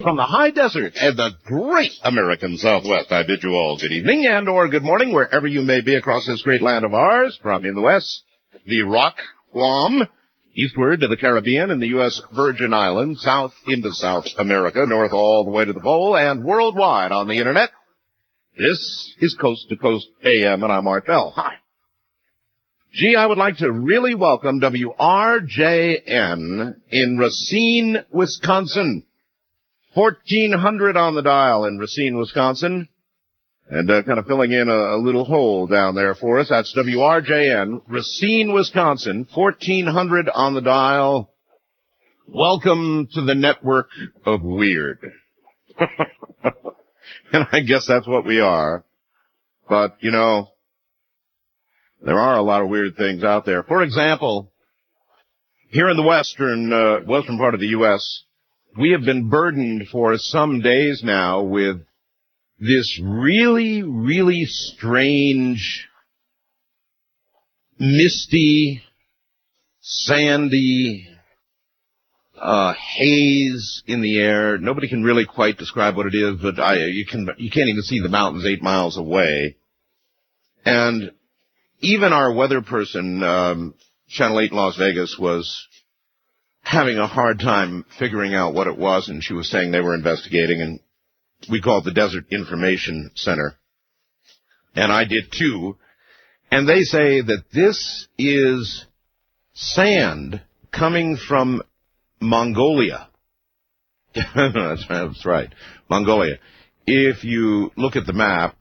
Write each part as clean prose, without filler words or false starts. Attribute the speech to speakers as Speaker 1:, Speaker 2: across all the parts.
Speaker 1: From the high desert and the great American Southwest, I bid you all good evening and or good morning, wherever you may be across this great land of ours. From in the west, the Rock, Guam, eastward to the Caribbean and the U.S. Virgin Islands, south into South America, north all the way to the pole, and worldwide on the Internet. This is Coast to Coast AM, and I'm Art Bell. Hi. Gee, I would like to really welcome WRJN in Racine, Wisconsin. 1400 on the dial in Racine, Wisconsin. And kind of filling in a little hole down there for us. That's WRJN, Racine, Wisconsin. 1400 on the dial. Welcome to the network of weird. And I guess that's what we are. But, you know, there are a lot of weird things out there. For example, here in the western part of the U.S., we have been burdened for some days now with this really, really strange, misty, sandy haze in the air. Nobody can really quite describe what it is, but you can't even see the mountains 8 miles away. And even our weather person, Channel 8 in Las Vegas, was having a hard time figuring out what it was, and she was saying they were investigating, and we called the Desert Information Center. And I did too. And they say that this is sand coming from Mongolia. That's right, Mongolia. If you look at the map,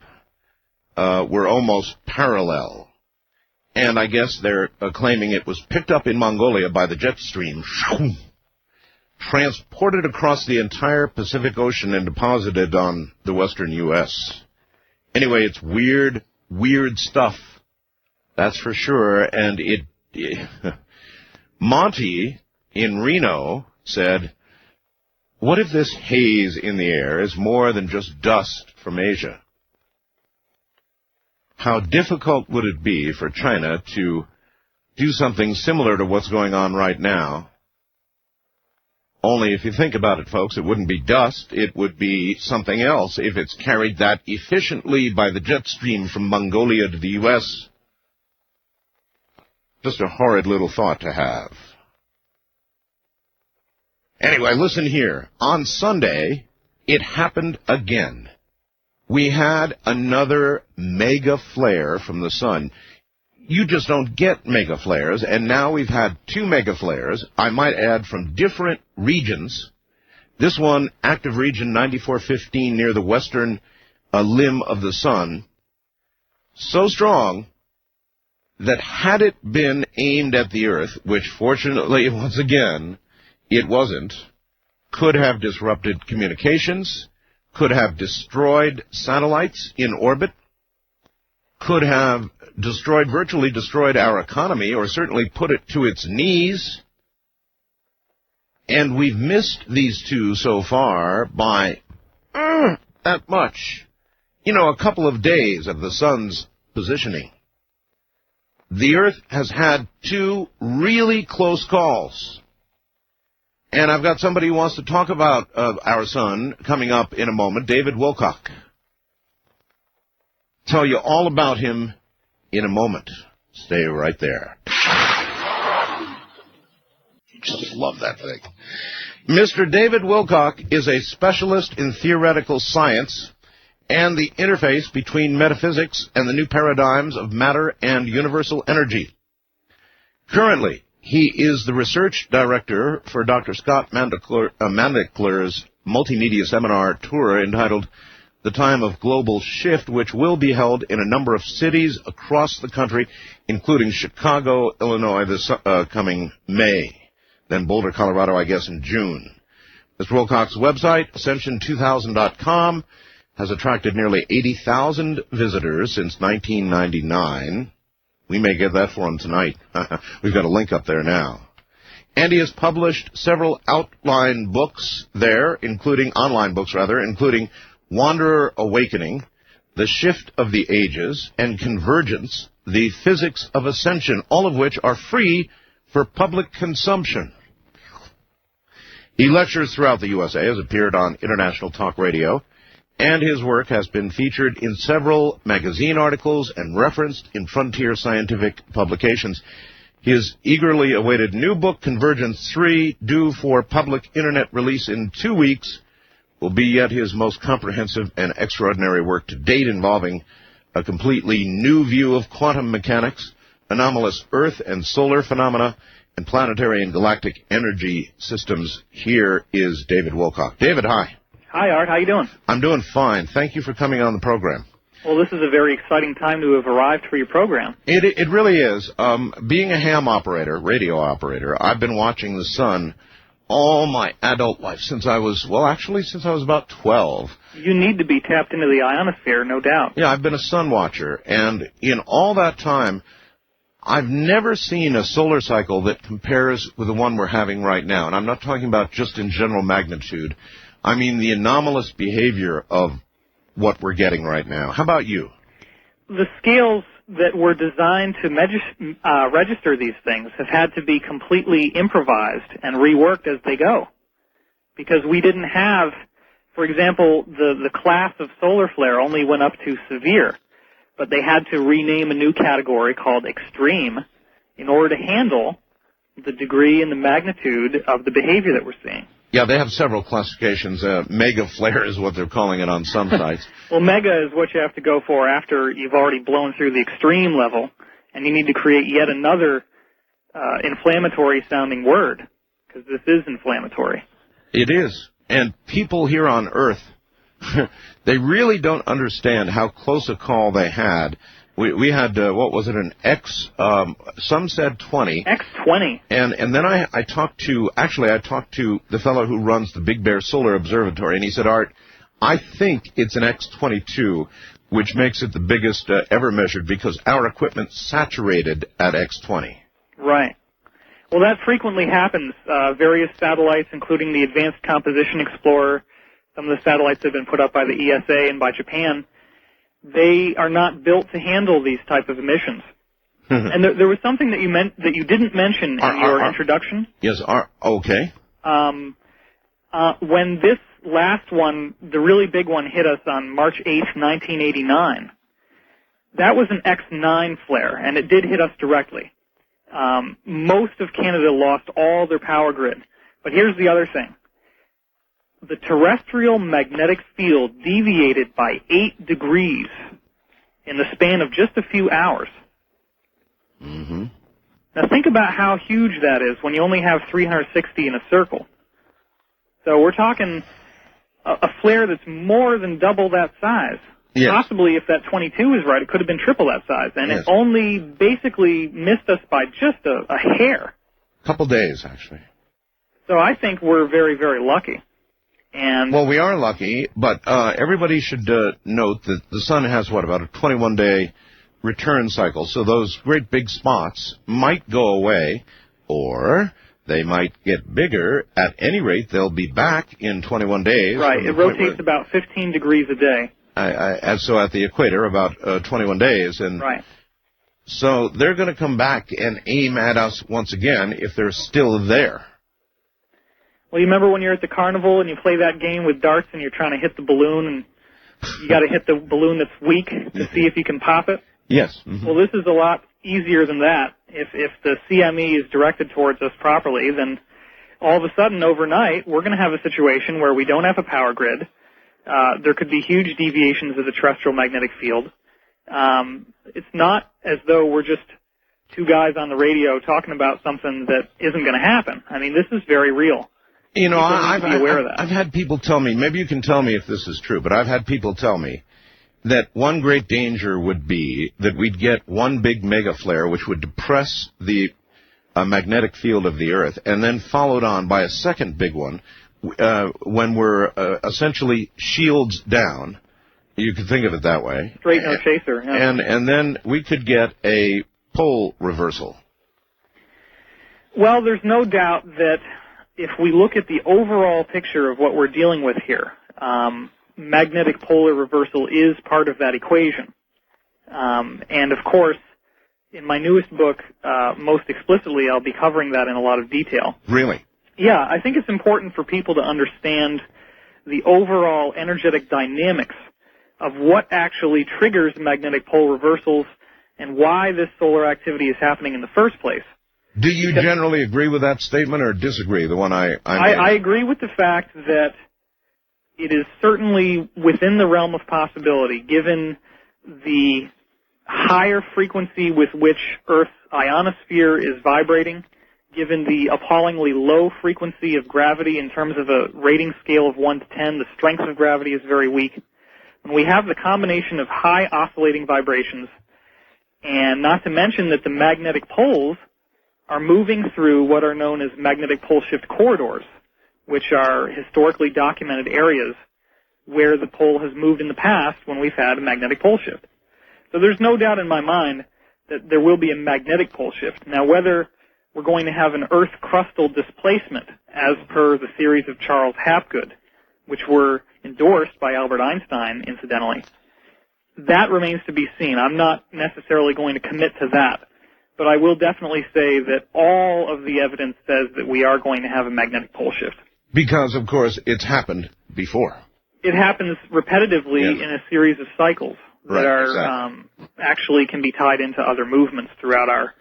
Speaker 1: we're almost parallel. And I guess they're claiming it was picked up in Mongolia by the jet stream, transported across the entire Pacific Ocean and deposited on the western U.S. Anyway, it's weird, weird stuff. That's for sure. And Monty in Reno said, what if this haze in the air is more than just dust from Asia? How difficult would it be for China to do something similar to what's going on right now? Only if you think about it, folks, it wouldn't be dust. It would be something else if it's carried that efficiently by the jet stream from Mongolia to the U.S. Just a horrid little thought to have. Anyway, listen here. On Sunday, it happened again. We had another mega flare from the sun. You just don't get mega flares, and now we've had 2 mega flares, I might add, from different regions. This one, active region 9415 near the western limb of the sun, so strong that had it been aimed at the Earth, which fortunately, once again, it wasn't, could have disrupted communications, could have destroyed satellites in orbit, could have virtually destroyed our economy, or certainly put it to its knees. And we've missed these 2 so far by that much. You know, a couple of days of the sun's positioning. The Earth has had 2 really close calls. And I've got somebody who wants to talk about our sun coming up in a moment, David Wilcock. Tell you all about him in a moment. Stay right there. Just love that thing. Mr. David Wilcock is a specialist in theoretical science and the interface between metaphysics and the new paradigms of matter and universal energy. Currently, he is the research director for Dr. Scott Mandikler's multimedia seminar tour entitled The Time of Global Shift, which will be held in a number of cities across the country, including Chicago, Illinois, this coming May. Then Boulder, Colorado, I guess, in June. Mr. Wilcock's website, Ascension2000.com, has attracted nearly 80,000 visitors since 1999. We may get that for him tonight. We've got a link up there now. And he has published several online books there, including Wanderer Awakening, The Shift of the Ages, and Convergence, The Physics of Ascension, all of which are free for public consumption. He lectures throughout the USA, has appeared on international talk radio, and his work has been featured in several magazine articles and referenced in frontier scientific publications. His eagerly awaited new book, Convergence 3, due for public internet release in 2 weeks, will be yet his most comprehensive and extraordinary work to date, involving a completely new view of quantum mechanics, anomalous Earth and solar phenomena, and planetary and galactic energy systems. Here is David Wilcock. David, hi.
Speaker 2: Hi, Art. How you doing?
Speaker 1: I'm doing fine. Thank you for coming on the program.
Speaker 2: Well, this is a very exciting time to have arrived for your program.
Speaker 1: It really is. Being a ham operator, radio operator, I've been watching the sun all my adult life since I was about 12.
Speaker 2: You need to be tapped into the ionosphere, no doubt.
Speaker 1: Yeah, I've been a sun watcher, and in all that time, I've never seen a solar cycle that compares with the one we're having right now. And I'm not talking about just in general magnitude. I mean the anomalous behavior of what we're getting right now. How about you?
Speaker 2: The scales that were designed to register these things have had to be completely improvised and reworked as they go. Because we didn't have, for example, the class of solar flare only went up to severe. But they had to rename a new category called extreme in order to handle the degree and the magnitude of the behavior that we're seeing.
Speaker 1: Yeah, they have several classifications. Mega flare is what they're calling it on some sites.
Speaker 2: Well, mega is what you have to go for after you've already blown through the extreme level, and you need to create yet another inflammatory-sounding word, because this is inflammatory.
Speaker 1: It is. And people here on Earth, they really don't understand how close a call they had. We had, what was it, an X, some said 20.
Speaker 2: X20.
Speaker 1: And then I talked to the fellow who runs the Big Bear Solar Observatory, and he said, Art, I think it's an X22, which makes it the biggest ever measured, because our equipment saturated at X20.
Speaker 2: Right. Well, that frequently happens. Various satellites, including the Advanced Composition Explorer, some of the satellites that have been put up by the ESA and by Japan, they are not built to handle these type of emissions. And there was something that you didn't mention in your introduction.
Speaker 1: Yes. Okay.
Speaker 2: When this last one, the really big one, hit us on March 8th, 1989, that was an X9 flare, and it did hit us directly. Most of Canada lost all their power grid. But here's the other thing. The terrestrial magnetic field deviated by 8 degrees in the span of just a few hours.
Speaker 1: Mm-hmm.
Speaker 2: Now think about how huge that is when you only have 360 in a circle. So we're talking a flare that's more than double that size.
Speaker 1: Yes.
Speaker 2: Possibly, if that 22 is right, it could have been triple that size. And
Speaker 1: yes.
Speaker 2: It only basically missed us by just a hair.
Speaker 1: A couple days, actually.
Speaker 2: So I think we're very, very lucky. And
Speaker 1: well, we are lucky, but everybody should note that the sun has, about a 21-day return cycle. So those great big spots might go away, or they might get bigger. At any rate, they'll be back in 21 days.
Speaker 2: Right. It rotates about 15 degrees a day.
Speaker 1: So at the equator, about 21 days. And
Speaker 2: right.
Speaker 1: So they're going to come back and aim at us once again if they're still there.
Speaker 2: Well, you remember when you're at the carnival and you play that game with darts and you're trying to hit the balloon and you got to hit the balloon that's weak to see if you can pop it?
Speaker 1: Yes. Mm-hmm.
Speaker 2: Well, this is a lot easier than that. If the CME is directed towards us properly, then all of a sudden overnight we're going to have a situation where we don't have a power grid. There could be huge deviations of the terrestrial magnetic field. It's not as though we're just two guys on the radio talking about something that isn't going to happen. I mean, this is very real.
Speaker 1: You know, I've
Speaker 2: had
Speaker 1: people tell me, maybe you can tell me if this is true, but I've had people tell me that one great danger would be that we'd get one big mega flare which would depress the magnetic field of the Earth, and then followed on by a second big one when we're essentially shields down. You could think of it that way.
Speaker 2: Straight no chaser. Yeah.
Speaker 1: And then we could get a pole reversal.
Speaker 2: Well, there's no doubt that if we look at the overall picture of what we're dealing with here, magnetic polar reversal is part of that equation. And, of course, in my newest book, most explicitly, I'll be covering that in a lot of detail.
Speaker 1: Really?
Speaker 2: Yeah, I think it's important for people to understand the overall energetic dynamics of what actually triggers magnetic pole reversals and why this solar activity is happening in the first place.
Speaker 1: Do you generally agree with that statement or disagree, the one I made?
Speaker 2: I agree with the fact that it is certainly within the realm of possibility, given the higher frequency with which Earth's ionosphere is vibrating, given the appallingly low frequency of gravity in terms of a rating scale of 1 to 10, the strength of gravity is very weak. When we have the combination of high oscillating vibrations, and not to mention that the magnetic poles are moving through what are known as magnetic pole shift corridors, which are historically documented areas where the pole has moved in the past when we've had a magnetic pole shift. So there's no doubt in my mind that there will be a magnetic pole shift. Now, whether we're going to have an Earth crustal displacement, as per the theories of Charles Hapgood, which were endorsed by Albert Einstein, incidentally, that remains to be seen. I'm not necessarily going to commit to that. But I will definitely say that all of the evidence says that we are going to have a magnetic pole shift.
Speaker 1: Because, of course, it's happened before.
Speaker 2: It happens repetitively in a series of cycles that are actually can be tied into other movements throughout our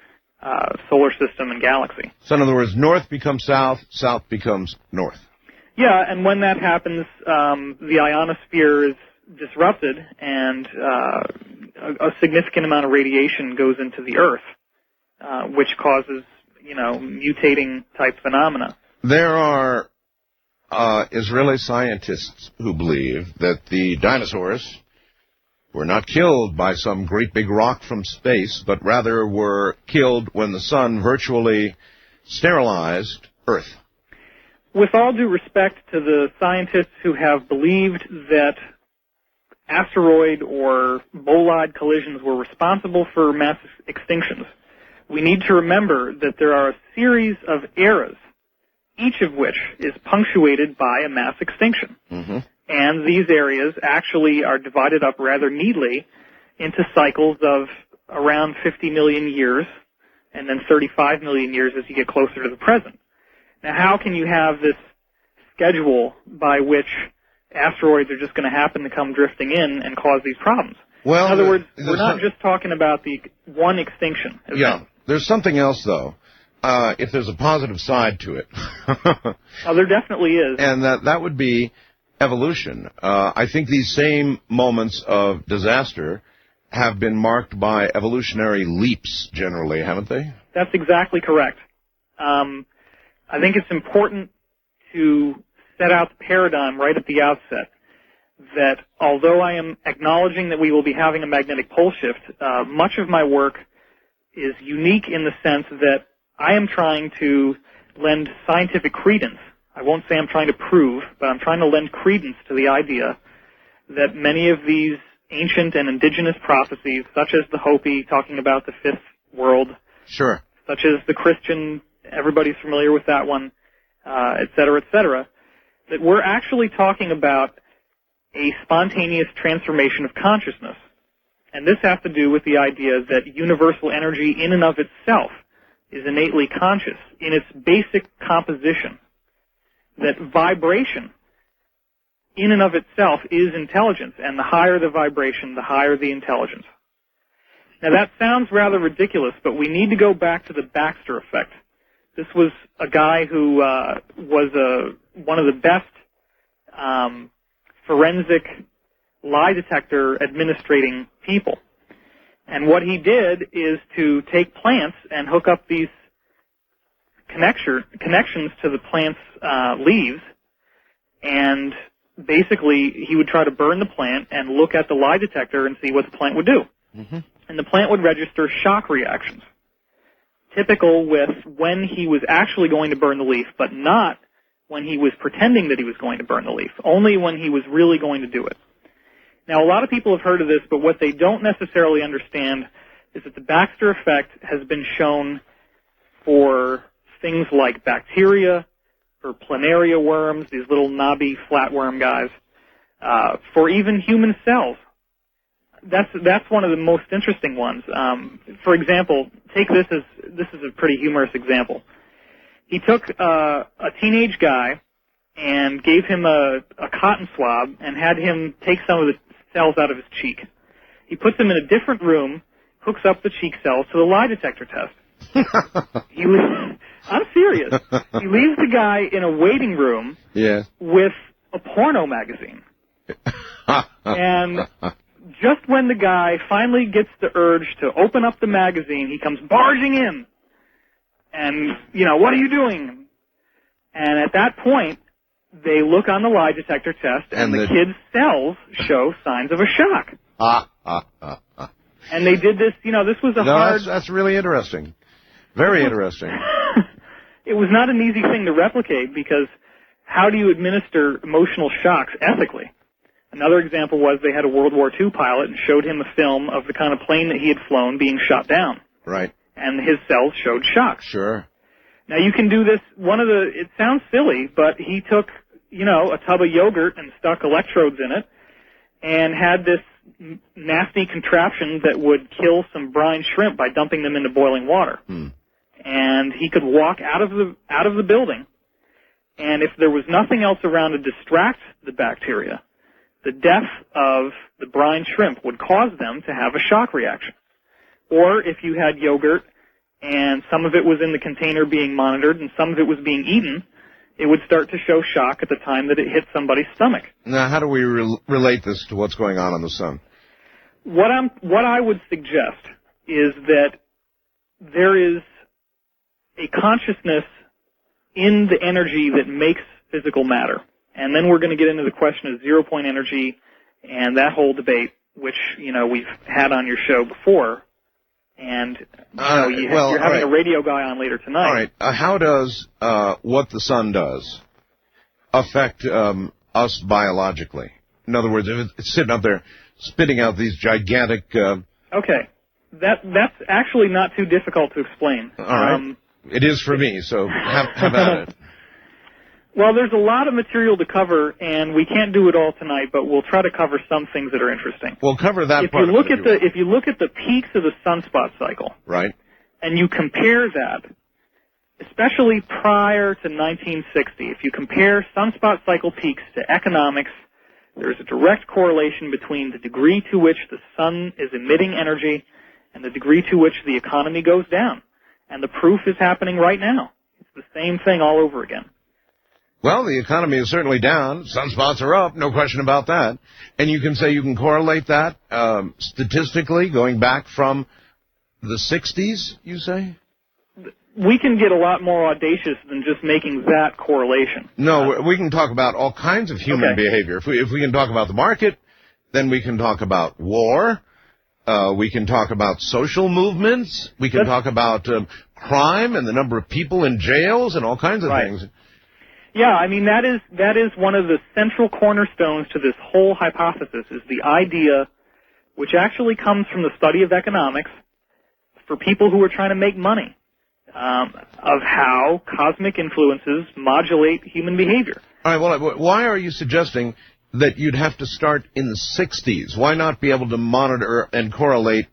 Speaker 2: solar system and galaxy.
Speaker 1: So, in other words, north becomes south, south becomes north.
Speaker 2: Yeah, and when that happens, the ionosphere is disrupted, and a significant amount of radiation goes into the Earth. Which causes, mutating type phenomena. There
Speaker 1: are Israeli scientists who believe that the dinosaurs were not killed by some great big rock from space, but rather were killed when the sun virtually sterilized Earth.
Speaker 2: With all due respect to the scientists who have believed that asteroid or bolide collisions were responsible for mass extinctions, we need to remember that there are a series of eras, each of which is punctuated by a mass extinction.
Speaker 1: Mm-hmm.
Speaker 2: And these areas actually are divided up rather neatly into cycles of around 50 million years and then 35 million years as you get closer to the present. Now, how can you have this schedule by which asteroids are just going to happen to come drifting in and cause these problems?
Speaker 1: Well,
Speaker 2: in other words, we're not just talking about the one extinction.
Speaker 1: Yeah. There's something else, though, if there's a positive side to it.
Speaker 2: Oh, there definitely is.
Speaker 1: And that would be evolution. I think these same moments of disaster have been marked by evolutionary leaps, generally, haven't they?
Speaker 2: That's exactly correct. I think it's important to set out the paradigm right at the outset that although I am acknowledging that we will be having a magnetic pole shift, much of my work is unique in the sense that I am trying to lend scientific credence. I won't say I'm trying to prove, but I'm trying to lend credence to the idea that many of these ancient and indigenous prophecies, such as the Hopi talking about the fifth world,
Speaker 1: sure,
Speaker 2: such as the Christian, everybody's familiar with that one, et cetera, that we're actually talking about a spontaneous transformation of consciousness. And this has to do with the idea that universal energy in and of itself is innately conscious in its basic composition. That vibration in and of itself is intelligence, and the higher the vibration, the higher the intelligence. Now that sounds rather ridiculous, but we need to go back to the Baxter effect. This was a guy who was one of the best forensic lie detector administrating people. And what he did is to take plants and hook up these connections to the plant's leaves, and basically he would try to burn the plant and look at the lie detector and see what the plant would do.
Speaker 1: Mm-hmm.
Speaker 2: And the plant would register shock reactions, typical with when he was actually going to burn the leaf, but not when he was pretending that he was going to burn the leaf, only when he was really going to do it. Now, a lot of people have heard of this, but what they don't necessarily understand is that the Baxter effect has been shown for things like bacteria, for planaria worms, these little knobby flatworm guys, for even human cells. That's one of the most interesting ones. For example, take this is a pretty humorous example. He took a teenage guy and gave him a cotton swab and had him take some of the cells out of his cheek. He puts him in a different room, hooks up the cheek cells to the lie detector test. I'm serious. He leaves the guy in a waiting room with a porno magazine. And just when the guy finally gets the urge to open up the magazine, he comes barging in. And, what are you doing? And at that point, they look on the lie detector test, and the kid's cells show signs of a shock. And they did this, this was hard...
Speaker 1: That's really interesting. Very interesting.
Speaker 2: It was not an easy thing to replicate, because how do you administer emotional shocks ethically? Another example was they had a World War II pilot and showed him a film of the kind of plane that he had flown being shot down.
Speaker 1: Right.
Speaker 2: And his cells showed shocks.
Speaker 1: Sure.
Speaker 2: Now you can do this, it sounds silly, but he took, a tub of yogurt and stuck electrodes in it and had this nasty contraption that would kill some brine shrimp by dumping them into boiling water. And he could walk out of the building, and if there was nothing else around to distract the bacteria, the death of the brine shrimp would cause them to have a shock reaction. Or if you had yogurt and some of it was in the container being monitored and some of it was being eaten, it would start to show shock at the time that it hit somebody's stomach.
Speaker 1: Now, how do we relate this to what's going on the sun?
Speaker 2: What I would suggest is that there is a consciousness in the energy that makes physical matter. And then we're going to get into the question of zero-point energy and that whole debate, which, we've had on your show before. And you're having a radio guy on later tonight.
Speaker 1: All right. How does what the sun does affect us biologically? In other words, if it's sitting up there spitting out these gigantic...
Speaker 2: Okay. That's actually not too difficult to explain.
Speaker 1: All right. It is for me, so have at it.
Speaker 2: Well, there's a lot of material to cover, and we can't do it all tonight, but we'll try to cover some things that are interesting.
Speaker 1: We'll cover that
Speaker 2: if
Speaker 1: part.
Speaker 2: If you look at the peaks of the sunspot cycle,
Speaker 1: right,
Speaker 2: and you compare that, especially prior to 1960, if you compare sunspot cycle peaks to economics, there's a direct correlation between the degree to which the sun is emitting energy and the degree to which the economy goes down. And the proof is happening right now. It's the same thing all over again.
Speaker 1: Well, the economy is certainly down. Sunspots are up, no question about that. And you can say you can correlate that statistically going back from the 60s, you say?
Speaker 2: We can get a lot more audacious than just making that correlation.
Speaker 1: No, we can talk about all kinds of human behavior. If we can talk about the market, then we can talk about war. We can talk about social movements. We can talk about crime and the number of people in jails and all kinds of things.
Speaker 2: Yeah, I mean, that is one of the central cornerstones to this whole hypothesis, is the idea, which actually comes from the study of economics, for people who are trying to make money, of how cosmic influences modulate human behavior.
Speaker 1: All right, well, why are you suggesting that you'd have to start in the 60s? Why not be able to monitor and correlate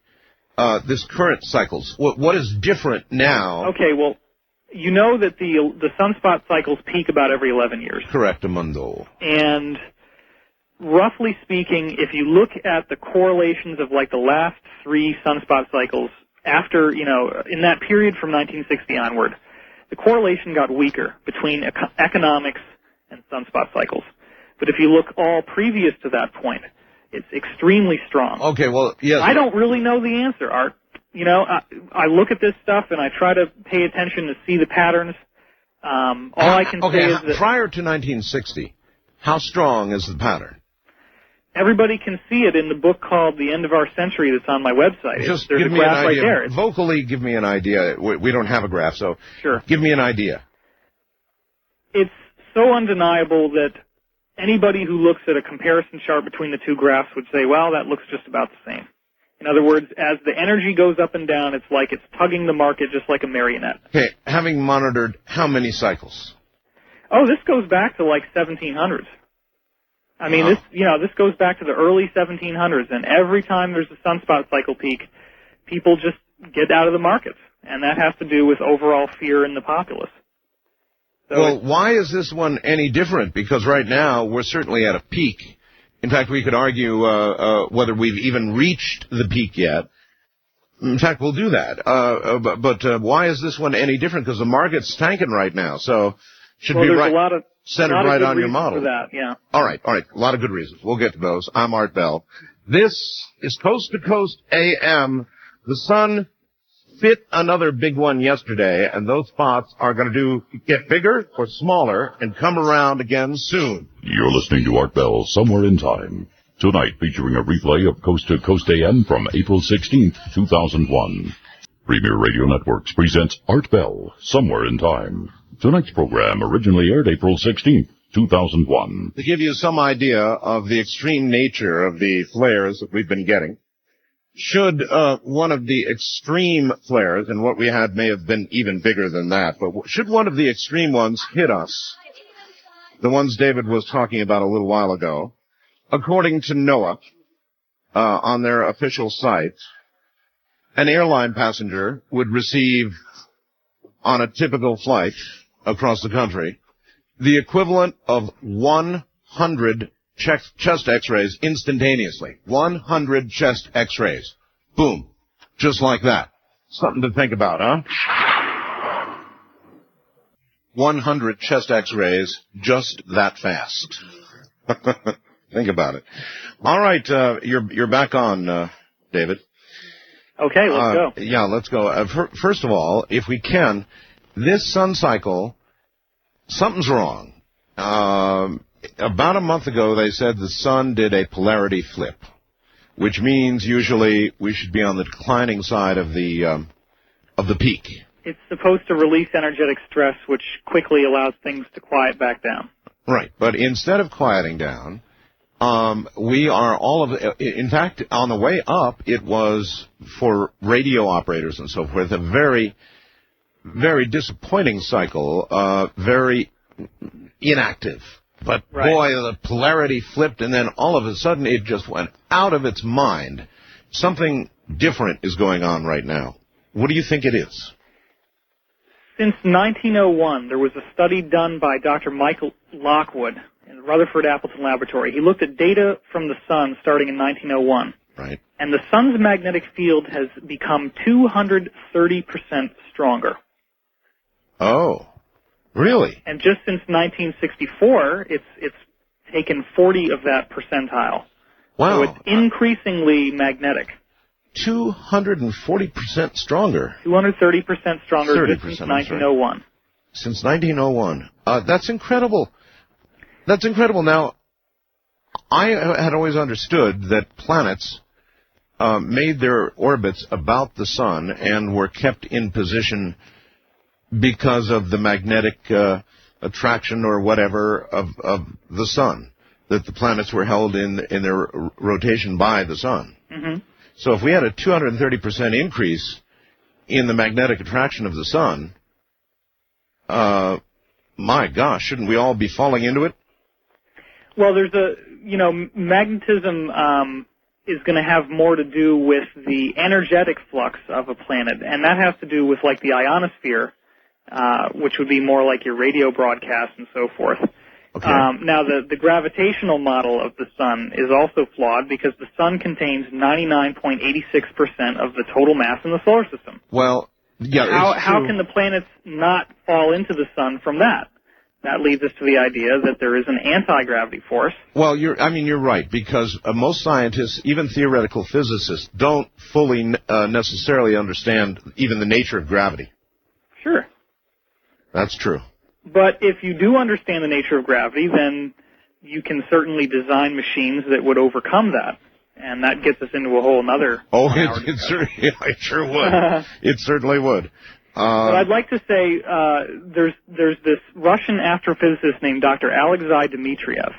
Speaker 1: this current cycles? What is different now?
Speaker 2: Okay, well, you know that the sunspot cycles peak about every 11 years.
Speaker 1: Correctamundo.
Speaker 2: And roughly speaking, if you look at the correlations of like the last 3 sunspot cycles after, in that period from 1960 onward, the correlation got weaker between economics and sunspot cycles. But if you look all previous to that point, it's extremely strong.
Speaker 1: Okay, well, yes.
Speaker 2: I don't really know the answer, Art. I look at this stuff and I try to pay attention to see the patterns. All I can say is that
Speaker 1: prior to 1960, how strong is the pattern?
Speaker 2: Everybody can see it in the book called The End of Our Century that's on my website.
Speaker 1: Just
Speaker 2: There's
Speaker 1: give
Speaker 2: a
Speaker 1: me an
Speaker 2: graph
Speaker 1: idea.
Speaker 2: right there.
Speaker 1: Vocally, give me an idea. We don't have a graph, so
Speaker 2: sure.
Speaker 1: Give me an idea.
Speaker 2: It's so undeniable that anybody who looks at a comparison chart between the two graphs would say, well, that looks just about the same. In other words, as the energy goes up and down, it's like it's tugging the market just like a marionette.
Speaker 1: Okay, having monitored how many cycles?
Speaker 2: Oh, this goes back to like 1700s. I mean, this goes back to the early 1700s, and every time there's a sunspot cycle peak, people just get out of the markets, and that has to do with overall fear in the populace. So
Speaker 1: well, why is this one any different? Because right now we're certainly at a peak. In fact, we could argue whether we've even reached the peak yet. In fact, we'll do that. But why is this one any different? Because the market's tanking right now, so should be right. Centered right on your model.
Speaker 2: For that, yeah.
Speaker 1: All right. A lot of good reasons. We'll get to those. I'm Art Bell. This is Coast to Coast AM. The sun fit another big one yesterday, and those spots are going to get bigger or smaller and come around again soon.
Speaker 3: You're listening to Art Bell, Somewhere in Time. Tonight, featuring a replay of Coast to Coast AM from April 16th, 2001. Premier Radio Networks presents Art Bell, Somewhere in Time. Tonight's program originally aired April 16th, 2001.
Speaker 1: To give you some idea of the extreme nature of the flares that we've been getting, should one of the extreme flares, and what we had may have been even bigger than that, but should one of the extreme ones hit us, the ones David was talking about a little while ago, according to NOAA, on their official site, an airline passenger would receive, on a typical flight across the country, the equivalent of 100 chest x-rays instantaneously. 100 chest x-rays. Boom. Just like that. Something to think about, huh? 100 chest x-rays just that fast. Think about it. All right, you're back on, David.
Speaker 2: Okay, let's go.
Speaker 1: Yeah, let's go. First of all, if we can, this sun cycle, something's wrong. About a month ago, they said the sun did a polarity flip, which means usually we should be on the declining side of the peak.
Speaker 2: It's supposed to release energetic stress, which quickly allows things to quiet back down.
Speaker 1: Right, but instead of quieting down, we are in fact, on the way up, it was for radio operators and so forth, a very, very disappointing cycle, very inactive. But
Speaker 2: right.
Speaker 1: Boy, the polarity flipped, and then all of a sudden it just went out of its mind. Something different is going on right now. What do you think it is?
Speaker 2: Since 1901, there was a study done by Dr. Michael Lockwood in the Rutherford Appleton Laboratory. He looked at data from the sun starting in 1901.
Speaker 1: Right.
Speaker 2: And the sun's magnetic field has become 230% stronger.
Speaker 1: Oh, really?
Speaker 2: And just since 1964, it's taken 40 of that percentile.
Speaker 1: Wow.
Speaker 2: So it's increasingly magnetic.
Speaker 1: 240% stronger.
Speaker 2: 230% stronger
Speaker 1: 30%,
Speaker 2: since 1901.
Speaker 1: Since 1901. That's incredible. That's incredible. Now, I had always understood that planets made their orbits about the sun and were kept in position because of the magnetic attraction or whatever of the sun, that the planets were held in their rotation by the sun.
Speaker 2: Mm-hmm.
Speaker 1: So if we had a 230% increase in the magnetic attraction of the sun, my gosh, shouldn't we all be falling into it?
Speaker 2: Well, there's magnetism is going to have more to do with the energetic flux of a planet, and that has to do with, like, the ionosphere, which would be more like your radio broadcast and so forth.
Speaker 1: Okay.
Speaker 2: Now, the gravitational model of the sun is also flawed because the sun contains 99.86% of the total mass in the solar system.
Speaker 1: Well, yeah.
Speaker 2: How can the planets not fall into the sun from that? That leads us to the idea that there is an anti-gravity force.
Speaker 1: Well, you're right, because most scientists, even theoretical physicists, don't fully necessarily understand even the nature of gravity.
Speaker 2: Sure.
Speaker 1: That's true.
Speaker 2: But if you do understand the nature of gravity, then you can certainly design machines that would overcome that. And that gets us into a whole other...
Speaker 1: Oh, it sure would. It certainly would.
Speaker 2: But I'd like to say there's this Russian astrophysicist named Dr. Alexei Dmitriev,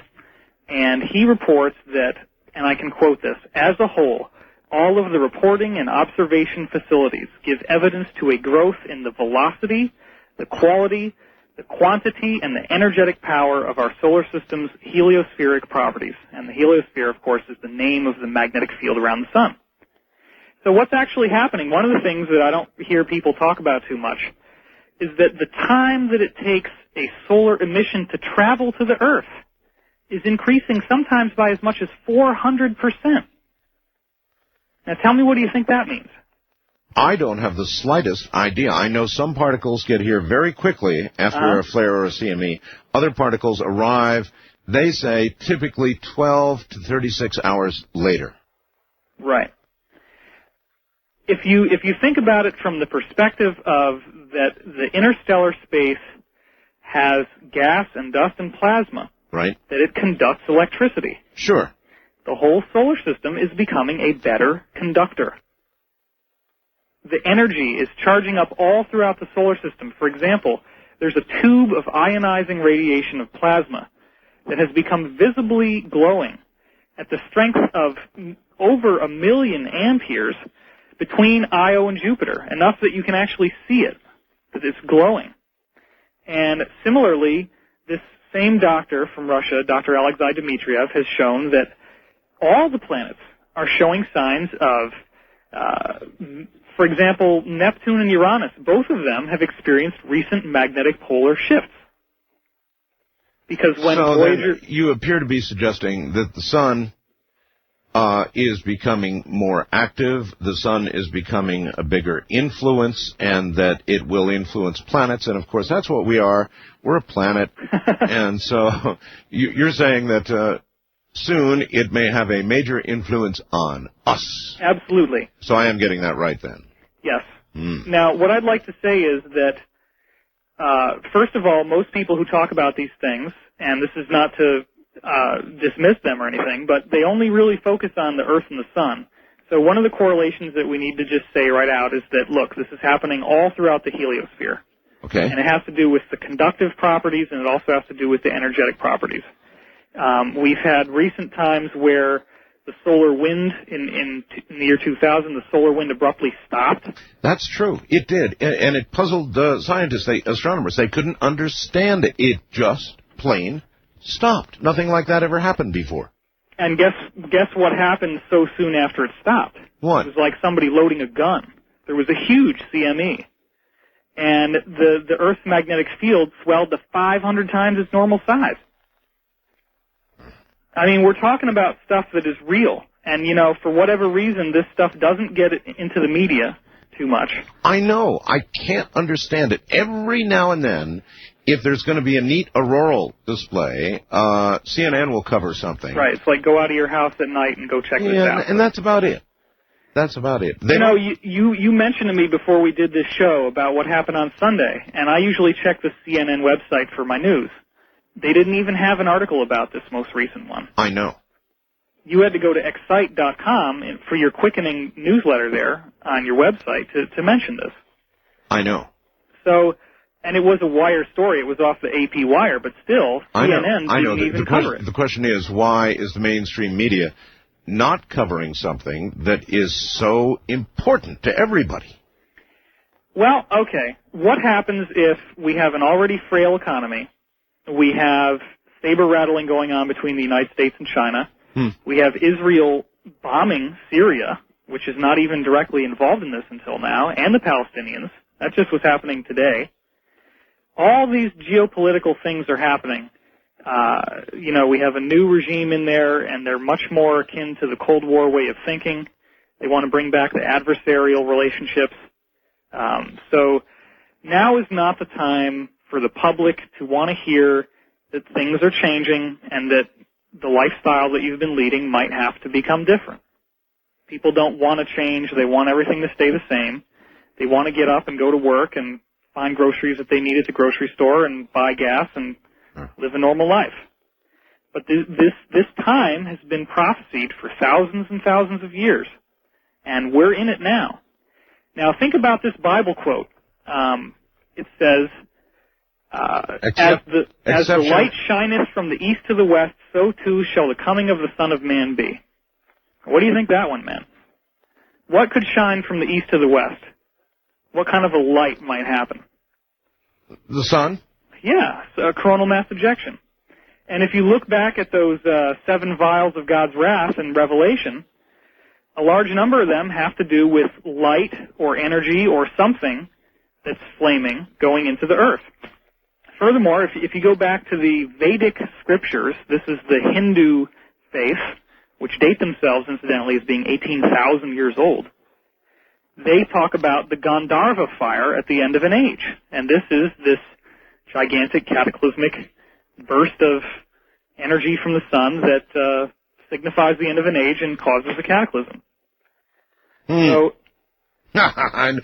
Speaker 2: and he reports that, and I can quote this, as a whole, all of the reporting and observation facilities give evidence to a growth in the velocity, the quality, the quantity, and the energetic power of our solar system's heliospheric properties. And the heliosphere, of course, is the name of the magnetic field around the sun. So what's actually happening, one of the things that I don't hear people talk about too much, is that the time that it takes a solar emission to travel to the Earth is increasing sometimes by as much as 400%. Now tell me, what do you think that means?
Speaker 1: I don't have the slightest idea. I know some particles get here very quickly after a flare or a CME. Other particles arrive, they say, typically 12 to 36 hours later.
Speaker 2: Right. If you think about it from the perspective of that the interstellar space has gas and dust and plasma,
Speaker 1: right,
Speaker 2: that it conducts electricity.
Speaker 1: Sure.
Speaker 2: The whole solar system is becoming a better conductor. The energy is charging up all throughout the solar system. For example, there's a tube of ionizing radiation of plasma that has become visibly glowing at the strength of over 1 million amperes between Io and Jupiter, enough that you can actually see it, that it's glowing. And similarly, this same doctor from Russia, Dr. Alexei Dmitriev, has shown that all the planets are showing signs of, for example, Neptune and Uranus, both of them have experienced recent magnetic polar shifts. Because when Voyager...
Speaker 1: you appear to be suggesting that the sun is becoming more active, the sun is becoming a bigger influence, and that it will influence planets, and of course that's what we are. We're a planet. And so you're saying that soon it may have a major influence on us.
Speaker 2: Absolutely.
Speaker 1: So I am getting that right then.
Speaker 2: Yes. Now, what I'd like to say is that, first of all, most people who talk about these things, and this is not to dismiss them or anything, but they only really focus on the Earth and the Sun. So one of the correlations that we need to just say right out is that, look, this is happening all throughout the heliosphere.
Speaker 1: Okay.
Speaker 2: And it has to do with the conductive properties, and it also has to do with the energetic properties. We've had recent times where the solar wind, in the year 2000, the solar wind abruptly stopped.
Speaker 1: That's true. It did. And it puzzled scientists, astronomers. They couldn't understand it. It just plain stopped. Nothing like that ever happened before. And
Speaker 2: guess what happened so soon after it stopped?
Speaker 1: What?
Speaker 2: It was like somebody loading a gun. There was a huge CME. And the Earth's magnetic field swelled to 500 times its normal size. I mean, we're talking about stuff that is real. And, for whatever reason, this stuff doesn't get into the media too much.
Speaker 1: I know. I can't understand it. Every now and then, if there's going to be a neat auroral display, CNN will cover something.
Speaker 2: Right. It's like go out of your house at night and go check this out.
Speaker 1: And that's about it. That's about it.
Speaker 2: You mentioned to me before we did this show about what happened on Sunday, and I usually check the CNN website for my news. They didn't even have an article about this most recent one.
Speaker 1: I know.
Speaker 2: You had to go to excite.com for your quickening newsletter there on your website to mention this.
Speaker 1: I know.
Speaker 2: So, and it was a wire story. It was off the AP wire, but still, CNN didn't even cover it.
Speaker 1: The question is, why is the mainstream media not covering something that is so important to everybody?
Speaker 2: Well, okay. What happens if we have an already frail economy? We have saber rattling going on between the United States and China. We have Israel bombing Syria, which is not even directly involved in this until now, and the Palestinians. That just was happening today. All these geopolitical things are happening. We have a new regime in there, and they're much more akin to the Cold War way of thinking. They want to bring back the adversarial relationships. So now is not the time for the public to want to hear that things are changing and that the lifestyle that you've been leading might have to become different. People don't want to change. They want everything to stay the same. They want to get up and go to work and find groceries that they need at the grocery store and buy gas and live a normal life. But this time has been prophesied for thousands and thousands of years, and we're in it now. Now think about this Bible quote. It says, as the light shineth from the east to the west, so too shall the coming of the Son of Man be. What do you think that one meant? What could shine from the east to the west? What kind of a light might happen?
Speaker 1: The sun?
Speaker 2: Yeah, coronal mass ejection. And if you look back at those 7 vials of God's wrath in Revelation, a large number of them have to do with light or energy or something that's flaming going into the earth. Furthermore, if you go back to the Vedic scriptures, this is the Hindu faith, which date themselves, incidentally, as being 18,000 years old. They talk about the Gandharva fire at the end of an age. And this is this gigantic cataclysmic burst of energy from the sun that signifies the end of an age and causes a cataclysm. So,
Speaker 1: and,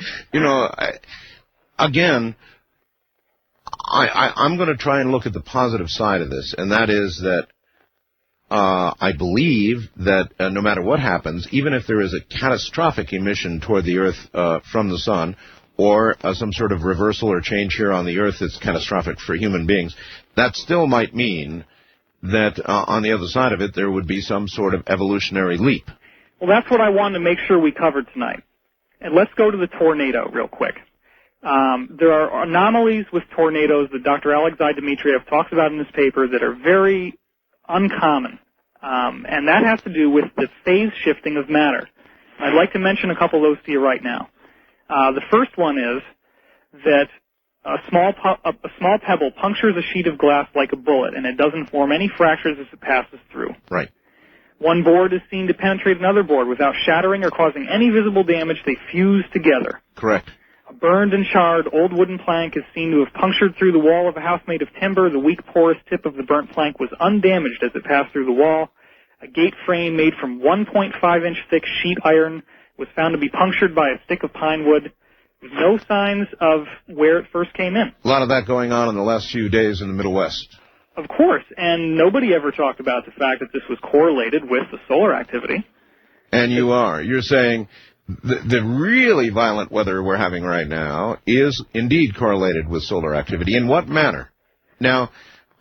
Speaker 1: again, I'm going to try and look at the positive side of this, and that is that I believe that no matter what happens, even if there is a catastrophic emission toward the Earth from the sun, or some sort of reversal or change here on the Earth that's catastrophic for human beings, that still might mean that on the other side of it there would be some sort of evolutionary leap.
Speaker 2: Well, that's what I wanted to make sure we covered tonight. And let's go to the tornado real quick. There are anomalies with tornadoes that Dr. Alexei Dmitriev talks about in his paper that are very uncommon, and that has to do with the phase shifting of matter. I'd like to mention a couple of those to you right now. The first one is that a small pebble punctures a sheet of glass like a bullet, and it doesn't form any fractures as it passes through.
Speaker 1: Right.
Speaker 2: One board is seen to penetrate another board without shattering or causing any visible damage. They fuse together.
Speaker 1: Correct.
Speaker 2: A burned and charred old wooden plank is seen to have punctured through the wall of a house made of timber. The weak porous tip of the burnt plank was undamaged as it passed through the wall. A gate frame made from 1.5-inch thick sheet iron was found to be punctured by a stick of pine wood. With no signs of where it first came in.
Speaker 1: A lot of that going on in the last few days in the Middle West.
Speaker 2: Of course, and nobody ever talked about the fact that this was correlated with the solar activity.
Speaker 1: And you're saying the really violent weather we're having right now is indeed correlated with solar activity. In what manner? Now,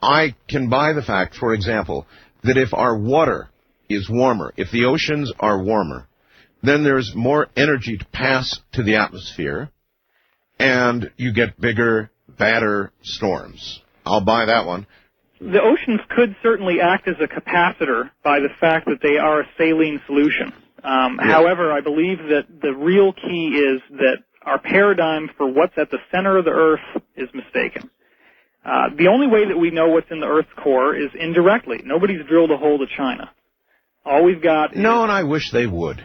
Speaker 1: I can buy the fact, for example, that if our water is warmer, if the oceans are warmer, then there's more energy to pass to the atmosphere, and you get bigger, badder storms. I'll buy that one.
Speaker 2: The oceans could certainly act as a capacitor by the fact that they are a saline solution.
Speaker 1: Yes.
Speaker 2: However, I believe that the real key is that our paradigm for what's at the center of the Earth is mistaken. The only way that we know what's in the Earth's core is indirectly. Nobody's drilled a hole to China. All we've got is...
Speaker 1: No, and I wish they would.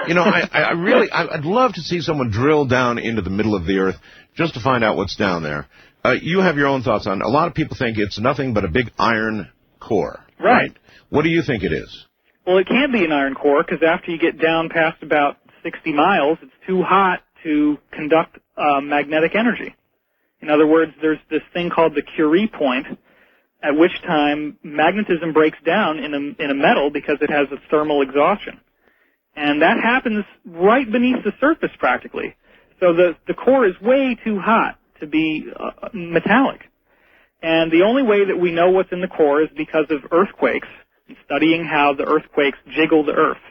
Speaker 1: I'd love to see someone drill down into the middle of the Earth just to find out what's down there. You have your own thoughts on it. A lot of people think it's nothing but a big iron core.
Speaker 2: Right.
Speaker 1: What do you think it is?
Speaker 2: Well, it can't be an iron core because after you get down past about 60 miles, it's too hot to conduct magnetic energy. In other words, there's this thing called the Curie point, at which time magnetism breaks down in a metal because it has a thermal exhaustion. And that happens right beneath the surface practically. So the core is way too hot to be metallic. And the only way that we know what's in the core is because of earthquakes and studying how the earthquakes jiggle the Earth.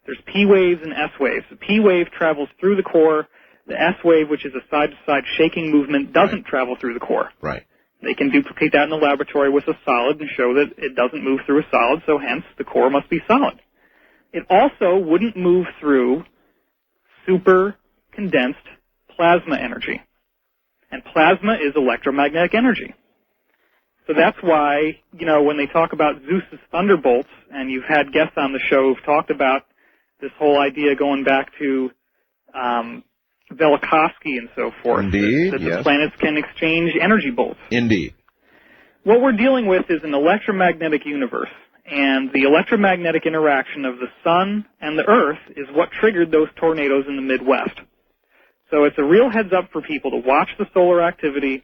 Speaker 2: There's P waves and S waves. The P wave travels through the core. The S wave, which is a side-to-side shaking movement, doesn't travel through the core.
Speaker 1: Right.
Speaker 2: They can duplicate that in the laboratory with a solid and show that it doesn't move through a solid, so hence the core must be solid. It also wouldn't move through super condensed plasma energy. And plasma is electromagnetic energy. So that's why, when they talk about Zeus's thunderbolts, and you've had guests on the show who've talked about this whole idea going back to Velikovsky and so forth.
Speaker 1: Indeed,
Speaker 2: that
Speaker 1: yes.
Speaker 2: The planets can exchange energy bolts.
Speaker 1: Indeed.
Speaker 2: What we're dealing with is an electromagnetic universe, and the electromagnetic interaction of the sun and the Earth is what triggered those tornadoes in the Midwest. So it's a real heads up for people to watch the solar activity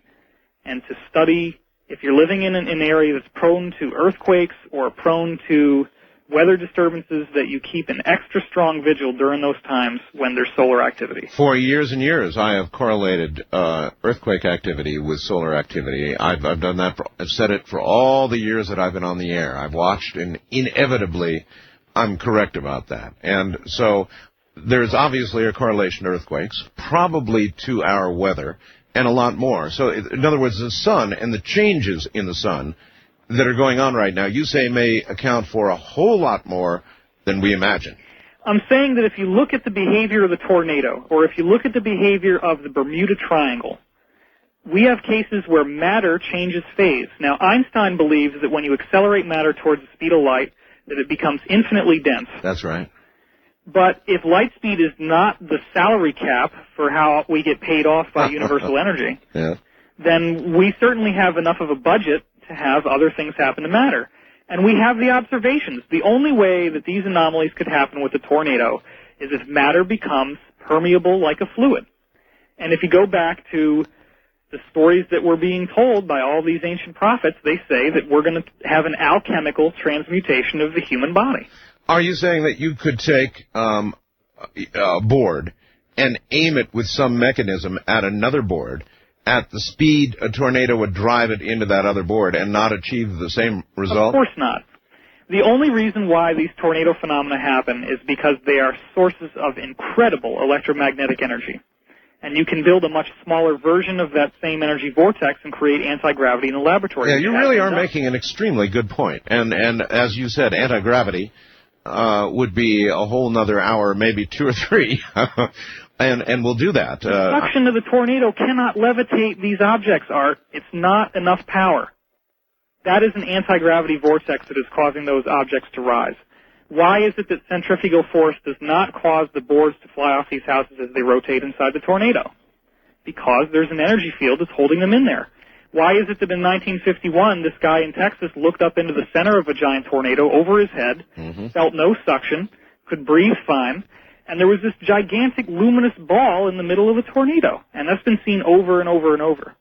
Speaker 2: and to study if you're living in an area that's prone to earthquakes or prone to weather disturbances, that you keep an extra strong vigil during those times when there's solar activity.
Speaker 1: For years and years, I have correlated earthquake activity with solar activity. I've done that. I've said it for all the years that I've been on the air. I've watched, and inevitably, I'm correct about that. And so there's obviously a correlation to earthquakes, probably to our weather, and a lot more. So, in other words, the sun and the changes in the sun that are going on right now, you say may account for a whole lot more than we imagine.
Speaker 2: I'm saying that if you look at the behavior of the tornado, or if you look at the behavior of the Bermuda Triangle, we have cases where matter changes phase. Now, Einstein believes that when you accelerate matter towards the speed of light, that it becomes infinitely dense.
Speaker 1: That's right.
Speaker 2: But if light speed is not the salary cap for how we get paid off by universal energy, then we certainly have enough of a budget to have other things happen to matter. And we have the observations. The only way that these anomalies could happen with a tornado is if matter becomes permeable like a fluid. And if you go back to the stories that were being told by all these ancient prophets, they say that we're going to have an alchemical transmutation of the human body.
Speaker 1: Are you saying that you could take a board and aim it with some mechanism at another board at the speed a tornado would drive it into that other board and not achieve the same result?
Speaker 2: Of course not. The only reason why these tornado phenomena happen is because they are sources of incredible electromagnetic energy. And you can build a much smaller version of that same energy vortex and create anti-gravity in the laboratory.
Speaker 1: Yeah, you really are making an extremely good point. And as you said, anti-gravity would be a whole nother hour, maybe 2 or 3. And we'll do that.
Speaker 2: The suction of the tornado cannot levitate these objects, Art. It's not enough power. That is an anti-gravity vortex that is causing those objects to rise. Why is it that centrifugal force does not cause the boards to fly off these houses as they rotate inside the tornado? Because there's an energy field that's holding them in there. Why is it that in 1951 this guy in Texas looked up into the center of a giant tornado over his head, felt no suction, could breathe fine, and there was this gigantic luminous ball in the middle of a tornado? And that's been seen over and over and over.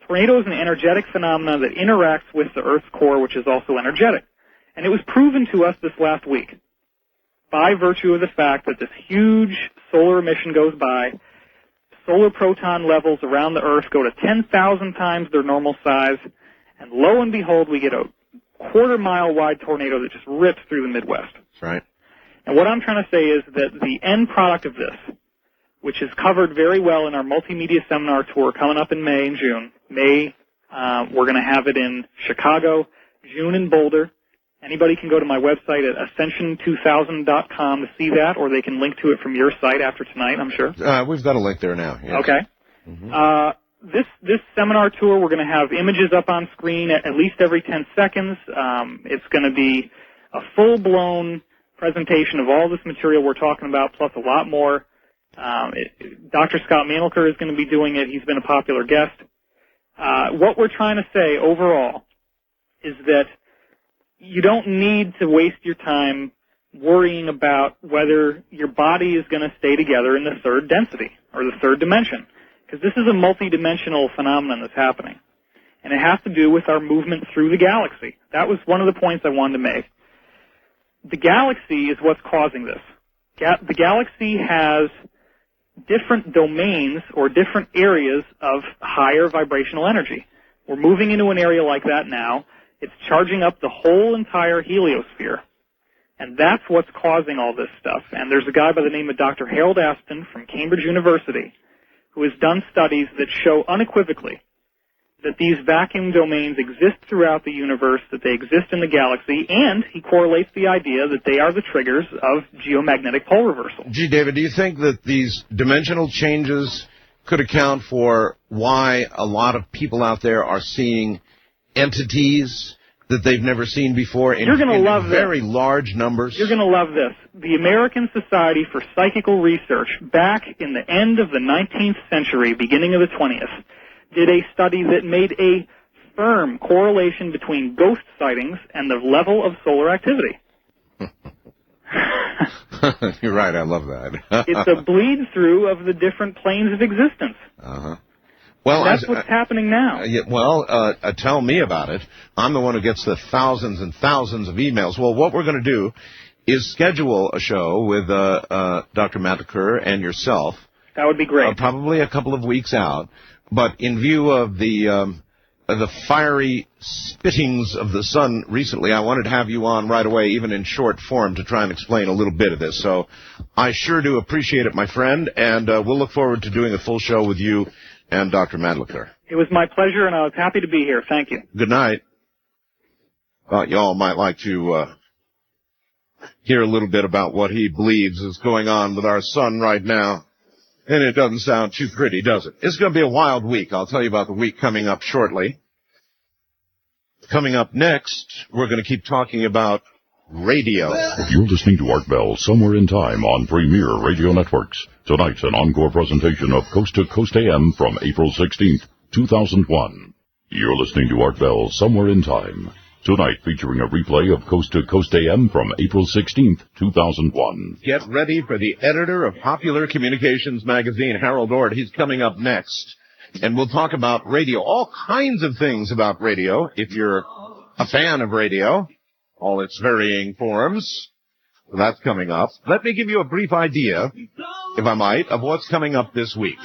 Speaker 2: Tornado is an energetic phenomenon that interacts with the Earth's core, which is also energetic. And it was proven to us this last week by virtue of the fact that this huge solar emission goes by. Solar proton levels around the Earth go to 10,000 times their normal size, and lo and behold, we get a quarter-mile wide tornado that just rips through the Midwest.
Speaker 1: That's right.
Speaker 2: And what I'm trying to say is that the end product of this, which is covered very well in our multimedia seminar tour coming up in May and June. May, we're going to have it in Chicago, June in Boulder. Anybody can go to my website at ascension2000.com to see that, or they can link to it from your site after tonight, I'm sure.
Speaker 1: We've got a link there now. Yes.
Speaker 2: Okay. This seminar tour, we're going to have images up on screen at least every 10 seconds. It's going to be a full-blown presentation of all this material we're talking about, plus a lot more. Dr. Scott Mandelker is going to be doing it. He's been a popular guest. What we're trying to say overall is that you don't need to waste your time worrying about whether your body is going to stay together in the third density or the third dimension, because this is a multidimensional phenomenon that's happening, and it has to do with our movement through the galaxy. That was one of the points I wanted to make. The galaxy is what's causing this. The galaxy has different domains or different areas of higher vibrational energy. We're moving into an area like that now. It's charging up the whole entire heliosphere. And that's what's causing all this stuff. And there's a guy by the name of Dr. Harold Aspen from Cambridge University who has done studies that show unequivocally that these vacuum domains exist throughout the universe, that they exist in the galaxy, and he correlates the idea that they are the triggers of geomagnetic pole reversal.
Speaker 1: Gee, David, do you think that these dimensional changes could account for why a lot of people out there are seeing entities that they've never seen before in very large numbers?
Speaker 2: You're going to love this. The American Society for Psychical Research, back in the end of the 19th century, beginning of the 20th, did a study that made a firm correlation between ghost sightings and the level of solar activity.
Speaker 1: You're right, I love that.
Speaker 2: It's a bleed-through of the different planes of existence.
Speaker 1: Well,
Speaker 2: that's what's happening now.
Speaker 1: Tell me about it. I'm the one who gets the thousands and thousands of emails. Well, what we're going to do is schedule a show with Dr. Mandelker and yourself.
Speaker 2: That would be great.
Speaker 1: Probably a couple of weeks out. But in view of the fiery spittings of the sun recently, I wanted to have you on right away, even in short form, to try and explain a little bit of this. So I sure do appreciate it, my friend, and we'll look forward to doing a full show with you and Dr. Mandelker.
Speaker 2: It was my pleasure, and I was happy to be here. Thank you.
Speaker 1: Good night. Thought you all might like to hear a little bit about what he believes is going on with our sun right now. And it doesn't sound too pretty, does it? It's going to be a wild week. I'll tell you about the week coming up shortly. Coming up next, we're going to keep talking about radio.
Speaker 3: You're listening to Art Bell Somewhere in Time on Premier Radio Networks. Tonight's an encore presentation of Coast to Coast AM from April 16th, 2001. You're listening to Art Bell Somewhere in Time. Tonight featuring a replay of Coast to Coast AM from April 16th, 2001.
Speaker 1: Get ready for the editor of Popular Communications magazine, Harold Ort. He's coming up next. And we'll talk about radio, all kinds of things about radio, if you're a fan of radio, all its varying forms. That's coming up. Let me give you a brief idea, if I might, of what's coming up this week.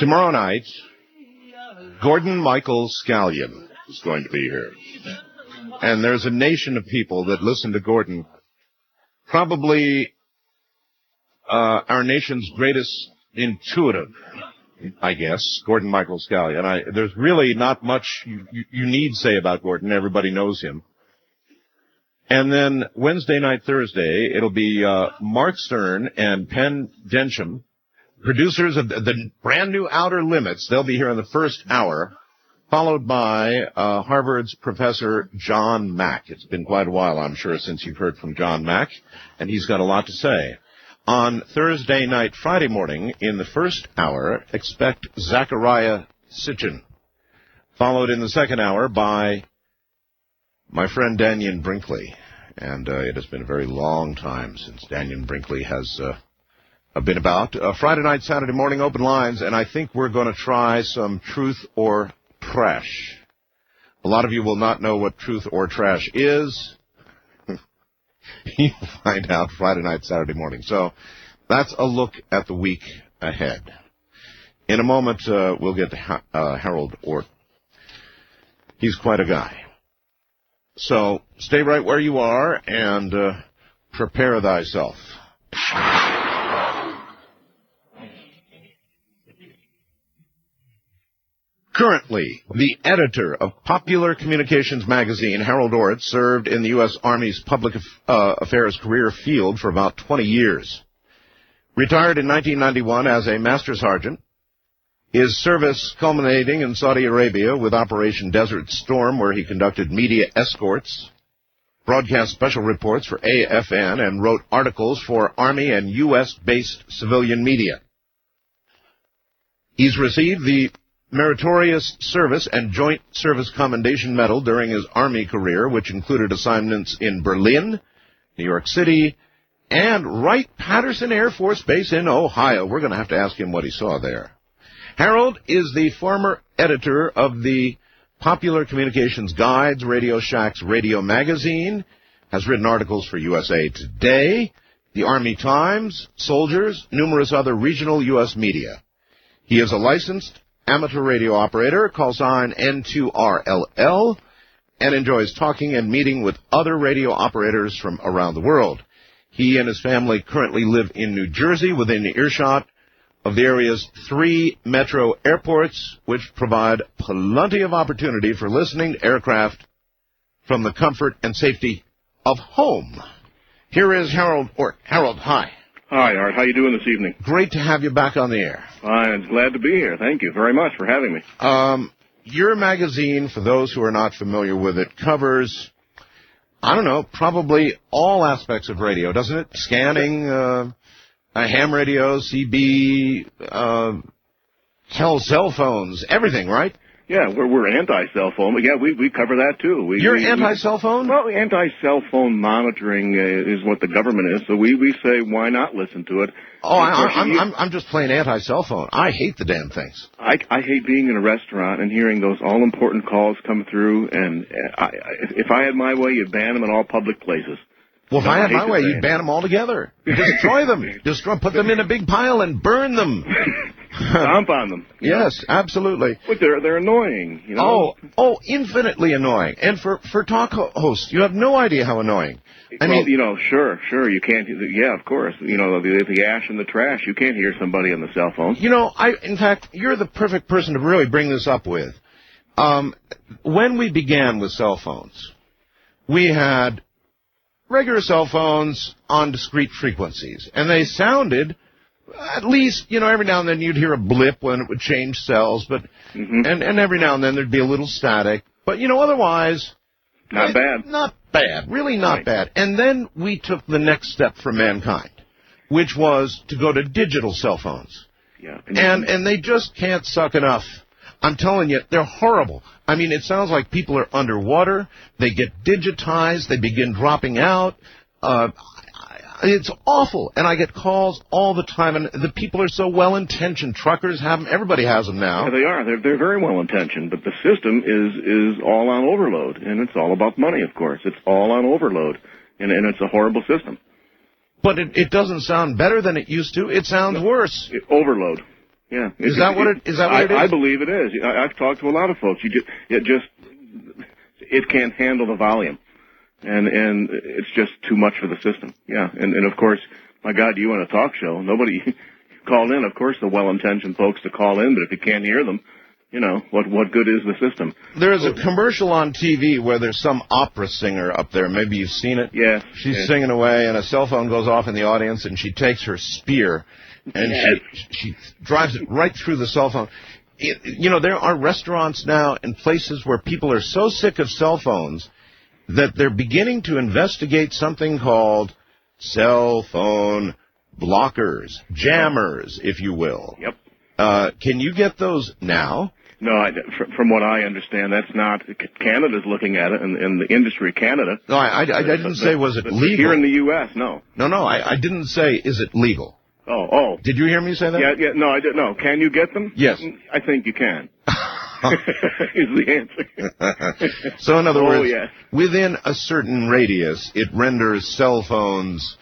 Speaker 1: Tomorrow night, Gordon Michael Scallion is going to be here. And there's a nation of people that listen to Gordon. Probably our nation's greatest intuitive, I guess, Gordon Michael Scallion. There's really not much you need say about Gordon. Everybody knows him. And then Wednesday night, Thursday, it'll be Mark Stern and Penn Densham, producers of the brand new Outer Limits. They'll be here in the first hour, followed by Harvard's Professor John Mack. It's been quite a while, I'm sure, since you've heard from John Mack, and he's got a lot to say. On Thursday night, Friday morning, in the first hour, expect Zachariah Sitchin, followed in the second hour by my friend Daniel Brinkley. And it has been a very long time since Daniel Brinkley has been about. Friday night, Saturday morning, open lines, and I think we're going to try some truth or trash. A lot of you will not know what truth or trash is. You'll find out Friday night, Saturday morning. So that's a look at the week ahead. In a moment, we'll get to Harold Ort. He's quite a guy. So stay right where you are and prepare thyself. Currently, the editor of Popular Communications magazine, Harold Ort, served in the U.S. Army's public affairs career field for about 20 years. Retired in 1991 as a master sergeant, his service culminating in Saudi Arabia with Operation Desert Storm, where he conducted media escorts, broadcast special reports for AFN, and wrote articles for Army and U.S.-based civilian media. He's received the Meritorious Service and Joint Service Commendation Medal during his Army career, which included assignments in Berlin, New York City, and Wright-Patterson Air Force Base in Ohio. We're going to have to ask him what he saw there. Harold is the former editor of the Popular Communications Guides, Radio Shack's radio magazine, has written articles for USA Today, the Army Times, Soldiers, numerous other regional U.S. media. He is a licensed amateur radio operator, call sign N2RLL, and enjoys talking and meeting with other radio operators from around the world. He and his family currently live in New Jersey within earshot of the area's 3 metro airports, which provide plenty of opportunity for listening to aircraft from the comfort and safety of home. Here is Harold Ort. Harold, hi.
Speaker 4: Hi, Art. How you doing this evening?
Speaker 1: Great to have you back on the air.
Speaker 4: I'm glad to be here. Thank you very much for having me.
Speaker 1: Your magazine, for those who are not familiar with it, covers, I don't know, probably all aspects of radio, doesn't it? Scanning, ham radio, CB, cell phones, everything, right?
Speaker 4: Yeah, we're anti-cell phone. Yeah, we cover that too.
Speaker 1: You're anti-cell phone?
Speaker 4: Well, anti-cell phone monitoring is what the government is. So we say, why not listen to it?
Speaker 1: Oh, I'm just plain anti-cell phone. I hate the damn things.
Speaker 4: I hate being in a restaurant and hearing those all-important calls come through. And if I had my way, you'd ban them in all public places.
Speaker 1: Well, if I had my way, you'd ban them all together. Destroy them. Put them in a big pile and burn them.
Speaker 4: Stomp on them.
Speaker 1: Yes, absolutely.
Speaker 4: But they're annoying, you know.
Speaker 1: Oh, infinitely annoying. And for talk hosts, you have no idea how annoying. I mean,
Speaker 4: you know, sure, you can't. Yeah, of course. You know, the ash and the trash. You can't hear somebody on the cell phone.
Speaker 1: You know, in fact, you're the perfect person to really bring this up with. When we began with cell phones, we had regular cell phones on discrete frequencies, and they sounded At least, every now and then you'd hear a blip when it would change cells, but and every now and then there'd be a little static. But, otherwise...
Speaker 4: Not bad.
Speaker 1: Not bad. Really not bad. And then we took the next step for mankind, which was to go to digital cell phones.
Speaker 4: Yeah.
Speaker 1: And they just can't suck enough. I'm telling you, they're horrible. I mean, it sounds like people are underwater. They get digitized. They begin dropping out. It's awful. And I get calls all the time. And the people are so well-intentioned. Truckers have them. Everybody has them now.
Speaker 4: Yeah, they are. They're very well-intentioned. But the system is all on overload. And it's all about money, of course. It's all on overload. And it's a horrible system.
Speaker 1: But it doesn't sound better than it used to. It sounds worse.
Speaker 4: Overload. Yeah.
Speaker 1: Is that what it is?
Speaker 4: I believe it is. I've talked to a lot of folks. It can't handle the volume. And it's just too much for the system. Yeah. And of course, my God, you on a talk show, nobody called in. Of course, the well-intentioned folks to call in, but if you can't hear them, what good is the system?
Speaker 1: There's a commercial on TV where there's some opera singer up there. Maybe you've seen it.
Speaker 4: Yes.
Speaker 1: She's singing away, and a cell phone goes off in the audience, and she takes her spear, and she drives it right through the cell phone. There are restaurants now and places where people are so sick of cell phones that they're beginning to investigate something called cell phone blockers, jammers, if you will.
Speaker 4: Yep.
Speaker 1: Can you get those now?
Speaker 4: No, from what I understand, that's not. Canada's looking at it, and the industry of Canada.
Speaker 1: No, I didn't say was it legal.
Speaker 4: Here in the U.S., no.
Speaker 1: No, I didn't say is it legal.
Speaker 4: Oh.
Speaker 1: Did you hear me say that?
Speaker 4: Yeah, no, I didn't. No, can you get them?
Speaker 1: Yes.
Speaker 4: I think you can. Is the answer.
Speaker 1: So in other words,
Speaker 4: yes.
Speaker 1: Within a certain radius, it renders cell phones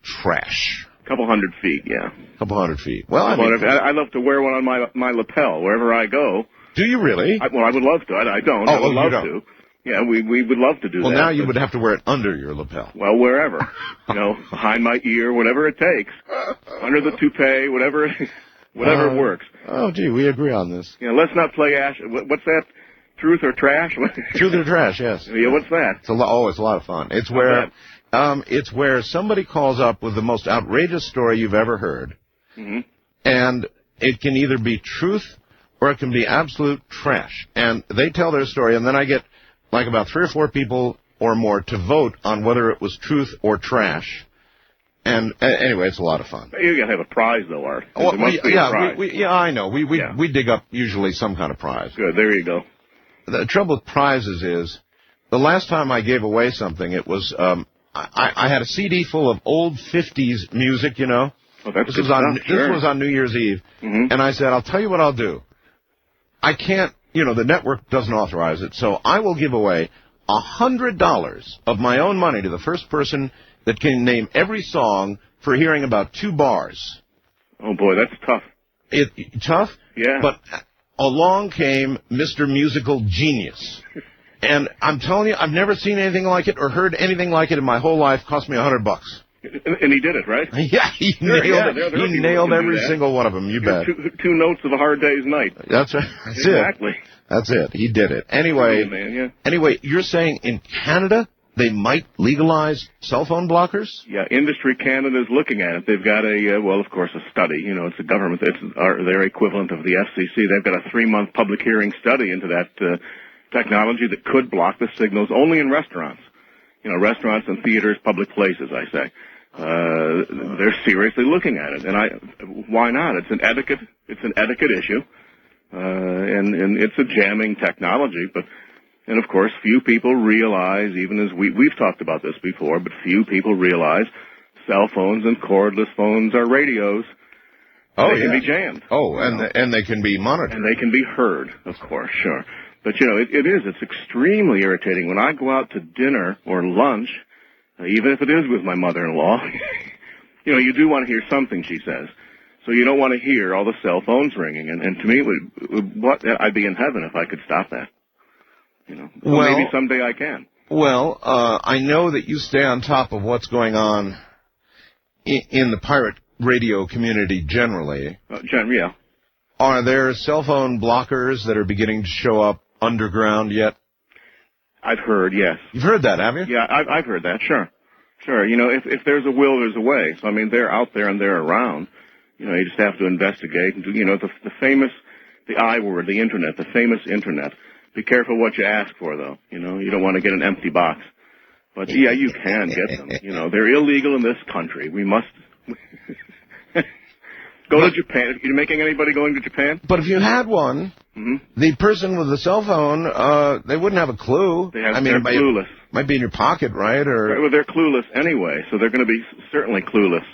Speaker 1: trash.
Speaker 4: Couple hundred feet, yeah.
Speaker 1: Couple hundred feet. Well,
Speaker 4: I love to wear one on my lapel wherever I go.
Speaker 1: Do you really?
Speaker 4: I would love to. I don't. I would love to. Yeah, we would love to do that.
Speaker 1: Well, now you would have to wear it under your lapel.
Speaker 4: Well, wherever. Behind my ear, whatever it takes. Under the toupee, whatever works.
Speaker 1: Oh, gee, we agree on this.
Speaker 4: Let's not play Ash. What's that? Truth or trash?
Speaker 1: Truth or trash, yes.
Speaker 4: Yeah, what's that?
Speaker 1: It's a lot of fun. It's where... it's where somebody calls up with the most outrageous story you've ever heard, and it can either be truth or it can be absolute trash. And they tell their story, and then I get like about 3 or 4 people or more to vote on whether it was truth or trash. And anyway, it's a lot of fun.
Speaker 4: You gotta have a prize, though, Art. There must be a prize.
Speaker 1: I know. We dig up usually some kind of prize.
Speaker 4: Good. There you go.
Speaker 1: The trouble with prizes is, the last time I gave away something, it was. I had a CD full of old 50s music,
Speaker 4: Oh, that's
Speaker 1: this
Speaker 4: good
Speaker 1: was
Speaker 4: stuff.
Speaker 1: This was on New Year's Eve, and I said, I'll tell you what I'll do. I can't, the network doesn't authorize it, so I will give away $100 of my own money to the first person that can name every song for hearing about 2 bars.
Speaker 4: Oh, boy, that's tough.
Speaker 1: Tough?
Speaker 4: Yeah.
Speaker 1: But along came Mr. Musical Genius. And I'm telling you, I've never seen anything like it or heard anything like it in my whole life. Cost me $100.
Speaker 4: And he did it, right?
Speaker 1: Yeah, he nailed it. He nailed every single one of them. You bet.
Speaker 4: 2 notes of a hard day's night.
Speaker 1: That's right. That's
Speaker 4: exactly.
Speaker 1: It. That's it. He did it. Anyway, Anyway, you're saying in Canada they might legalize cell phone blockers?
Speaker 4: Yeah, Industry Canada is looking at it. They've got of course, a study. It's a government. It's their equivalent of the FCC. They've got a 3-month public hearing study into that. Technology that could block the signals only in restaurants. Restaurants and theaters, public places, I say. They're seriously looking at it. And why not? It's an etiquette issue. And it's a jamming technology, and of course, few people realize, even as we've talked about this before, but few people realize cell phones and cordless phones are radios. They can be jammed.
Speaker 1: Oh, and they can be monitored.
Speaker 4: And they can be heard, of course, sure. But, it's extremely irritating. When I go out to dinner or lunch, even if it is with my mother-in-law, you do want to hear something, she says. So you don't want to hear all the cell phones ringing. And to me, I'd be in heaven if I could stop that. So maybe someday I can.
Speaker 1: Well, I know that you stay on top of what's going on in the pirate radio community generally.
Speaker 4: Yeah.
Speaker 1: Are there cell phone blockers that are beginning to show up underground yet?
Speaker 4: I've heard, yes.
Speaker 1: You've heard that, have you?
Speaker 4: Yeah, I've heard that, sure. If there's a will, there's a way. So, they're out there and they're around. You just have to investigate. The I word, the Internet, the famous Internet. Be careful what you ask for, though. You don't want to get an empty box. But, yeah, you can get them. They're illegal in this country. We must go to Japan. Are you making anybody going to Japan?
Speaker 1: But if you had one, the person with the cell phone, they wouldn't have a clue.
Speaker 4: They're clueless.
Speaker 1: Might be in your pocket, right? Or
Speaker 4: well, they're clueless anyway, so they're going to be certainly clueless.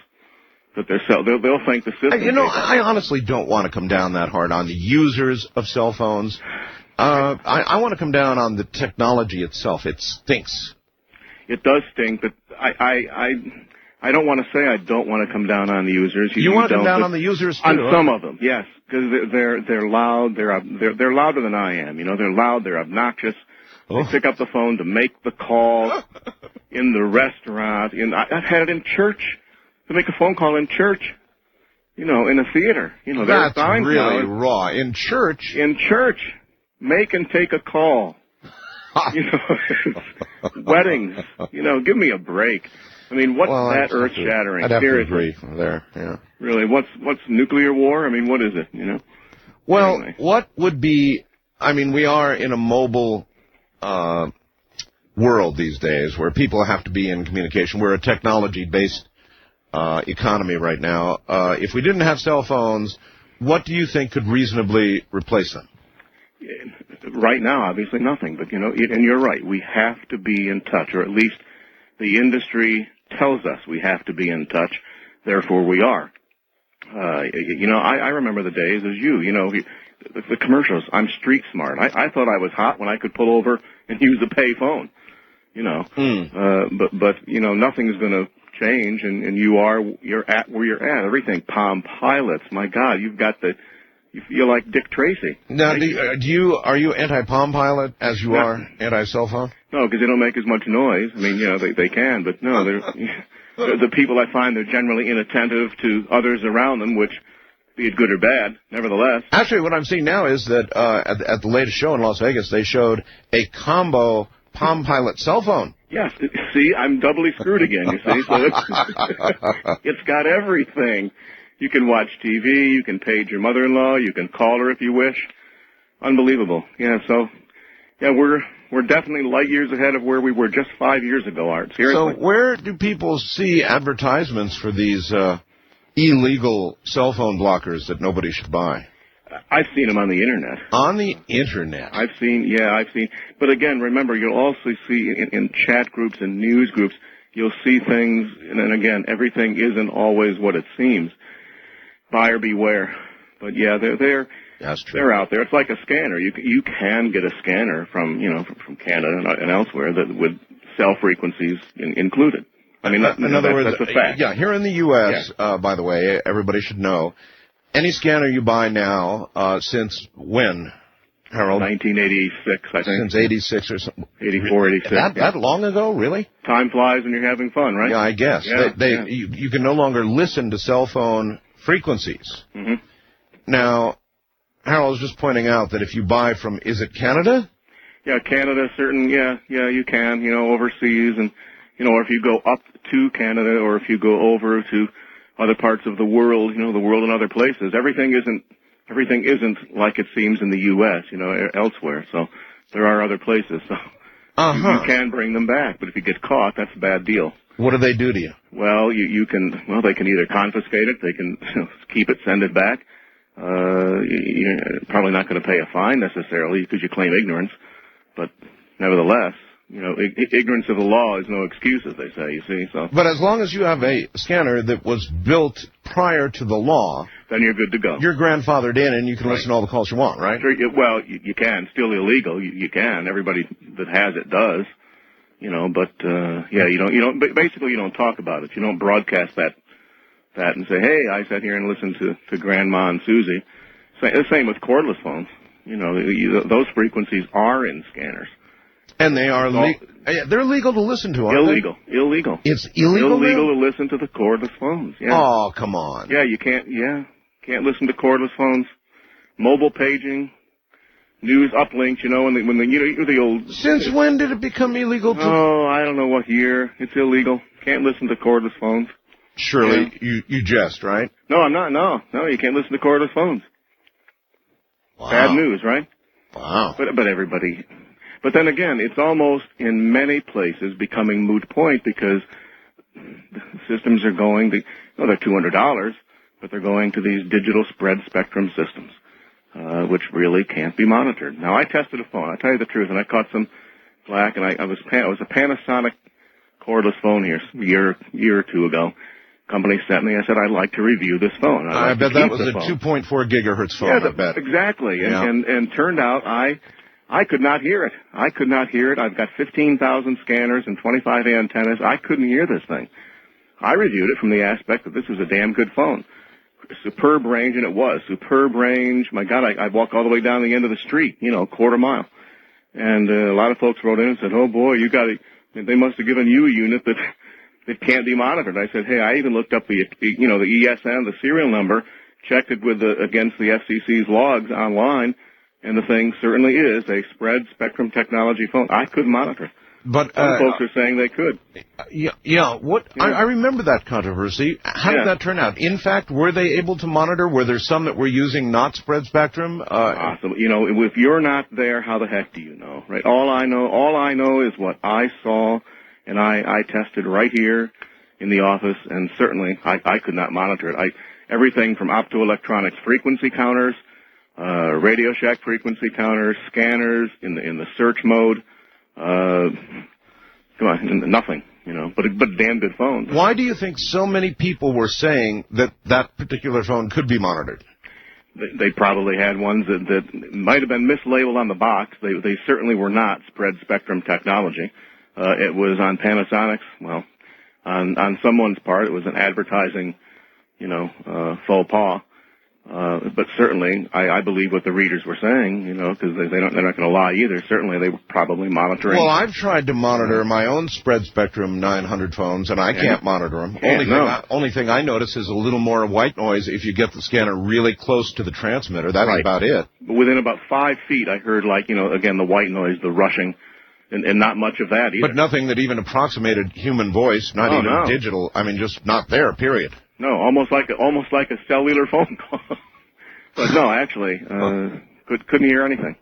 Speaker 4: But they'll think the system.
Speaker 1: I honestly don't want to come down that hard on the users of cell phones. I want to come down on the technology itself. It stinks.
Speaker 4: It does stink, but I don't want to say I don't want to come down on the users.
Speaker 1: You want to come down on the users too?
Speaker 4: On some of them, yes, because they're loud. They're louder than I am. They're loud. They're obnoxious. They pick up the phone to make the call in the restaurant. I've had it in church. To make a phone call in church, in a theater.
Speaker 1: That's really raw. In church?
Speaker 4: In church. Make and take a call. Weddings. Give me a break. I mean, what's that earth-shattering?
Speaker 1: I'd have
Speaker 4: Seriously.
Speaker 1: to agree there, yeah.
Speaker 4: Really, what's nuclear war? I mean, what is it,
Speaker 1: Well,
Speaker 4: anyway.
Speaker 1: What would be, we are in a mobile world these days where people have to be in communication. We're a technology-based economy right now. If we didn't have cell phones, what do you think could reasonably replace them?
Speaker 4: Right now, obviously nothing. But, and you're right, we have to be in touch, or at least the industry tells us we have to be in touch. Therefore, we are. I remember the days as the commercials, I'm street smart. I thought I was hot when I could pull over and use a pay phone, but nothing's going to change, and you're at where you're at. Everything, Palm Pilots, my God, you feel like Dick Tracy.
Speaker 1: Now, are you anti-Palm Pilot as you are anti-cell phone?
Speaker 4: No, because they don't make as much noise. I mean, they can, but no, the people I find they're generally inattentive to others around them, which, be it good or bad, nevertheless.
Speaker 1: Actually, what I'm seeing now is that at the latest show in Las Vegas, they showed a combo Palm Pilot cell phone.
Speaker 4: Yes, see, I'm doubly screwed again, you see. So it's got everything. You can watch TV, you can page your mother-in-law, you can call her if you wish. Unbelievable. Yeah, so, we're definitely light years ahead of where we were just 5 years ago, Art. Seriously.
Speaker 1: So where do people see advertisements for these illegal cell phone blockers that nobody should buy?
Speaker 4: I've seen them on the Internet.
Speaker 1: On the Internet?
Speaker 4: I've seen. But again, remember, you'll also see in chat groups and news groups, you'll see things, and again, everything isn't always what it seems. Buyer beware. But yeah,
Speaker 1: That's true.
Speaker 4: They're out there. It's like a scanner. You can get a scanner from Canada and elsewhere that with cell frequencies included. I mean,
Speaker 1: in other words,
Speaker 4: that's a fact.
Speaker 1: Yeah, here in the U.S., by the way, everybody should know, any scanner you buy now, since when, Harold?
Speaker 4: 1986, I think.
Speaker 1: Since 86 or something.
Speaker 4: 84, 86.
Speaker 1: That long ago, really?
Speaker 4: Time flies when you're having fun, right?
Speaker 1: Yeah, I guess.
Speaker 4: Yeah,
Speaker 1: You can no longer listen to cell phone frequencies.
Speaker 4: Mm-hmm.
Speaker 1: Now, Harold was just pointing out that if you buy from, is it Canada?
Speaker 4: Yeah, Canada, you can, overseas, and, or if you go up to Canada, or if you go over to other parts of the world, the world and other places, everything isn't like it seems in the U.S., elsewhere, so there are other places, so you can bring them back, but if you get caught, that's a bad deal.
Speaker 1: What do they do to you?
Speaker 4: Well, they can either confiscate it, they can keep it, send it back. You're probably not going to pay a fine necessarily because you claim ignorance, but nevertheless, ignorance of the law is no excuse, as they say, you see. So.
Speaker 1: But as long as you have a scanner that was built prior to the law,
Speaker 4: then you're good to go.
Speaker 1: You're grandfathered in, and you can listen to all the calls you want, right?
Speaker 4: Sure, well, you can. Still illegal. You can. Everybody that has it does. But you don't. But basically, you don't talk about it. You don't broadcast that and say, "Hey, I sat here and listened to Grandma and Susie." The same with cordless phones. Those frequencies are in scanners.
Speaker 1: And they are they're legal to listen to, aren't they?
Speaker 4: Illegal.
Speaker 1: It's illegal.
Speaker 4: Illegal to listen to the cordless phones. Yeah.
Speaker 1: Oh, come on.
Speaker 4: Yeah, you can't. Yeah, can't listen to cordless phones. Mobile paging. News uplinks, when the old...
Speaker 1: Since when did it become illegal to...
Speaker 4: Oh, I don't know what year. It's illegal. Can't listen to cordless phones.
Speaker 1: Surely you jest, right?
Speaker 4: No, I'm not. No, you can't listen to cordless phones.
Speaker 1: Wow.
Speaker 4: Bad news, right?
Speaker 1: Wow.
Speaker 4: But everybody. But then again, it's almost in many places becoming moot point because the systems are going to, they're $200, but they're going to these digital spread spectrum systems, which really can't be monitored. Now, I tested a phone. I'll tell you the truth, and I caught some flack, and it was a Panasonic cordless phone here a year or two ago. Company sent me. I said, I'd like to review this phone.
Speaker 1: I bet that was a 2.4 gigahertz phone.
Speaker 4: Yeah,
Speaker 1: I bet.
Speaker 4: Exactly. And turned out I could not hear it. I could not hear it. I've got 15,000 scanners and 25 antennas. I couldn't hear this thing. I reviewed it from the aspect that this was a damn good phone. Superb range, and it was. Superb range. My God, I'd walk all the way down the end of the street, quarter mile. And a lot of folks wrote in and said, oh, boy, they must have given you a unit that can't be monitored. I said, hey, I even looked up the ESN, the serial number, checked it against the FCC's logs online, and the thing certainly is a spread spectrum technology phone. I couldn't monitor it.
Speaker 1: But
Speaker 4: some folks are saying they could.
Speaker 1: I remember that controversy. How did that turn out? In fact, were they able to monitor? Were there some that were using not spread spectrum?
Speaker 4: Awesome. If you're not there, how the heck do you know, right? All I know is what I saw, and I tested right here in the office, and certainly I could not monitor it. Everything from optoelectronics frequency counters, Radio Shack frequency counters, scanners in the search mode. Nothing, but a damn good phone.
Speaker 1: Why do you think so many people were saying that particular phone could be monitored?
Speaker 4: They probably had ones that might have been mislabeled on the box. They certainly were not spread spectrum technology. It was on Panasonic's, on someone's part, it was an advertising, faux pas. But certainly, I believe what the readers were saying, because they're not going to lie either. Certainly, they were probably monitoring.
Speaker 1: Well, I've tried to monitor my own spread spectrum 900 phones, and I can't monitor them. Only thing I notice is a little more white noise if you get the scanner really close to the transmitter. That's about it.
Speaker 4: But within about 5 feet, I heard, again, the white noise, the rushing, and not much of that either.
Speaker 1: But nothing that even approximated human voice, not even digital. I mean, just not there, period.
Speaker 4: No, almost like a cellular phone call. But no, actually, couldn't hear anything.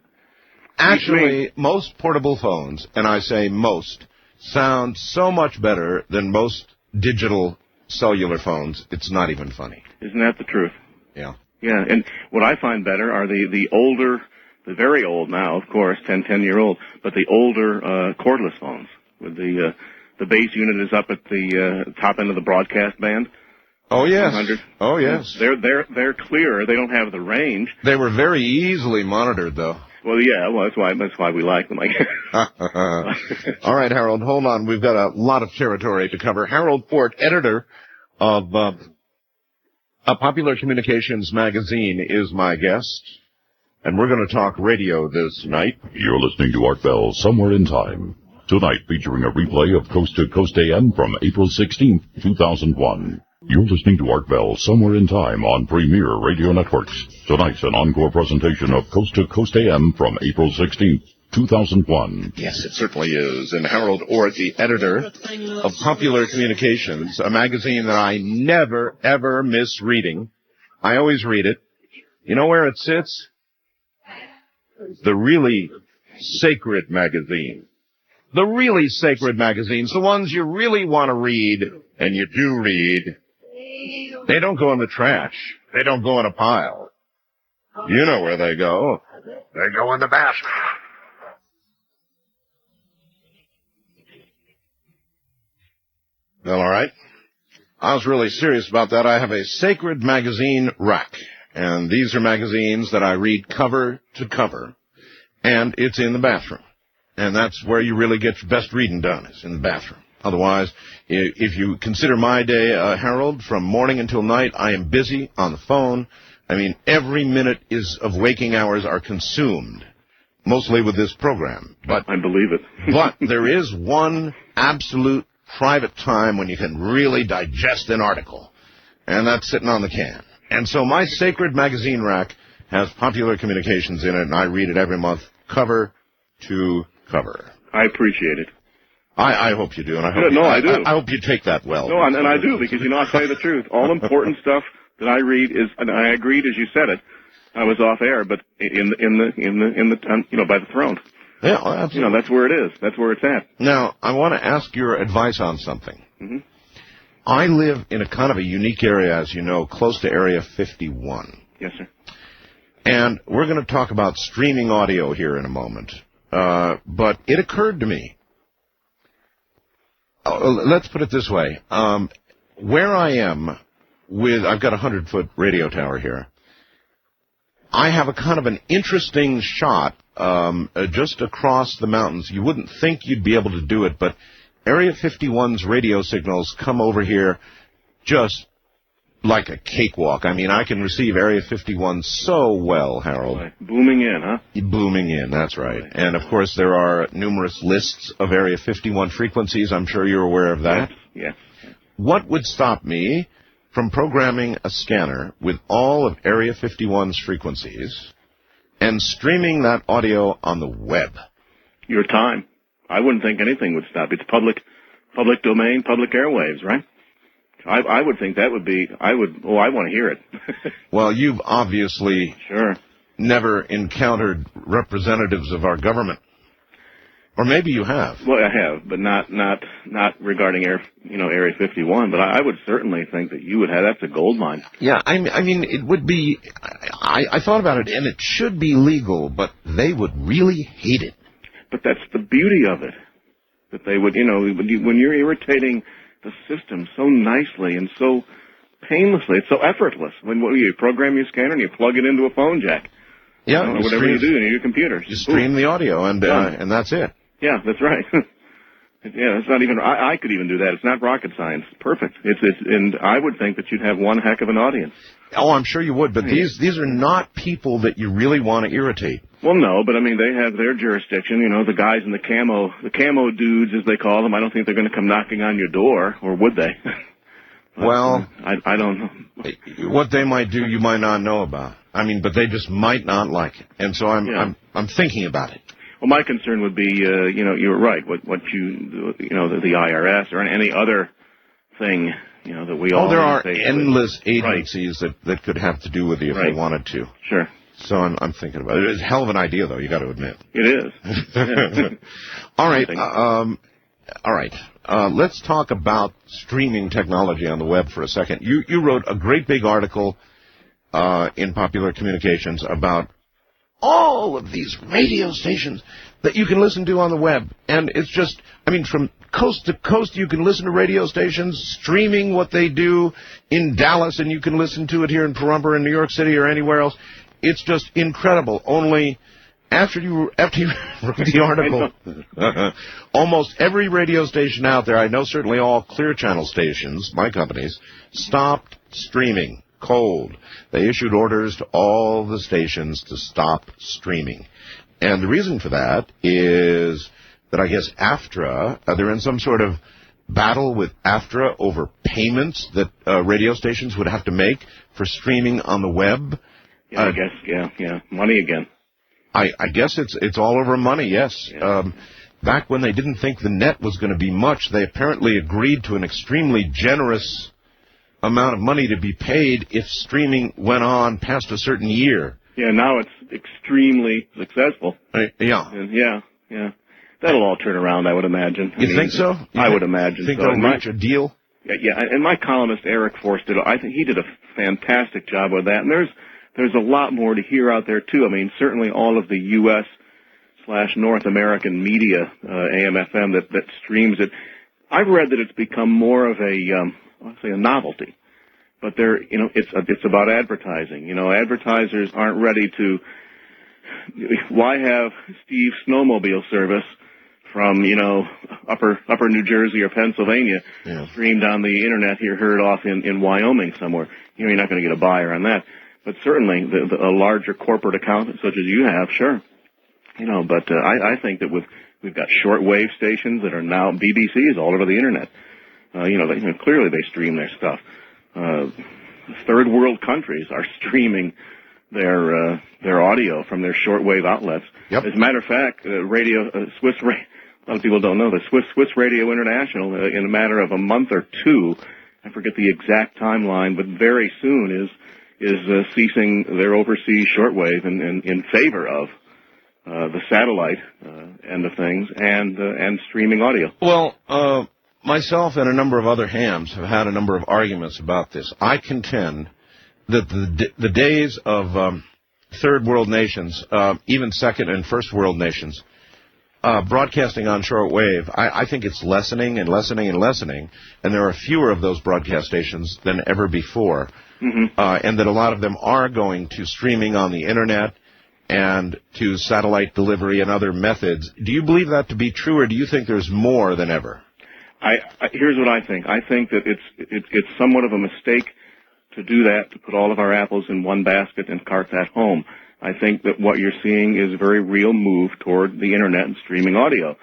Speaker 1: Actually, most portable phones, and I say most, sound so much better than most digital cellular phones. It's not even funny.
Speaker 4: Isn't that the truth?
Speaker 1: Yeah.
Speaker 4: Yeah, and what I find better are the older, the very old now, of course, 10-year-old, but the older cordless phones with the base unit is up at the top end of the broadcast band.
Speaker 1: Oh yes.
Speaker 4: 100.
Speaker 1: Oh yes.
Speaker 4: They're clearer. They don't have the range.
Speaker 1: They were very easily monitored, though.
Speaker 4: Well, yeah. Well, that's why we like them.
Speaker 1: All right, Harold. Hold on. We've got a lot of territory to cover. Harold Fort, editor of a Popular Communications magazine, is my guest, and we're going to talk radio this night.
Speaker 3: You're listening to Art Bell, Somewhere in Time. Tonight, featuring a replay of Coast to Coast AM from April 16th, 2001. You're listening to Art Bell, Somewhere in Time on Premier Radio Networks. Tonight's an encore presentation of Coast to Coast AM from April 16th, 2001.
Speaker 1: Yes, it certainly is. And Harold Orr, the editor of Popular Communications, a magazine that I never, ever miss reading. I always read it. You know where it sits? The really sacred magazine. The really sacred magazines, the ones you really want to read, and you do read. They don't go in the trash. They don't go in a pile. You know where they go. They go in the basket. Well, all right. I was really serious about that. I have a sacred magazine rack, and these are magazines that I read cover to cover, and it's in the bathroom. And that's where you really get your best reading done, is in the bathroom. Otherwise, if you consider my day, Harold, from morning until night, I am busy on the phone. I mean, every minute of waking hours are consumed, mostly with this program. But
Speaker 4: I believe it.
Speaker 1: But there is one absolute private time when you can really digest an article, and that's sitting on the can. And so my sacred magazine rack has Popular Communications in it, and I read it every month, cover to cover.
Speaker 4: I appreciate it.
Speaker 1: I hope you do, and I hope
Speaker 4: I do.
Speaker 1: I hope you take that well.
Speaker 4: No, and I do, because, I'll tell you the truth. All important stuff that I read is, and I agreed as you said it, I was off air, but in the by the throne.
Speaker 1: Yeah, absolutely.
Speaker 4: That's where it is. That's where it's at.
Speaker 1: Now, I want to ask your advice on something.
Speaker 4: Mm-hmm.
Speaker 1: I live in a kind of a unique area, as you know, close to Area 51.
Speaker 4: Yes, sir.
Speaker 1: And we're going to talk about streaming audio here in a moment. But it occurred to me, let's put it this way. Where I am I've got a 100-foot radio tower here. I have a kind of an interesting shot just across the mountains. You wouldn't think you'd be able to do it, but Area 51's radio signals come over here just like a cakewalk. I mean, I can receive Area 51 so well, Harold.
Speaker 4: Right. Booming in, huh?
Speaker 1: Booming in, that's right. And, of course, there are numerous lists of Area 51 frequencies. I'm sure you're aware of that.
Speaker 4: Yes.
Speaker 1: What would stop me from programming a scanner with all of Area 51's frequencies and streaming that audio on the web?
Speaker 4: Your time. I wouldn't think anything would stop. It's public domain, public airwaves, right? I would think that would be, I want to hear it.
Speaker 1: Well, you've obviously never encountered representatives of our government. Or maybe you have.
Speaker 4: Well, I have, but not regarding Area 51. But I would certainly think that you would have. That's a gold mine.
Speaker 1: Yeah, I mean, it would be. I thought about it, and it should be legal, but they would really hate it.
Speaker 4: But that's the beauty of it. That they would, when you're irritating the system so nicely and so painlessly, it's so effortless. When you program your scanner and you plug it into a phone jack.
Speaker 1: Yeah,
Speaker 4: or whatever you do in your computer.
Speaker 1: You stream the audio, and that's it.
Speaker 4: Yeah, that's right. Yeah, it's not even. I could even do that. It's not rocket science. Perfect. And I would think that you'd have one heck of an audience.
Speaker 1: Oh, I'm sure you would. But these are not people that you really want to irritate.
Speaker 4: Well, no, but I mean they have their jurisdiction. The guys in the camo dudes, as they call them. I don't think they're going to come knocking on your door, or would they?
Speaker 1: Well,
Speaker 4: I don't know.
Speaker 1: What they might do, you might not know about. I mean, but they just might not like it. And so I'm thinking about it.
Speaker 4: Well, my concern would be, you're right. What the IRS or any other thing, that we all.
Speaker 1: Oh, there are endless agencies that could have to do with you if they wanted to.
Speaker 4: Sure.
Speaker 1: So I'm thinking about it. It's a hell of an idea, though. You got to admit.
Speaker 4: It is.
Speaker 1: All right. All right. Let's talk about streaming technology on the web for a second. You wrote a great big article in Popular Communications about all of these radio stations that you can listen to on the web. And it's just, from coast to coast, you can listen to radio stations streaming what they do in Dallas, and you can listen to it here in Pahrump, in New York City, or anywhere else. It's just incredible. Only after you wrote the article, almost every radio station out there, I know certainly all Clear Channel stations, my companies, stopped streaming. Cold. They issued orders to all the stations to stop streaming. And the reason for that is that I guess AFTRA, they're in some sort of battle with AFTRA over payments that radio stations would have to make for streaming on the web.
Speaker 4: Yeah, I guess, yeah. Money again.
Speaker 1: I guess it's all over money, yes.
Speaker 4: Yeah.
Speaker 1: Back when they didn't think the net was going to be much, they apparently agreed to an extremely generous amount of money to be paid if streaming went on past a certain year.
Speaker 4: Yeah, now it's extremely successful.
Speaker 1: Yeah.
Speaker 4: And yeah. That'll all turn around, I would imagine.
Speaker 1: You think so?
Speaker 4: I would imagine
Speaker 1: think
Speaker 4: so.
Speaker 1: they'll reach a deal?
Speaker 4: Yeah, and my columnist, Eric Forst, I think he did a fantastic job with that. And there's a lot more to hear out there, too. Certainly all of the U.S./North American media, AM/FM, that streams it. I've read that it's become more of a novelty, but it's about advertising. Advertisers aren't ready to. Why have Steve's snowmobile service from upper New Jersey or Pennsylvania streamed on the internet here, heard off in Wyoming somewhere? You're not going to get a buyer on that. But certainly a larger corporate account such as you have, sure. But I think that we've got shortwave stations that are now BBCs all over the internet. Clearly they stream their stuff. Third world countries are streaming their audio from their shortwave outlets.
Speaker 1: Yep.
Speaker 4: As a matter of fact, a lot of people don't know this. Swiss Radio International, in a matter of a month or two, I forget the exact timeline, but very soon is ceasing their overseas shortwave in favor of the satellite end of things and streaming audio.
Speaker 1: Well, myself and a number of other hams have had a number of arguments about this. I contend that the days of third world nations, even second and first world nations, broadcasting on shortwave, I think it's lessening and lessening and lessening, and there are fewer of those broadcast stations than ever before, and that a lot of them are going to streaming on the Internet and to satellite delivery and other methods. Do you believe that to be true, or do you think there's more than ever?
Speaker 4: Here's what I think. I think that it's somewhat of a mistake to do that, to put all of our apples in one basket and cart that home. I think that what you're seeing is a very real move toward the Internet and streaming audio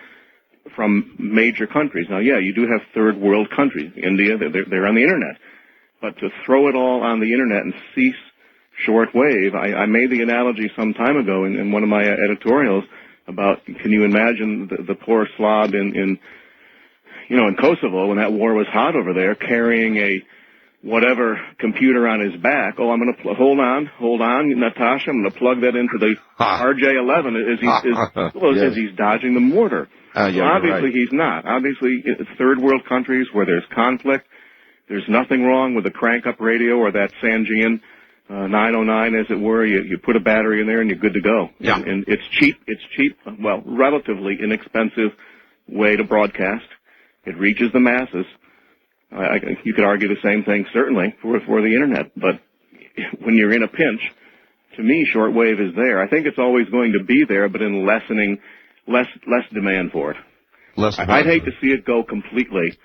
Speaker 4: from major countries. Now, yeah, you do have third world countries. India, they're on the Internet. But to throw it all on the Internet and cease shortwave, I made the analogy some time ago in one of my editorials about, can you imagine the poor slob in Kosovo when that war was hot over there, carrying a whatever computer on his back. Oh, I'm going to hold on, Natasha. I'm going to plug that into the RJ-11 as he's dodging the mortar. Obviously,
Speaker 1: right.
Speaker 4: He's not. Obviously, it's third world countries where there's conflict. There's nothing wrong with a crank-up radio or that Sangean 909, as it were. You put a battery in there and you're good to go.
Speaker 1: Yeah.
Speaker 4: And it's cheap. Well, relatively inexpensive way to broadcast. It reaches the masses. You could argue the same thing, certainly, for the Internet. But when you're in a pinch, to me, shortwave is there. I think it's always going to be there, but in lessening, less demand for it. I'd hate to see it go completely,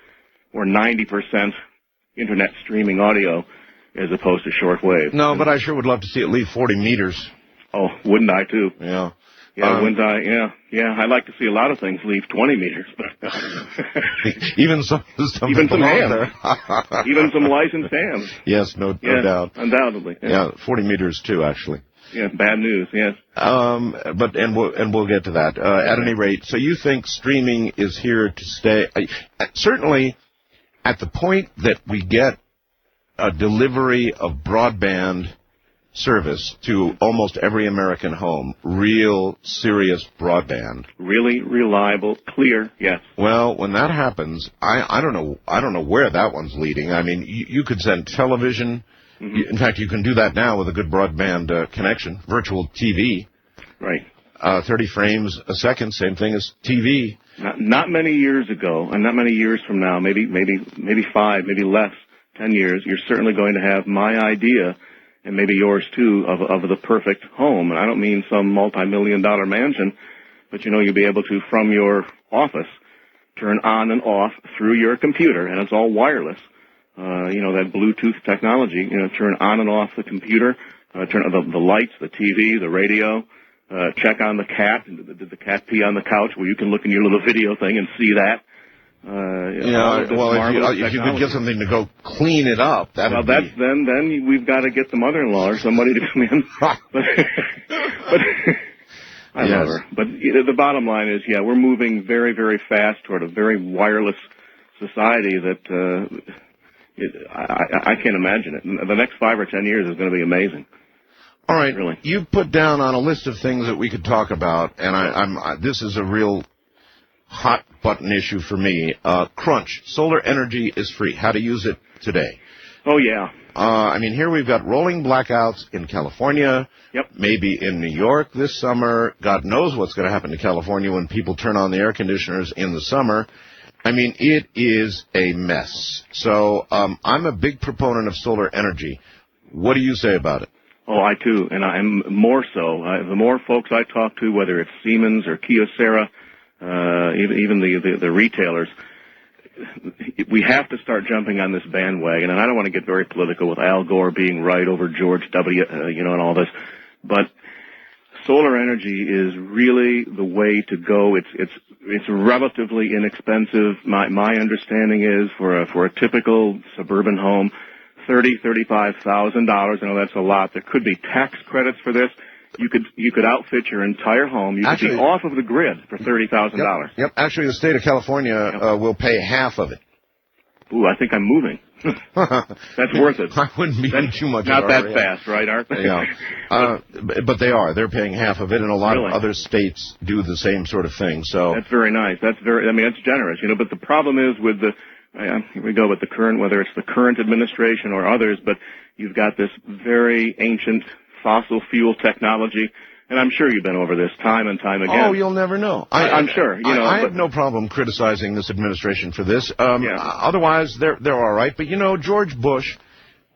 Speaker 4: or 90% Internet streaming audio as opposed to shortwave.
Speaker 1: No, but I sure would love to see it leave 40 meters.
Speaker 4: Oh, wouldn't I, too?
Speaker 1: Yeah.
Speaker 4: Yeah, wouldn't I? Yeah. I'd like to see a lot of things leave 20 meters.
Speaker 1: Even some
Speaker 4: hams.
Speaker 1: there.
Speaker 4: Even some licensed hams.
Speaker 1: Yes, no doubt.
Speaker 4: Undoubtedly.
Speaker 1: Yeah, 40 meters, too, actually.
Speaker 4: Yeah, bad news, yes.
Speaker 1: But we'll get to that. At any rate, so you think streaming is here to stay? Certainly, at the point that we get a delivery of broadband service to almost every American home, real, serious broadband. Really reliable, clear, yes. Well, when that happens, I don't know where that one's leading. I mean, you could send television. Mm-hmm. In fact, you can do that now with a good broadband connection, virtual TV. Right. 30 frames a second, same thing as TV. Not many years ago, and not many years from now, maybe 5, maybe less, 10 years, you're certainly going to have my idea, and maybe yours too, of the perfect home. And I don't mean some multi-million-dollar mansion, but you'll be able to, from your office, turn on and off through your computer, and it's all wireless. That Bluetooth technology, turn on and off the computer, turn on the lights, the TV, the radio, check on the cat. Did the cat pee on the couch? Well, you can look in your little video thing and see that. If you could get something to go clean it up, then we've got to get the mother-in-law or somebody to come in. I love her. But the bottom line is, we're moving very, very fast toward a very wireless society that I can't imagine it. The next 5 or 10 years is going to be amazing. All right, really. You put down on a list of things that we could talk about, and this is a real hot button issue for me. Crunch. Solar energy is free. How to use it today. Oh, yeah. Here we've got rolling blackouts in California. Yep. Maybe in New York this summer. God knows what's going to happen to California when people turn on the air conditioners in the summer. It is a mess. So I'm a big proponent of solar energy. What do you say about it? Oh, I too, and I'm more so. The more folks I talk to, whether it's Siemens or Kyocera, even the retailers, we have to start jumping on this bandwagon. And I don't want to get very political with Al Gore being right over George W. And all this, but solar energy is really the way to go. It's relatively inexpensive. My understanding is for a typical suburban home, $35,000. I know that's a lot. There could be tax credits for this.
Speaker 4: you could outfit your entire home. You could be off of the grid for $30,000.
Speaker 1: Yep. Actually, the state of California will pay half of it.
Speaker 4: Ooh, I think I'm moving. That's worth it.
Speaker 1: I wouldn't be too much.
Speaker 4: Not that fast, right, Art?
Speaker 1: Yeah. But they are. They're paying half of it, and a lot of other states do the same sort of thing. So
Speaker 4: that's very nice. That's generous, But the problem is with the here we go with the current, whether it's the current administration or others, but you've got this very ancient fossil fuel technology. And I'm sure you've been over this time and time again.
Speaker 1: Oh, you'll never know.
Speaker 4: I'm sure.
Speaker 1: I have no problem criticizing this administration for this. Otherwise, they're all right. But, George Bush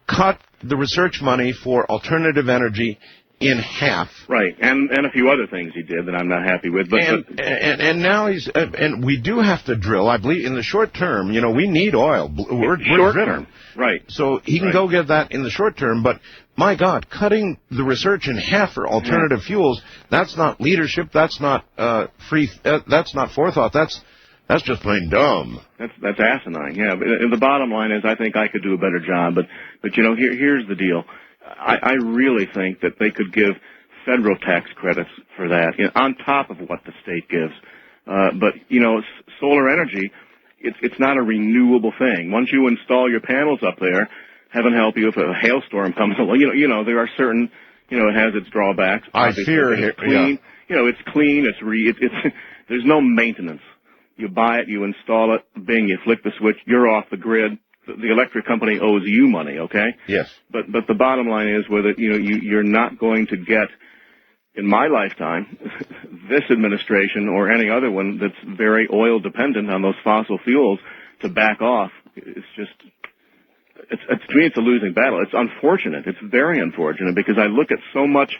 Speaker 1: cut the research money for alternative energy in half.
Speaker 4: Right, and a few other things he did that I'm not happy with. But
Speaker 1: and now he's and we do have to drill. I believe in the short term, we need oil. We're driven.
Speaker 4: Right.
Speaker 1: So he can go get that in the short term, but my God, cutting the research in half for alternative fuels, that's not leadership, that's not that's not forethought, that's just plain dumb.
Speaker 4: That's asinine, yeah. But the bottom line is I think I could do a better job, but here's the deal. I really think that they could give federal tax credits for that, on top of what the state gives. But solar energy, it's not a renewable thing. Once you install your panels up there, heaven help you if a hailstorm comes along. There are certain, it has its drawbacks.
Speaker 1: I fear
Speaker 4: it's clean. It's clean. It's there's no maintenance. You buy it, you install it, bing, you flick the switch, you're off the grid. The electric company owes you money, okay?
Speaker 1: Yes.
Speaker 4: But the bottom line is whether you're not going to get, in my lifetime, this administration or any other one that's very oil dependent on those fossil fuels to back off. It's just, to me, it's a losing battle. It's unfortunate. It's very unfortunate because I look at so much.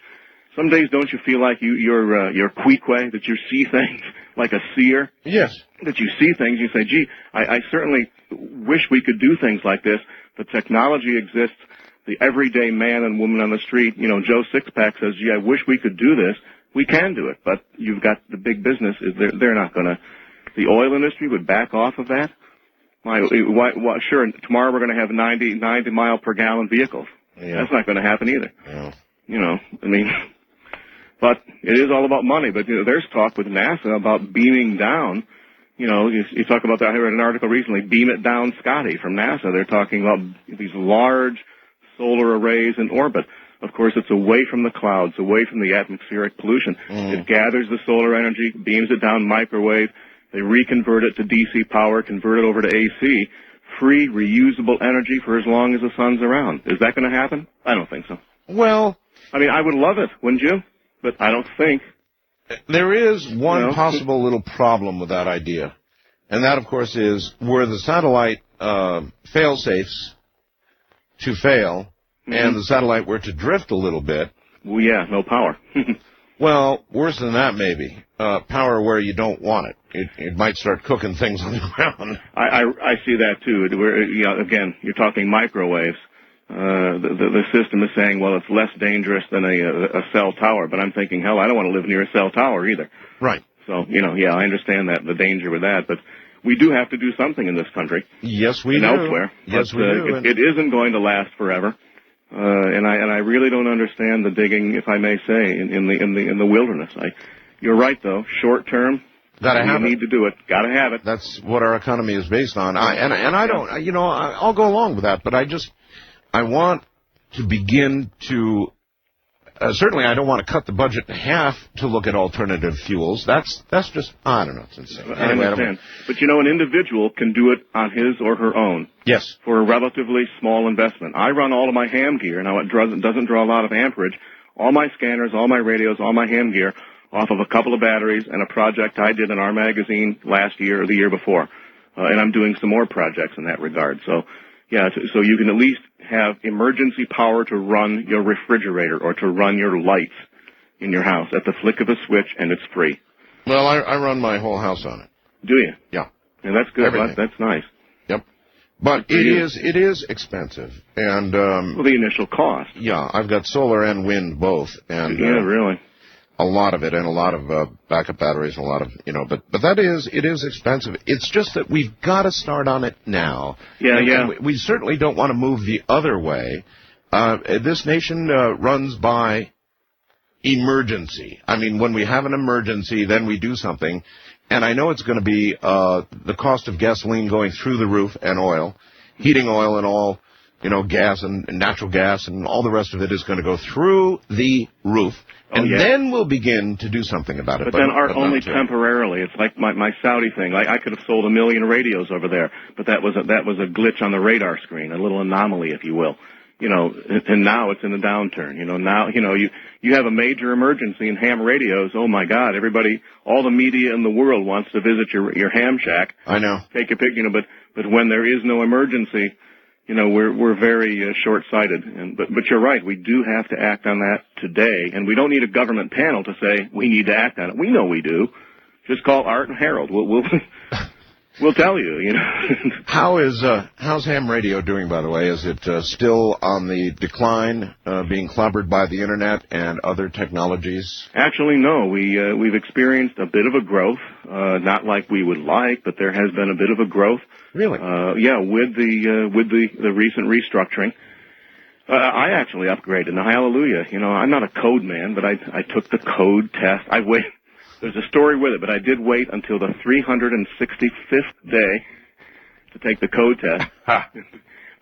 Speaker 4: Some days don't you feel like you're quique, that you see things like a seer?
Speaker 1: Yes.
Speaker 4: That you see things, you say, gee, I certainly wish we could do things like this. The technology exists. The everyday man and woman on the street, Joe Sixpack says, gee, I wish we could do this. We can do it, but you've got the big business. They're not going to. The oil industry would back off of that. Sure, tomorrow we're going to have 90 mile per gallon vehicles. Yeah. That's not going to happen either.
Speaker 1: Yeah.
Speaker 4: But it is all about money. But there's talk with NASA about beaming down. You talk about that. I read an article recently, Beam It Down Scotty from NASA. They're talking about these large solar arrays in orbit. Of course, it's away from the clouds, away from the atmospheric pollution. It gathers the solar energy, beams it down microwave. They reconvert it to DC power, convert it over to AC. Free, reusable energy for as long as the sun's around. Is that going to happen? I don't think so.
Speaker 1: Well,
Speaker 4: I would love it, wouldn't you? But I don't think.
Speaker 1: There is one possible little problem with that idea. And that, of course, is were the satellite fail-safes to fail and the satellite were to drift a little bit.
Speaker 4: Well, yeah, no power.
Speaker 1: Well, worse than that, maybe. Power where you don't want it. It might start cooking things on the ground.
Speaker 4: I see that, too. Again, you're talking microwaves. The system is saying, well, it's less dangerous than a cell tower. But I'm thinking, hell, I don't want to live near a cell tower either.
Speaker 1: Right.
Speaker 4: So, I understand that, the danger with that. But we do have to do something in this country.
Speaker 1: Yes, we do.
Speaker 4: And elsewhere.
Speaker 1: Yes, we do.
Speaker 4: It isn't going to last forever. And I really don't understand the digging, if I may say, in the wilderness. You're right, though. Short term, you need to do it. Got to have it.
Speaker 1: That's what our economy is based on. I don't. I'll go along with that, but I want to begin to. Certainly, I don't want to cut the budget in half to look at alternative fuels. That's just, I don't know, it's insane.
Speaker 4: I understand. But, an individual can do it on his or her own.
Speaker 1: Yes.
Speaker 4: For a relatively small investment. I run all of my ham gear. Now, it doesn't draw a lot of amperage. All my scanners, all my radios, all my ham gear off of a couple of batteries and a project I did in our magazine last year or the year before. And I'm doing some more projects in that regard. So, yeah, so you can at least have emergency power to run your refrigerator or to run your lights in your house at the flick of a switch, and it's free.
Speaker 1: Well, I run my whole house on it.
Speaker 4: Do you?
Speaker 1: Yeah.
Speaker 4: And that's good. That's nice.
Speaker 1: Yep. But it is expensive. And
Speaker 4: the initial cost.
Speaker 1: Yeah, I've got solar and wind both. And
Speaker 4: yeah, really.
Speaker 1: A lot of it, and a lot of backup batteries, and a lot of, but it is expensive. It's just that we've got to start on it now.
Speaker 4: Yeah,
Speaker 1: and we certainly don't want to move the other way. This nation runs by emergency. I mean, when we have an emergency, then we do something. And I know it's going to be the cost of gasoline going through the roof and oil, heating oil and all, gas and natural gas and all the rest of it is going to go through the roof. And then we'll begin to do something about it.
Speaker 4: But then only temporarily. It's like my Saudi thing. I could have sold 1 million radios over there, but that was a glitch on the radar screen, a little anomaly, if you will. And now it's in a downturn. Now, you have a major emergency in ham radios. Oh my God, everybody, all the media in the world wants to visit your ham shack.
Speaker 1: I know.
Speaker 4: Take a pic, but when there is no emergency, we're very short-sighted. But you're right, we do have to act on that today, and we don't need a government panel to say we need to act on it. We know we do. Just call Art and Harold. We'll tell you,
Speaker 1: How's ham radio doing, by the way? Is it still on the decline, being clobbered by the internet and other technologies?
Speaker 4: Actually, no. We've experienced a bit of a growth, not like we would like, but there has been a bit of a growth.
Speaker 1: Really?
Speaker 4: With the recent restructuring. I actually upgraded. Now, hallelujah. I'm not a code man, but I took the code test. There's a story with it, but I did wait until the 365th day to take the code test.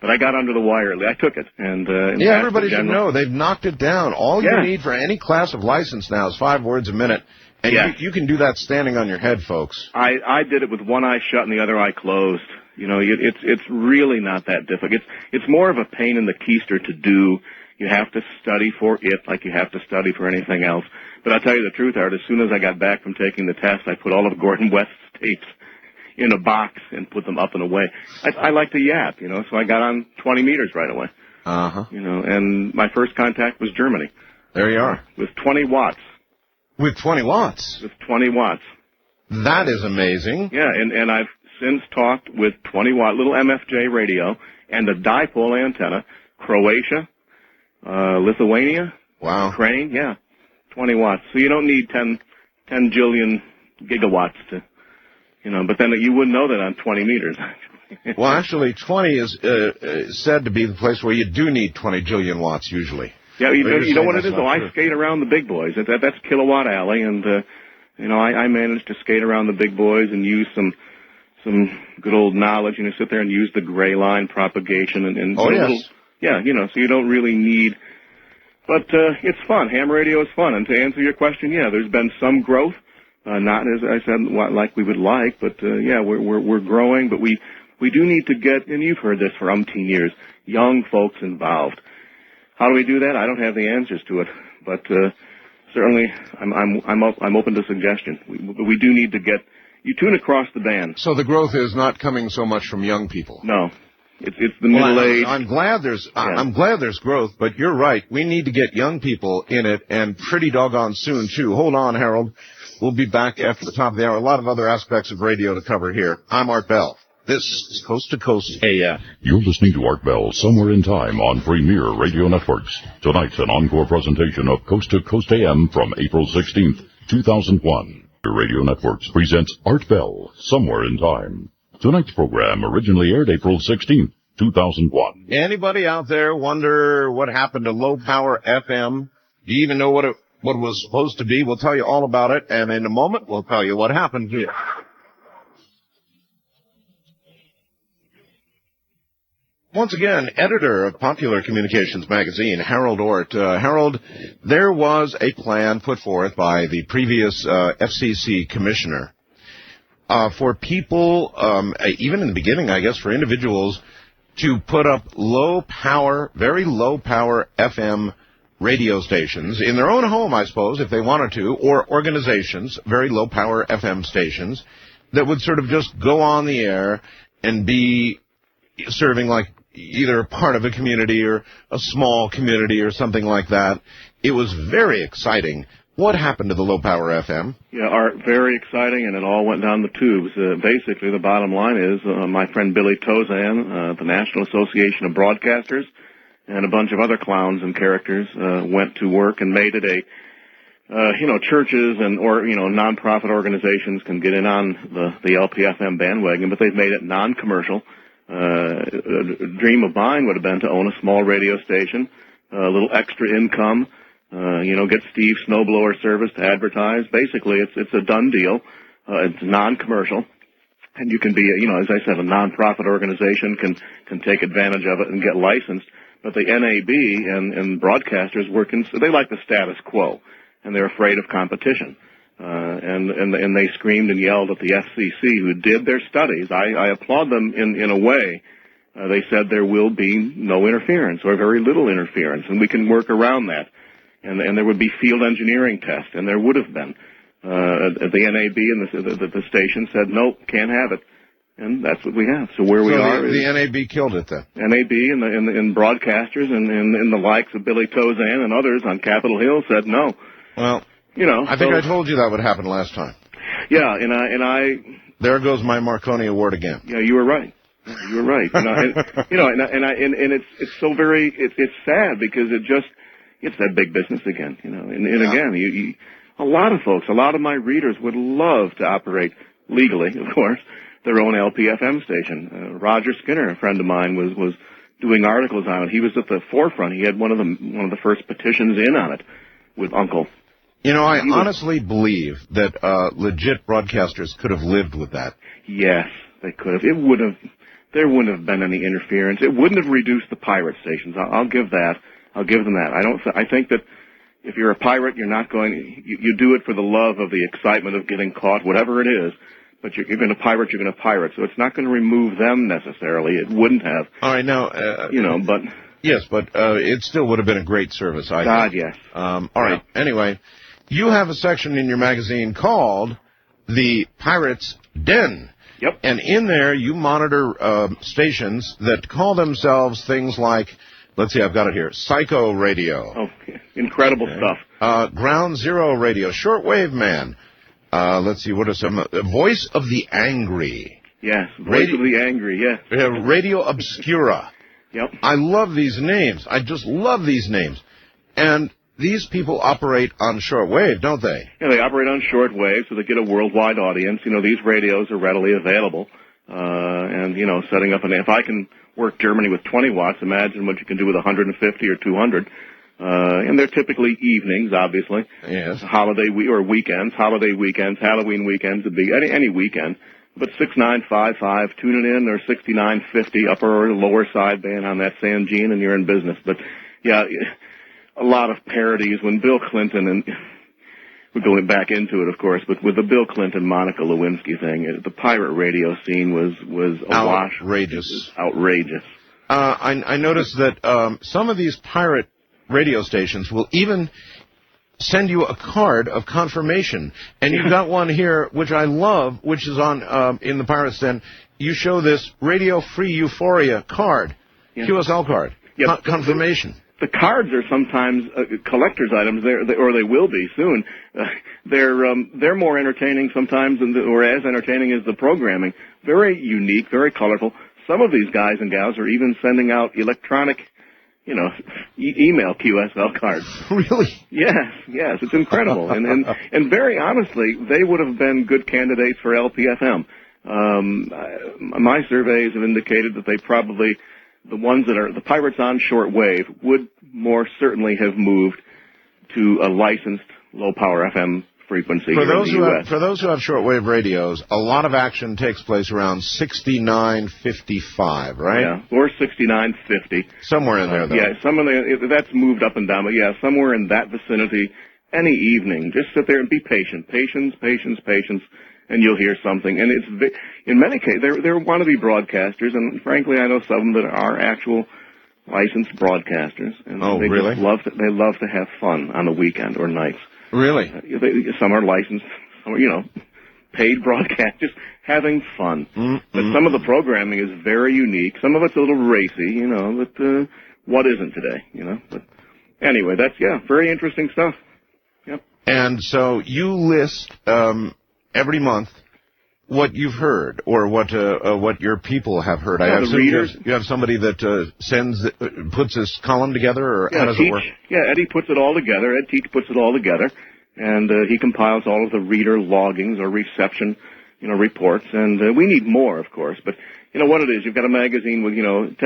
Speaker 4: But I got under the wire. I took it. And
Speaker 1: everybody should know. They've knocked it down. All you need for any class of license now is 5 words a minute. And you can do that standing on your head, folks.
Speaker 4: I did it with one eye shut and the other eye closed. It's really not that difficult. It's more of a pain in the keister to do. You have to study for it like you have to study for anything else. But I'll tell you the truth, Art, as soon as I got back from taking the test, I put all of Gordon West's tapes in a box and put them up and away. I like to yap, so I got on 20 meters right away.
Speaker 1: Uh-huh.
Speaker 4: And my first contact was Germany.
Speaker 1: There you are.
Speaker 4: With 20 watts.
Speaker 1: With 20 watts?
Speaker 4: With 20 watts.
Speaker 1: That is amazing.
Speaker 4: Yeah, and I've since talked with 20-watt little MFJ radio and a dipole antenna, Croatia, Lithuania, Ukraine, 20 watts. So you don't need 10 jillion gigawatts to, but then you wouldn't know that on 20 meters.
Speaker 1: Well, actually, 20 is said to be the place where you do need 20 jillion watts usually.
Speaker 4: Yeah, you know what it is, though? I skate around the big boys. That's Kilowatt Alley, and, I managed to skate around the big boys and use some good old knowledge, sit there and use the gray line propagation and
Speaker 1: oh, yes.
Speaker 4: So you don't really need, but it's fun. Ham radio is fun. And to answer your question, there's been some growth, not as I said like we would like, but we're growing. But we do need to get, and you've heard this for umpteen years, young folks involved. How do we do that? I don't have the answers to it, but certainly I'm open to suggestion. We do need to get. You tune across the band.
Speaker 1: So the growth is not coming so much from young people.
Speaker 4: No, it's the middle age.
Speaker 1: I'm glad there's growth, but you're right. We need to get young people in it, and pretty doggone soon too. Hold on, Harold. We'll be back after the top of the hour. A lot of other aspects of radio to cover here. I'm Art Bell. This is Coast to Coast AM.
Speaker 3: You're listening to Art Bell Somewhere in Time on Premier Radio Networks. Tonight's an encore presentation of Coast to Coast AM from April 16th, 2001. Radio Networks presents Art Bell, Somewhere in Time. Tonight's program originally aired April 16th, 2001.
Speaker 1: Anybody out there wonder what happened to low power FM? Do you even know what it was supposed to be? We'll tell you all about it, and in a moment we'll tell you what happened to it. Once again, editor of Popular Communications magazine, Harold Oort. Harold, there was a plan put forth by the previous FCC commissioner for people, even in the beginning, I guess, for individuals to put up low-power, very low-power FM radio stations in their own home, I suppose, if they wanted to, or organizations, very low-power FM stations, that would sort of just go on the air and be serving like either a part of a community or a small community or something like that. It was very exciting. What happened to the low-power FM?
Speaker 4: Yeah, Art, very exciting, and it all went down the tubes. Basically, the bottom line is my friend Billy Tozan, the National Association of Broadcasters, and a bunch of other clowns and characters went to work and made it a churches and nonprofit organizations can get in on the LPFM bandwagon, but they've made it non-commercial. A dream of mine would have been to own a small radio station, a little extra income, Get Steve Snowblower Service to advertise. Basically, it's a done deal. It's non-commercial. And you can be, as I said, a non-profit organization can take advantage of it and get licensed. But the NAB and broadcasters they like the status quo, and they're afraid of competition. And they screamed and yelled at the FCC, who did their studies. I applaud them in a way. They said there will be no interference or very little interference, and we can work around that. And there would be field engineering tests, and there would have been. The NAB and the station said, nope, can't have it. And that's what we have. So where we are
Speaker 1: the NAB killed it then.
Speaker 4: NAB and broadcasters and the likes of Billy Tozan and others on Capitol Hill said no.
Speaker 1: Well, I think I told you that would happen last time.
Speaker 4: Yeah, and I. There
Speaker 1: goes my Marconi Award again.
Speaker 4: Yeah, you were right. You were right. And it's so very it's sad because it's that big business again. Again, a lot of folks, a lot of my readers would love to operate legally, of course, their own LPFM station. Roger Skinner, a friend of mine, was doing articles on it. He was at the forefront. He had one of the first petitions in on it with Uncle.
Speaker 1: I honestly believe that legit broadcasters could have lived with that.
Speaker 4: Yes, they could have. There wouldn't have been any interference. It wouldn't have reduced the pirate stations. I'll give that. I'll give them that. I think that if you're a pirate, you're not going. You do it for the love of the excitement of getting caught, whatever it is. But you're going to pirate. You're going to pirate. So it's not going to remove them necessarily. It wouldn't have.
Speaker 1: All right, now.
Speaker 4: But
Speaker 1: yes, but it still would have been a great service. I think.
Speaker 4: Yes.
Speaker 1: All right. Anyway, you have a section in your magazine called "The Pirate's Den."
Speaker 4: Yep.
Speaker 1: And in there, you monitor stations that call themselves things like, let's see, I've got it here, Psycho Radio.
Speaker 4: Oh, incredible stuff.
Speaker 1: Ground Zero Radio, Shortwave Man. Let's see, what are some? Voice of the Angry.
Speaker 4: Yes, Voice of the Angry, yes.
Speaker 1: Radio Obscura.
Speaker 4: Yep.
Speaker 1: I love these names. I just love these names. And these people operate on shortwave, don't they?
Speaker 4: Yeah, they operate on shortwave, so they get a worldwide audience. These radios are readily available. And setting up if I can work Germany with 20 watts, imagine what you can do with 150 or 200. And they're typically evenings, obviously.
Speaker 1: Yes.
Speaker 4: Holiday weekends, Halloween weekends, would be any weekend. But 6955, tune it in, or 6950, upper or lower sideband on that Sangene, and you're in business. But yeah, a lot of parodies when Bill Clinton, and we're going back into it, of course, but with the Bill Clinton, Monica Lewinsky thing, the pirate radio scene was awash.
Speaker 1: Outrageous.
Speaker 4: Outrageous.
Speaker 1: I noticed that some of these pirate radio stations will even send you a card of confirmation. And you've got one here, which I love, which is on in the Pirates Den. You show this Radio Free Euphoria card, QSL card, confirmation.
Speaker 4: The cards are sometimes collector's items, or they will be soon. They're more entertaining sometimes, or as entertaining as the programming. Very unique, very colorful. Some of these guys and gals are even sending out electronic, email QSL cards.
Speaker 1: Really?
Speaker 4: Yes, it's incredible. and very honestly, they would have been good candidates for LPFM. My surveys have indicated that they probably, the ones that are the pirates on shortwave, would more certainly have moved to a licensed low-power FM frequency
Speaker 1: for those
Speaker 4: in the U.S.
Speaker 1: For those who have shortwave radios, a lot of action takes place around 6955, right?
Speaker 4: Yeah, or 6950.
Speaker 1: Somewhere in there, though.
Speaker 4: Yeah, that's moved up and down, but yeah, somewhere in that vicinity, any evening. Just sit there and be patient. Patience, and you'll hear something. And it's, in many cases, they're wannabe broadcasters, and frankly, I know some of them that are actual licensed broadcasters. And they
Speaker 1: really?
Speaker 4: They love to have fun on the weekend or nights.
Speaker 1: Really?
Speaker 4: Some are licensed, some are, paid broadcasters, having fun. Mm-hmm. But some of the programming is very unique. Some of it's a little racy, but what isn't today, But anyway, that's, very interesting stuff. Yep.
Speaker 1: And so you list every month what you've heard, or what your people have heard. I have
Speaker 4: readers.
Speaker 1: You have somebody that puts this column together, or how does it work?
Speaker 4: Yeah, Eddie puts it all together. Ed Teach puts it all together, and he compiles all of the reader loggings or reception, reports. And we need more, of course. But what it is, you've got a magazine with 10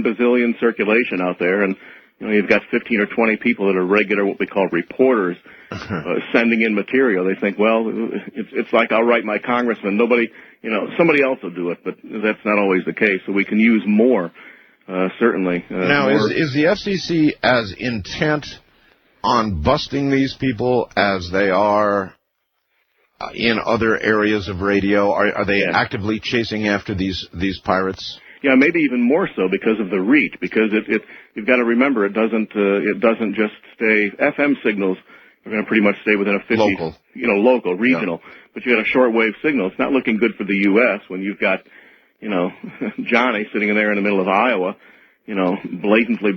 Speaker 4: bazillion circulation out there, and you've got 15 or 20 people that are regular, what we call reporters, sending in material. They think, well, it's like I'll write my congressman. Nobody, somebody else will do it, but that's not always the case. So we can use more, certainly.
Speaker 1: Now,
Speaker 4: more.
Speaker 1: Is the FCC as intent on busting these people as they are in other areas of radio? Are they actively chasing after these pirates?
Speaker 4: Yeah, maybe even more so because of the reach. Because you've got to remember, it doesn't just stay. FM signals are going to pretty much stay within a 50, local, regional. Yeah. But you got a shortwave signal. It's not looking good for the U.S. when you've got, Johnny sitting there in the middle of Iowa, blatantly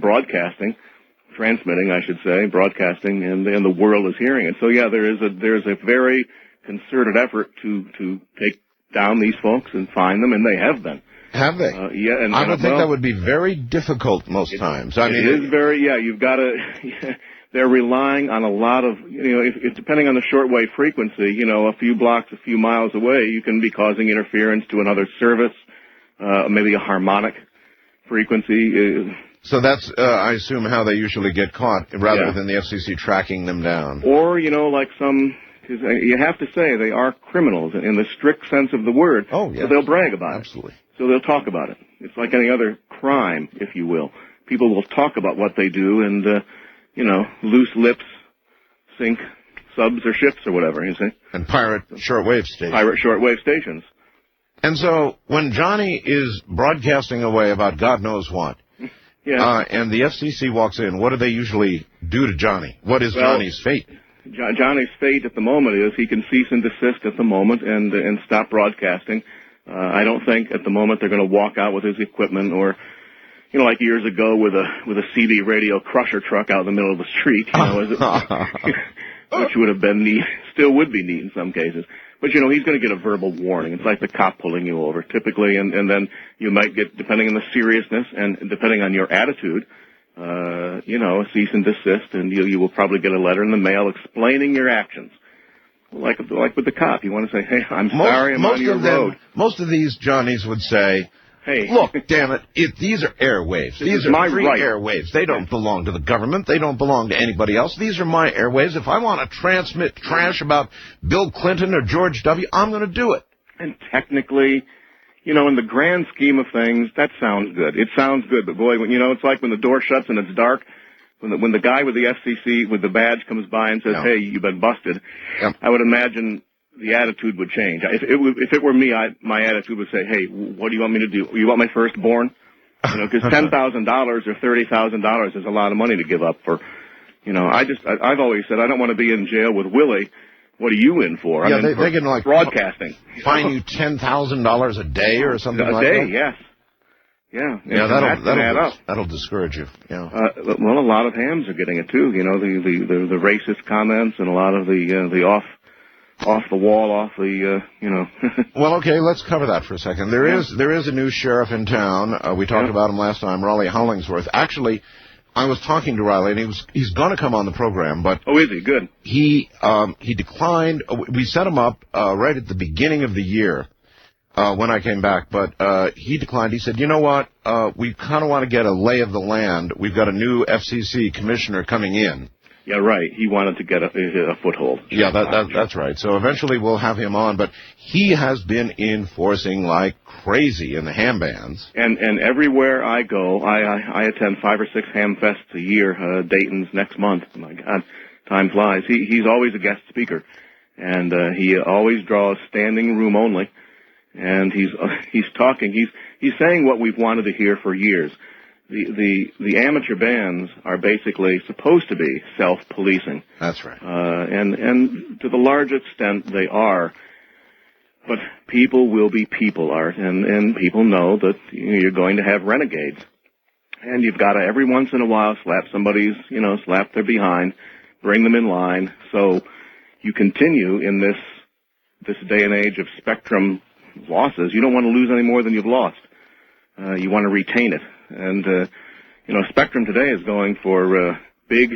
Speaker 4: transmitting, I should say, broadcasting, and the world is hearing it. So yeah, there's a very concerted effort to take down these folks and find them, and they have been.
Speaker 1: Have they?
Speaker 4: Yeah, and
Speaker 1: I would think that would be very difficult most times. I mean,
Speaker 4: it is very. Yeah, you've got to. They're relying on a lot of. If depending on the shortwave frequency, a few blocks, a few miles away, you can be causing interference to another service, maybe a harmonic frequency.
Speaker 1: So that's, I assume, how they usually get caught, rather than the FCC tracking them down.
Speaker 4: Or, you have to say they are criminals in the strict sense of the word.
Speaker 1: Oh, yes.
Speaker 4: So they'll brag about it.
Speaker 1: Absolutely.
Speaker 4: So they'll talk about it. It's like any other crime, if you will. People will talk about what they do, and, loose lips sink subs or ships or whatever, you see.
Speaker 1: And pirate shortwave
Speaker 4: stations.
Speaker 1: And so when Johnny is broadcasting away about God knows what, and the FCC walks in, what do they usually do to Johnny? What is Johnny's fate?
Speaker 4: Johnny's fate at the moment is he can cease and desist at the moment and stop broadcasting. I don't think at the moment they're going to walk out with his equipment or, like years ago with a CB radio crusher truck out in the middle of the street, which would have been neat, still would be neat in some cases. But, he's going to get a verbal warning. It's like the cop pulling you over, typically, and then you might get, depending on the seriousness and depending on your attitude, a cease and desist, and you will probably get a letter in the mail explaining your actions. Like with the cop, you want to say, hey, I'm sorry, I'm on your road.
Speaker 1: Most of these Johnnies would say,
Speaker 4: hey,
Speaker 1: look, damn it, these are airwaves. These are my free airwaves. They don't belong to the government. They don't belong to anybody else. These are my airwaves. If I want to transmit trash about Bill Clinton or George W., I'm going to do it.
Speaker 4: And technically, in the grand scheme of things, that sounds good. It sounds good, but boy, it's like when the door shuts and it's dark. When the guy with the FCC with the badge comes by and says, hey, you've been busted, I would imagine the attitude would change. If it were me, my attitude would say, hey, what do you want me to do? You want my firstborn? Because $10,000 or $30,000 is a lot of money to give up for, I've always said I don't want to be in jail with Willie. What are you in for?
Speaker 1: Yeah, they can
Speaker 4: broadcasting.
Speaker 1: Fine you $10,000 a day or something like that?
Speaker 4: A day, yes. Yeah.
Speaker 1: That'll discourage you. Yeah.
Speaker 4: Well, a lot of hams are getting it too. The racist comments and a lot of the off the wall.
Speaker 1: Well, okay, let's cover that for a second. There is a new sheriff in town. We talked about him last time, Raleigh Hollingsworth. Actually, I was talking to Riley, and he's going to come on the program, but
Speaker 4: is he? Good.
Speaker 1: He declined. We set him up right at the beginning of the year when I came back, but he declined. He said, "You know what? We kind of want to get a lay of the land. We've got a new FCC commissioner coming in."
Speaker 4: Yeah, right. He wanted to get a foothold.
Speaker 1: Yeah, that's right. So eventually we'll have him on, but he has been enforcing like crazy in the ham bands.
Speaker 4: And everywhere I go, I attend 5 or 6 ham fests a year. Dayton's next month. My God, time flies. He's always a guest speaker, and he always draws standing room only. And he's talking. He's saying what we've wanted to hear for years. The amateur bands are basically supposed to be self-policing.
Speaker 1: That's right.
Speaker 4: And to the large extent they are. But people will be people, Art, and people know that you're going to have renegades. And you've got to every once in a while slap their behind, bring them in line. So you continue in this day and age of spectrum losses. You don't want to lose any more than you've lost. You want to retain it. And, Spectrum today is going for big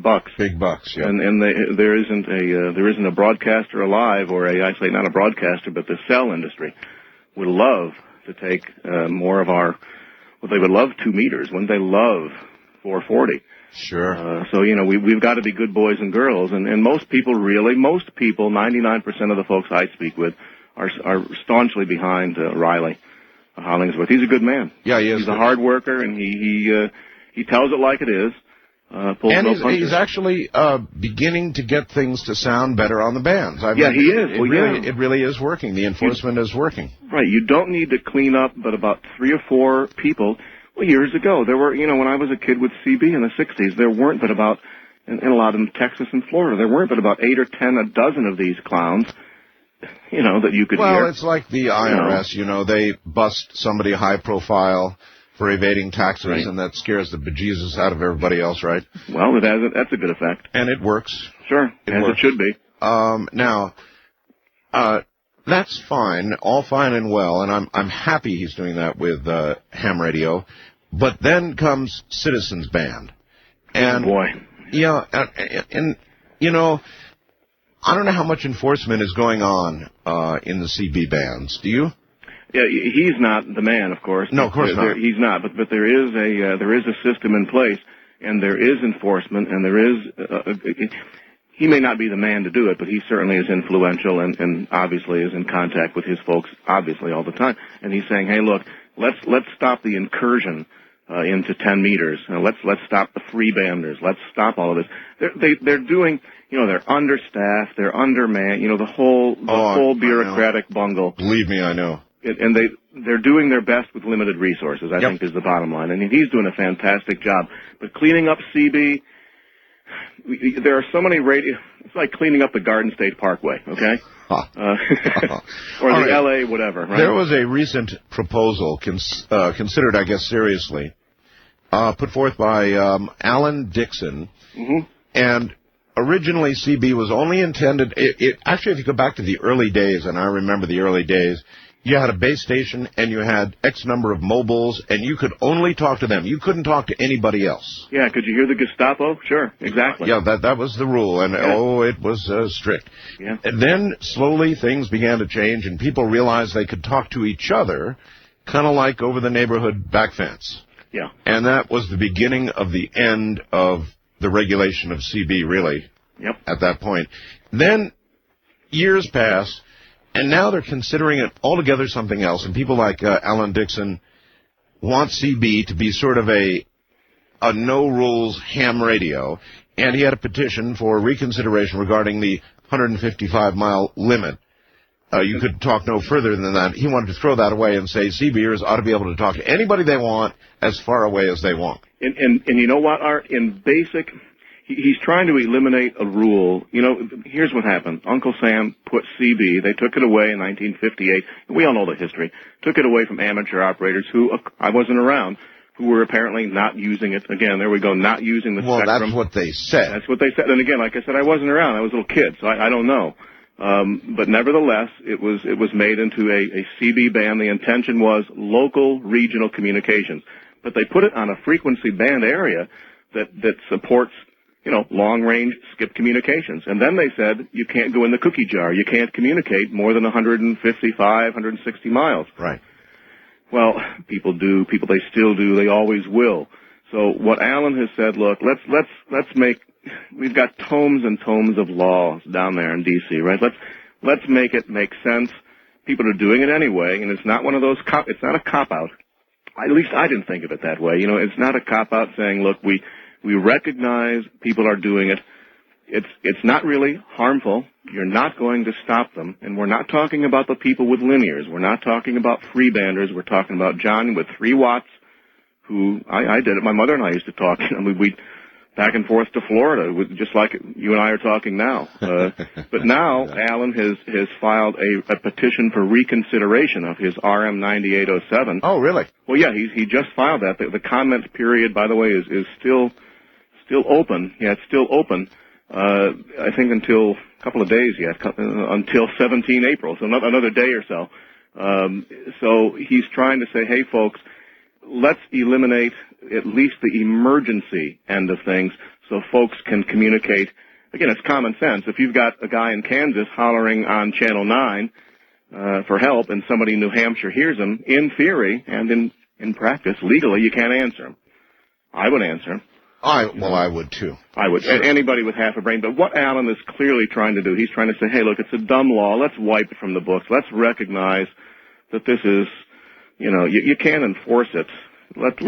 Speaker 4: bucks.
Speaker 1: Big bucks, yeah.
Speaker 4: And there isn't a broadcaster alive, or I say not a broadcaster, but the cell industry would love to take more of our. Well, they would love 2 meters. Wouldn't they love 440.
Speaker 1: Sure.
Speaker 4: So, we've got to be good boys and girls. And most people, 99% of the folks I speak with are staunchly behind Riley Hollingsworth. He's a good man.
Speaker 1: Yeah, he is.
Speaker 4: He's a hard worker, and he tells it like it is.
Speaker 1: And he's actually beginning to get things to sound better on the bands.
Speaker 4: He is.
Speaker 1: It really is working. The enforcement is working.
Speaker 4: Right. You don't need to clean up but about 3 or 4 people. Well, years ago, there were, when I was a kid with CB in the 60s, there weren't but about, and a lot in Texas and Florida, there weren't but about 8 or 10, a dozen of these clowns, that you could hear.
Speaker 1: Well, it's like the IRS, they bust somebody high profile for evading taxes, right, and that scares the bejesus out of everybody else, right?
Speaker 4: Well, that's a good effect.
Speaker 1: And it works.
Speaker 4: Sure, it should be.
Speaker 1: Now, that's fine, all fine and well, and I'm happy he's doing that with ham radio. But then comes Citizens Band. And,
Speaker 4: oh boy.
Speaker 1: Yeah, and I don't know how much enforcement is going on in the CB bands. Do you?
Speaker 4: Yeah, he's not the man, of course.
Speaker 1: No, of course not.
Speaker 4: He's not. But there is a system in place, and there is enforcement, and there is. He may not be the man to do it, but he certainly is influential, and obviously is in contact with his folks, obviously all the time. And he's saying, hey, look, let's stop the incursion into 10 meters. Let's stop the freebanders. Let's stop all of this. They're doing. They're understaffed. They're undermanned. The whole bureaucratic bungle.
Speaker 1: Believe me, I know.
Speaker 4: And they're doing their best with limited resources, I think, is the bottom line. And he's doing a fantastic job. But cleaning up CB, there are so many it's like cleaning up the Garden State Parkway, okay? Or the LA whatever, right?
Speaker 1: There was a recent proposal considered, I guess, seriously, put forth by Alan Dixon.
Speaker 4: Mm-hmm.
Speaker 1: And originally CB was only intended, actually, if you go back to the early days, and I remember the early days, you had a base station, and you had X number of mobiles, and you could only talk to them. You couldn't talk to anybody else.
Speaker 4: Yeah, could you hear the Gestapo? Sure, exactly.
Speaker 1: Yeah, that was the rule, and it was strict.
Speaker 4: Yeah.
Speaker 1: And then, slowly, things began to change, and people realized they could talk to each other, kind of like over the neighborhood back fence.
Speaker 4: Yeah.
Speaker 1: And that was the beginning of the end of the regulation of CB, really.
Speaker 4: Yep.
Speaker 1: At that point. Then, years pass, and now they're considering it altogether something else. And people like Alan Dixon want CB to be sort of a no-rules ham radio. And he had a petition for reconsideration regarding the 155-mile limit. You could talk no further than that. He wanted to throw that away and say CBers ought to be able to talk to anybody they want as far away as they want.
Speaker 4: And you know what, Art? In basic... He's trying to eliminate a rule. Here's what happened. Uncle Sam put CB, they took it away in 1958. We all know the history. Took it away from amateur operators who, I wasn't around, who were apparently not using it. Again, there we go, not using the spectrum.
Speaker 1: Well, that's what they said.
Speaker 4: That's what they said. And again, like I said, I wasn't around. I was a little kid, so I don't know. But nevertheless, it was made into a CB band. The intention was local regional communications. But they put it on a frequency band area that supports long-range skip communications. And then they said, you can't go in the cookie jar. You can't communicate more than 155, 160 miles.
Speaker 1: Right.
Speaker 4: Well, people do. They still do. They always will. So what Alan has said, look, let's make, we've got tomes and tomes of laws down there in D.C., right? Let's make it make sense. People are doing it anyway, and it's not one of those, it's not a cop-out. At least I didn't think of it that way. It's not a cop-out saying, look, we recognize people are doing it. It's not really harmful. You're not going to stop them. And we're not talking about the people with linears. We're not talking about freebanders. We're talking about John with 3 watts who, I did it. My mother and I used to talk. We back and forth to Florida, just like you and I are talking now. But now Alan has filed a petition for reconsideration of his RM 9807.
Speaker 1: Oh, really?
Speaker 4: Well, yeah, he just filed that. The comment period, by the way, is still open. Yeah, it's still open. I think until a couple of days yet, until 17 April, so another day or so. So he's trying to say, hey, folks, let's eliminate at least the emergency end of things so folks can communicate. Again, it's common sense. If you've got a guy in Kansas hollering on Channel 9 for help and somebody in New Hampshire hears him, in theory and in practice, legally, you can't answer him. I would answer him.
Speaker 1: I would too.
Speaker 4: I would. Sure. Anybody with half a brain. But what Alan is clearly trying to do, he's trying to say, hey, look, it's a dumb law. Let's wipe it from the books. Let's recognize that this is, you can't enforce it. Let's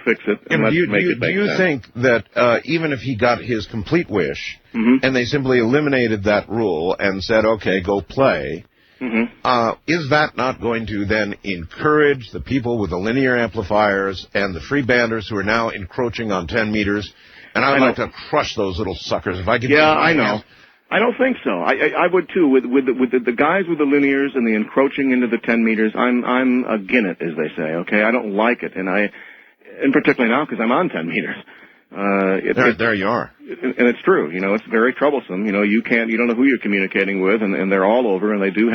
Speaker 4: fix it and let's make it make sense.
Speaker 1: Do you think that even if he got his complete wish, and they simply eliminated that rule and said, okay, go play, is that not going to then encourage the people with the linear amplifiers and the freebanders who are now encroaching on 10 meters? And I'd like to crush those little suckers if I could.
Speaker 4: Yeah, I know. I don't think so. I would too. With the guys with the linears and the encroaching into the 10 meters, I'm again it, as they say. Okay, I don't like it, and particularly now because I'm on 10 meters.
Speaker 1: There you are.
Speaker 4: And it's true. It's very troublesome. You don't know who you're communicating with, and they're all over, and they do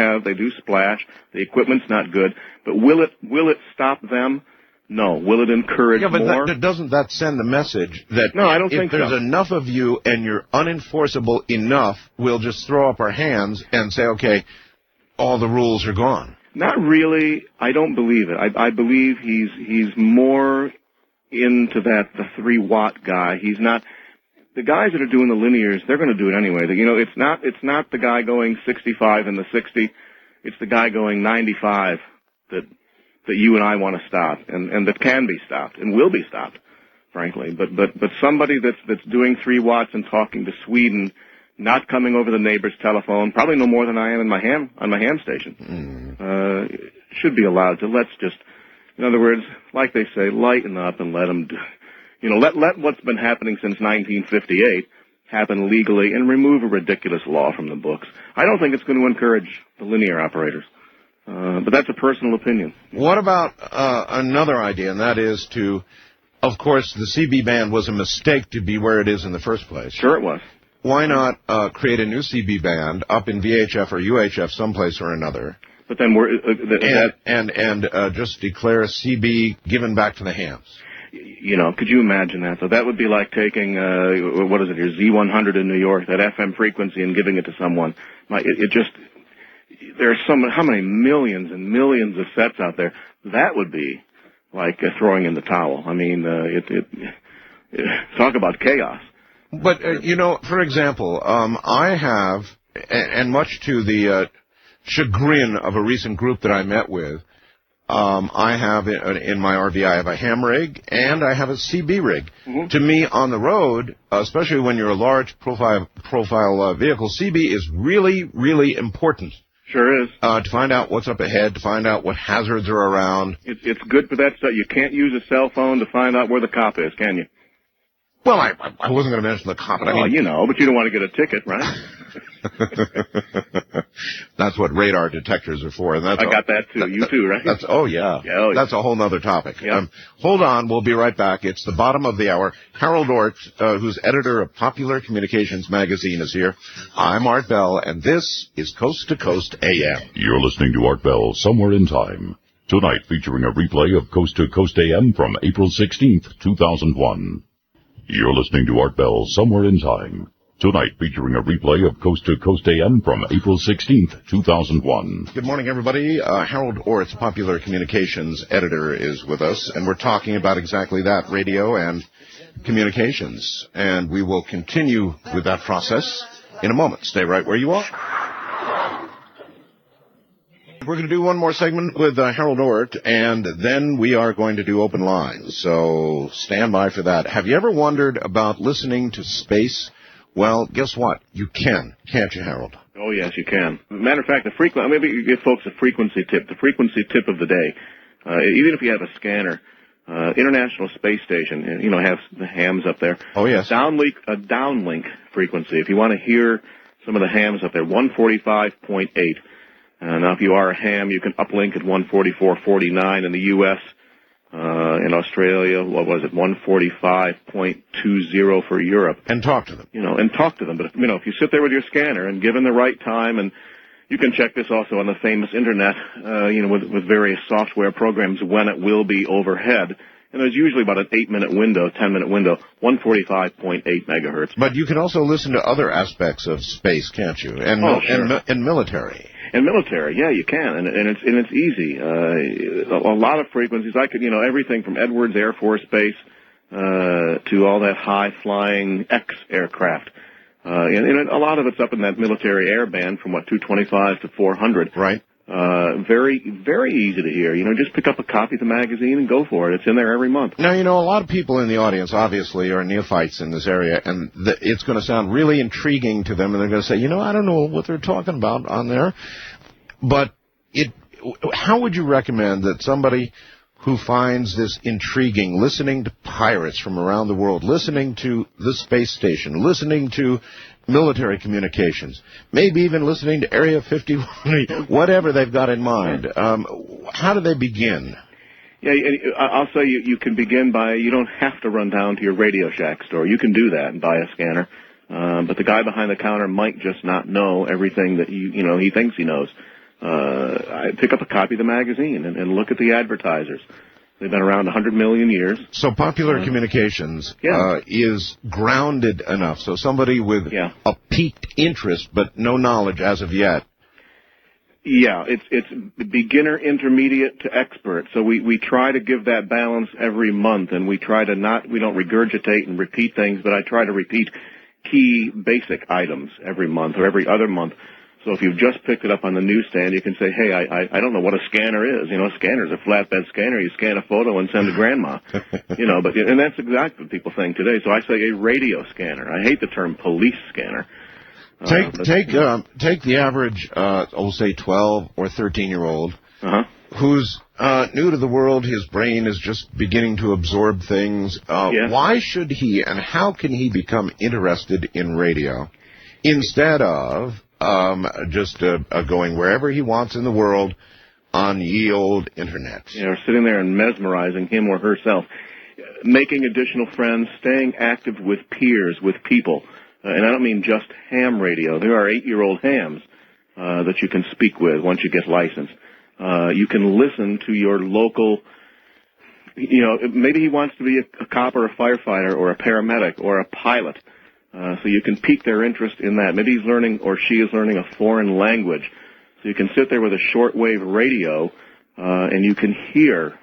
Speaker 4: splash. The equipment's not good. But will it stop them? No. Will it encourage more?
Speaker 1: Yeah, but doesn't that send the message that
Speaker 4: no, I don't think
Speaker 1: if there's enough of you and you're unenforceable enough, we'll just throw up our hands and say, okay, all the rules are gone?
Speaker 4: Not really. I don't believe it. I believe he's more into the 3-watt guy. He's not. The guys that are doing the linears, they're going to do it anyway. It's not the guy going 65 in the 60. It's the guy going 95 that you and I want to stop, and that can be stopped and will be stopped, frankly. But somebody that's doing 3 watts and talking to Sweden, not coming over the neighbor's telephone, probably no more than I am on my ham station, should be allowed to. Let's just, in other words, like they say, lighten up and let them do. Let what's been happening since 1958 happen legally and remove a ridiculous law from the books. I don't think it's going to encourage the linear operators. But that's a personal opinion.
Speaker 1: What about another idea, and that is of course, the CB band was a mistake to be where it is in the first place.
Speaker 4: Sure it was.
Speaker 1: Why not create a new CB band up in VHF or UHF someplace or another?
Speaker 4: But then
Speaker 1: just declare CB given back to the hams.
Speaker 4: Could you imagine that? So that would be like taking, your Z100 in New York, that FM frequency, and giving it to someone. There are how many millions and millions of sets out there? That would be like throwing in the towel. I mean, talk about chaos.
Speaker 1: But, for example, I have, and much to the chagrin of a recent group that I met with, I have in my RV, I have a ham rig and I have a CB rig. To me, on the road, especially when you're a large profile vehicle, CB is really, really important.
Speaker 4: Sure is.
Speaker 1: To find out what's up ahead, to find out what hazards are around.
Speaker 4: It's good for that stuff. You can't use a cell phone to find out where the cop is, can you?
Speaker 1: Well, I wasn't going to mention the cop. But
Speaker 4: but you don't want to get a ticket, right?
Speaker 1: That's what radar detectors are for. And I
Speaker 4: got that too. You too, right?
Speaker 1: That's yeah. That's a whole other topic.
Speaker 4: Yep.
Speaker 1: Hold on. We'll be right back. It's the bottom of the hour. Harold Ort, who's editor of Popular Communications Magazine, is here. I'm Art Bell, and this is Coast to Coast AM.
Speaker 3: You're listening to Art Bell, Somewhere in Time. Tonight featuring a replay of Coast to Coast AM from April 16th, 2001. You're listening to Art Bell, Somewhere in Time. Tonight, featuring a replay of Coast to Coast AM from April 16th, 2001.
Speaker 1: Good morning, everybody. Harold Orts, Popular Communications editor, is with us, and we're talking about exactly that, radio and communications. And we will continue with that process in a moment. Stay right where you are. We're going to do one more segment with Harold Ort, and then we are going to do open lines. So stand by for that. Have you ever wondered about listening to space? Well, guess what? You can't you, Harold?
Speaker 4: Oh, yes, you can. Matter of fact, maybe you give folks a frequency tip. The frequency tip of the day, even if you have a scanner, International Space Station, have the hams up there.
Speaker 1: Oh, yes.
Speaker 4: A downlink frequency. If you want to hear some of the hams up there, 145.8. Now, if you are a ham, you can uplink at 144.49 in the U.S. In Australia, 145.20 for Europe.
Speaker 1: And talk to them.
Speaker 4: But, if you sit there with your scanner and given the right time, and you can check this also on the famous Internet, with various software programs, when it will be overhead. And there's usually about an 10-minute window, 145.8 megahertz.
Speaker 1: But you can also listen to other aspects of space, can't you? And military.
Speaker 4: And military, yeah, you can, and it's easy. A lot of frequencies. I could, everything from Edwards Air Force Base to to all that high-flying X aircraft. And a lot of it's up in that military air band from, 225 to 400.
Speaker 1: Right.
Speaker 4: Very, very easy to hear. Just pick up a copy of the magazine and go for it. It's in there every month.
Speaker 1: Now, a lot of people in the audience obviously are neophytes in this area, and it's going to sound really intriguing to them, and they're going to say, I don't know what they're talking about on there. But how would you recommend that somebody who finds this intriguing, listening to pirates from around the world, listening to the space station, listening to military communications, maybe even listening to Area 51, whatever they've got in mind, how do they begin?
Speaker 4: Yeah, I'll say you can begin by, you don't have to run down to your Radio Shack store. You can do that and buy a scanner. But the guy behind the counter might just not know everything that he thinks he knows. I pick up a copy of the magazine and look at the advertisers. They've been around 100 million years.
Speaker 1: So Popular Communications is grounded enough. So somebody with a piqued interest but no knowledge as of yet.
Speaker 4: Yeah, it's beginner, intermediate to expert. So we try to give that balance every month, and we try to we don't regurgitate and repeat things, but I try to repeat key basic items every month or every other month. So if you've just picked it up on the newsstand, you can say, hey, I don't know what a scanner is. A scanner is a flatbed scanner. You scan a photo and send to grandma. And that's exactly what people think today. So I say a radio scanner. I hate the term police scanner.
Speaker 1: Take the average, say 12 or 13-year-old who's new to the world. His brain is just beginning to absorb things. Why should he and how can he become interested in radio instead of just going wherever he wants in the world on ye old internet?
Speaker 4: Or sitting there and mesmerizing him or herself, making additional friends, staying active with peers, with people. And I don't mean just ham radio. There are 8-year-old hams that you can speak with once you get licensed. You can listen to your local, maybe he wants to be a cop or a firefighter or a paramedic or a pilot. So you can pique their interest in that. Maybe he's learning or she is learning a foreign language. So you can sit there with a shortwave radio, and you can hear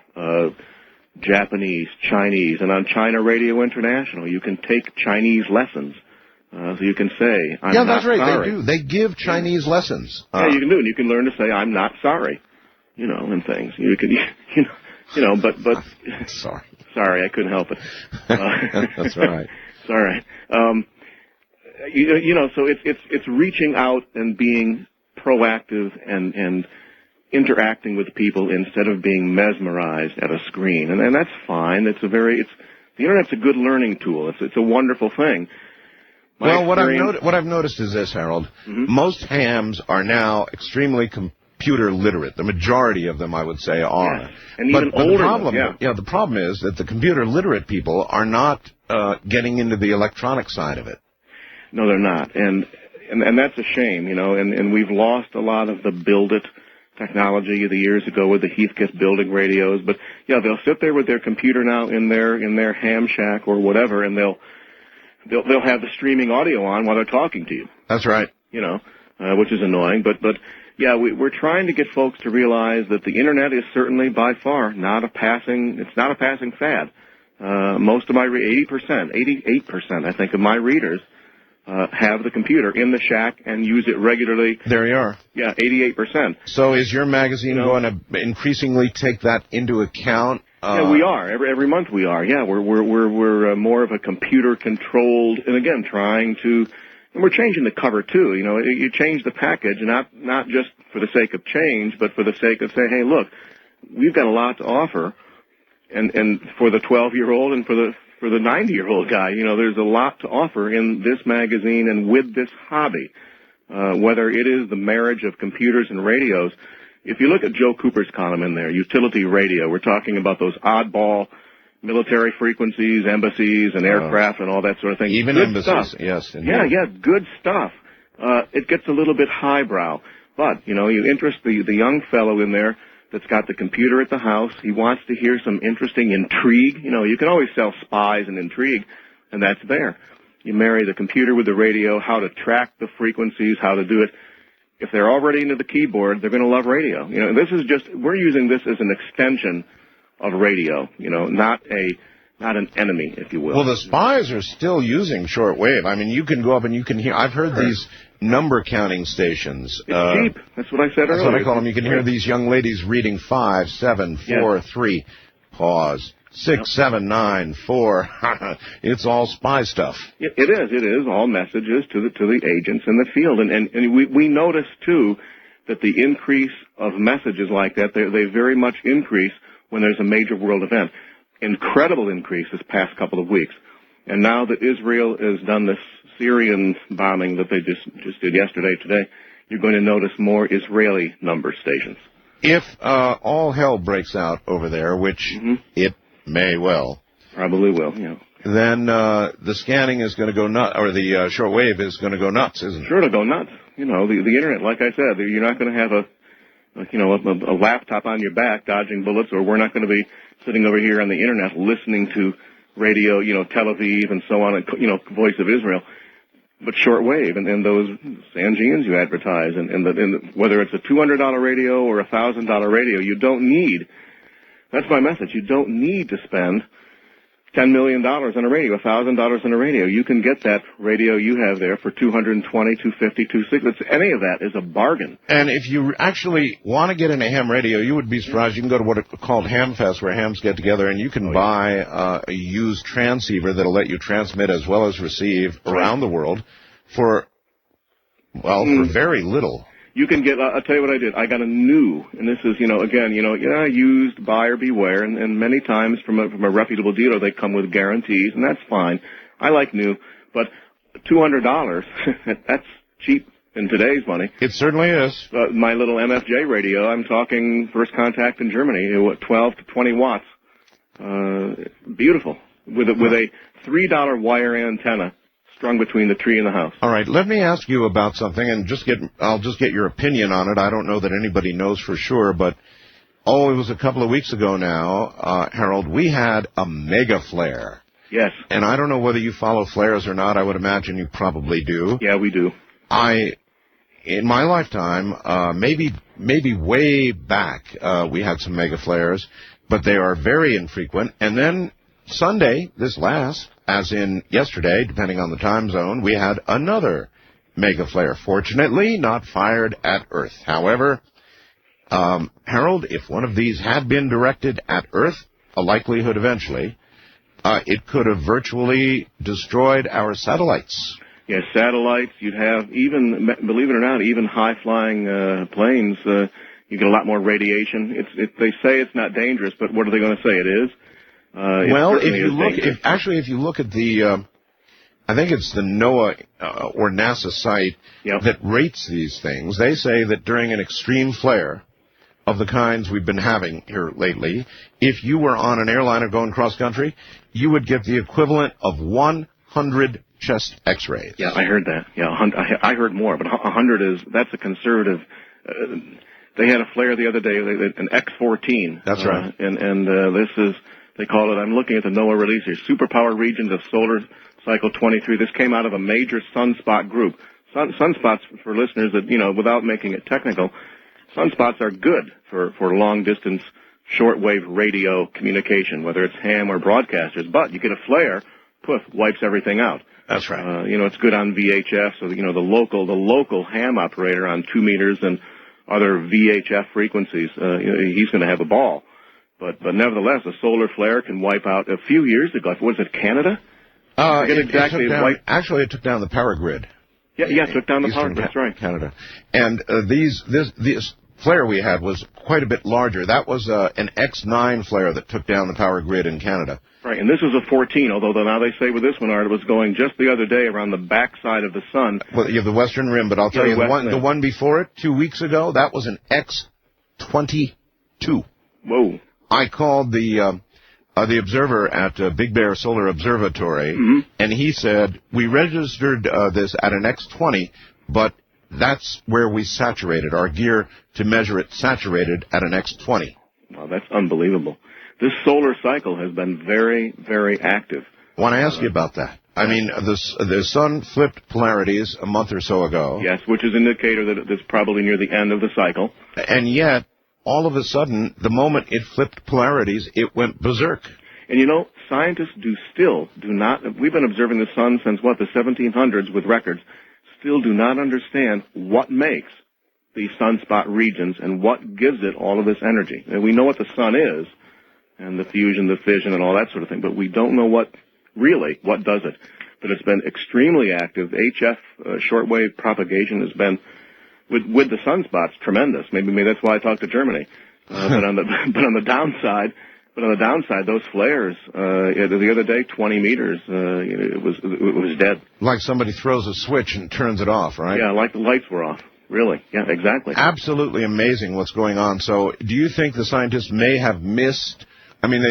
Speaker 4: Japanese, Chinese, and on China Radio International, you can take Chinese lessons. So you can say, I'm not
Speaker 1: that's right.
Speaker 4: sorry.
Speaker 1: They do. They give Chinese lessons.
Speaker 4: You can do it. You can learn to say, I'm not sorry, and things. You can, but
Speaker 1: sorry.
Speaker 4: Sorry, I couldn't help it.
Speaker 1: That's all right.
Speaker 4: It's all right. So it's reaching out and being proactive and interacting with people instead of being mesmerized at a screen, and that's fine. The internet's a good learning tool. It's a wonderful thing.
Speaker 1: What I've noticed is this, Harold. Mm-hmm. Most hams are now extremely computer literate. The majority of them, I would say, are.
Speaker 4: Yeah. And even older.
Speaker 1: The problem is that the computer literate people are not getting into the electronic side of it.
Speaker 4: No, they're not, and that's a shame, And we've lost a lot of the build-it technology the years ago with the Heathkit building radios. But they'll sit there with their computer now in their ham shack or whatever, and they'll have the streaming audio on while they're talking to you.
Speaker 1: That's right.
Speaker 4: Which is annoying. But we're trying to get folks to realize that the internet is certainly by far not a passing fad. Most of my 88%, I think, of my readers have the computer in the shack and use it regularly.
Speaker 1: There you are.
Speaker 4: Yeah, 88%.
Speaker 1: So is your magazine going to increasingly take that into account?
Speaker 4: Yeah, we are. Every month we are. Yeah, we're more of a computer-controlled, and again, and we're changing the cover too. You change the package, not just for the sake of change, but for the sake of saying, hey, look, we've got a lot to offer, and for the 12-year-old and for the 90-year-old guy, there's a lot to offer in this magazine and with this hobby, whether it is the marriage of computers and radios. If you look at Joe Cooper's column in there, utility radio, we're talking about those oddball military frequencies, embassies, and aircraft and all that sort of thing.
Speaker 1: Even
Speaker 4: good
Speaker 1: embassies,
Speaker 4: stuff.
Speaker 1: Yes. Indeed.
Speaker 4: Yeah, good stuff. It gets a little bit highbrow. But, you interest the young fellow in there that's got the computer at the house. He wants to hear some interesting intrigue. You can always sell spies and intrigue, and that's there. You marry the computer with the radio, how to track the frequencies, how to do it. If they're already into the keyboard, they're going to love radio. We're using this as an extension of radio, not a not an enemy, if you will.
Speaker 1: Well, the spies are still using shortwave. I mean, you can go up and you can hear. I've heard these number counting stations.
Speaker 4: It's cheap. That's what I said earlier.
Speaker 1: That's what I call them. You can hear these young ladies reading 5, 7, 4, 3, pause, 6, 7, 9, 4. It's all spy stuff.
Speaker 4: It is. It is all messages to the agents in the field, and we notice too that the increase of messages like that they very much increase when there's a major world event. Incredible increase this past couple of weeks, and now that Israel has done this Syrian bombing that they just did today, you're going to notice more Israeli number stations.
Speaker 1: If all hell breaks out over there, which it may well,
Speaker 4: probably will,
Speaker 1: then the scanning is going to go nuts, or the shortwave is going to go nuts, isn't it?
Speaker 4: Sure, it'll go nuts. The internet, like I said, you're not going to have a laptop on your back dodging bullets, or we're not going to be sitting over here on the internet listening to radio, Tel Aviv and so on, and, Voice of Israel. But shortwave and those Sangeans you advertise, and whether it's a $200 radio or a $1,000 radio, you don't need. That's my message. You don't need to spend $10 million on a radio, $1,000 on a radio. You can get that radio you have there for $220, $250, $260. Any of that is a bargain.
Speaker 1: And if you actually want to get in a ham radio, you would be surprised. You can go to what are called ham fests, where hams get together, and you can buy a used transceiver that'll let you transmit as well as receive around the world for very little.
Speaker 4: You can get, I'll tell you what I did. I got a new, and this is, used, buyer beware, and many times from a reputable dealer, they come with guarantees, and that's fine. I like new, but $200, that's cheap in today's money.
Speaker 1: It certainly is.
Speaker 4: My little MFJ radio, I'm talking first contact in Germany, 12 to 20 watts. Beautiful. With a $3 wire antenna strung between the tree and the house.
Speaker 1: All right, let me ask you about something, and I'll just get your opinion on it. I don't know that anybody knows for sure, but it was a couple of weeks ago now, Harold, we had a mega flare.
Speaker 4: Yes.
Speaker 1: And I don't know whether you follow flares or not. I would imagine you probably do.
Speaker 4: Yeah, we do.
Speaker 1: In my lifetime, maybe way back, we had some mega flares, but they are very infrequent. And then Sunday, as in yesterday, depending on the time zone, we had another mega flare. Fortunately, not fired at Earth. However, Harold, if one of these had been directed at Earth, a likelihood eventually, it could have virtually destroyed our satellites.
Speaker 4: Yes, satellites. You'd have even, believe it or not, even high-flying planes. You get a lot more radiation. They say it's not dangerous, but what are they going to say it is? If you look at the, I think it's the NOAA or NASA site that rates these things, they say that during an extreme flare of the kinds we've been having here lately, if you were on an airliner going cross-country, you would get the equivalent of 100 chest X-rays. Yeah, I heard that. Yeah, I heard more, but 100 that's a conservative. They had a flare the other day, an X-14.
Speaker 1: That's right.
Speaker 4: And this is. They call it, I'm looking at the NOAA release here, Superpower Regions of Solar Cycle 23. This came out of a major sunspot group. Sunspots, for listeners that, without making it technical, sunspots are good for long-distance shortwave radio communication, whether it's ham or broadcasters. But you get a flare, poof, wipes everything out.
Speaker 1: That's right.
Speaker 4: It's good on VHF, so, the local ham operator on 2 meters and other VHF frequencies, he's going to have a ball. But nevertheless, a solar flare can wipe out. A few years ago, was it Canada?
Speaker 1: Actually, it took down the power grid.
Speaker 4: Yeah, it took down the power grid. That's right.
Speaker 1: Canada. And this flare we had was quite a bit larger. That was an X9 flare that took down the power grid in Canada.
Speaker 4: Right, and this was a 14, although now they say with this one, Art, it was going just the other day around the backside of the sun.
Speaker 1: Well, you have the western rim, but I'll tell you, the one before it, 2 weeks ago, that was an X22.
Speaker 4: Whoa.
Speaker 1: I called the observer at Big Bear Solar Observatory, and he said, we registered this at an X20, but that's where we saturated. Our gear to measure it saturated at an X20.
Speaker 4: Wow, that's unbelievable. This solar cycle has been very, very active.
Speaker 1: I want to ask you about that. I mean, the sun flipped polarities a month or so ago.
Speaker 4: Yes, which is an indicator that it's probably near the end of the cycle.
Speaker 1: And yet, all of a sudden, the moment it flipped polarities, it went berserk.
Speaker 4: And scientists do not, we've been observing the sun since, the 1700s with records, still do not understand what makes these sunspot regions and what gives it all of this energy. And we know what the sun is, and the fusion, the fission, and all that sort of thing, but we don't know what does it. But it's been extremely active. HF, shortwave propagation, has been, with the sunspots, tremendous. Maybe that's why I talked to Germany. But on the downside, those flares, the other day, 20 meters, it was dead.
Speaker 1: Like somebody throws a switch and turns it off, right?
Speaker 4: Yeah, like the lights were off. Really? Yeah, exactly.
Speaker 1: Absolutely amazing what's going on. So do you think the scientists may have missed? I mean,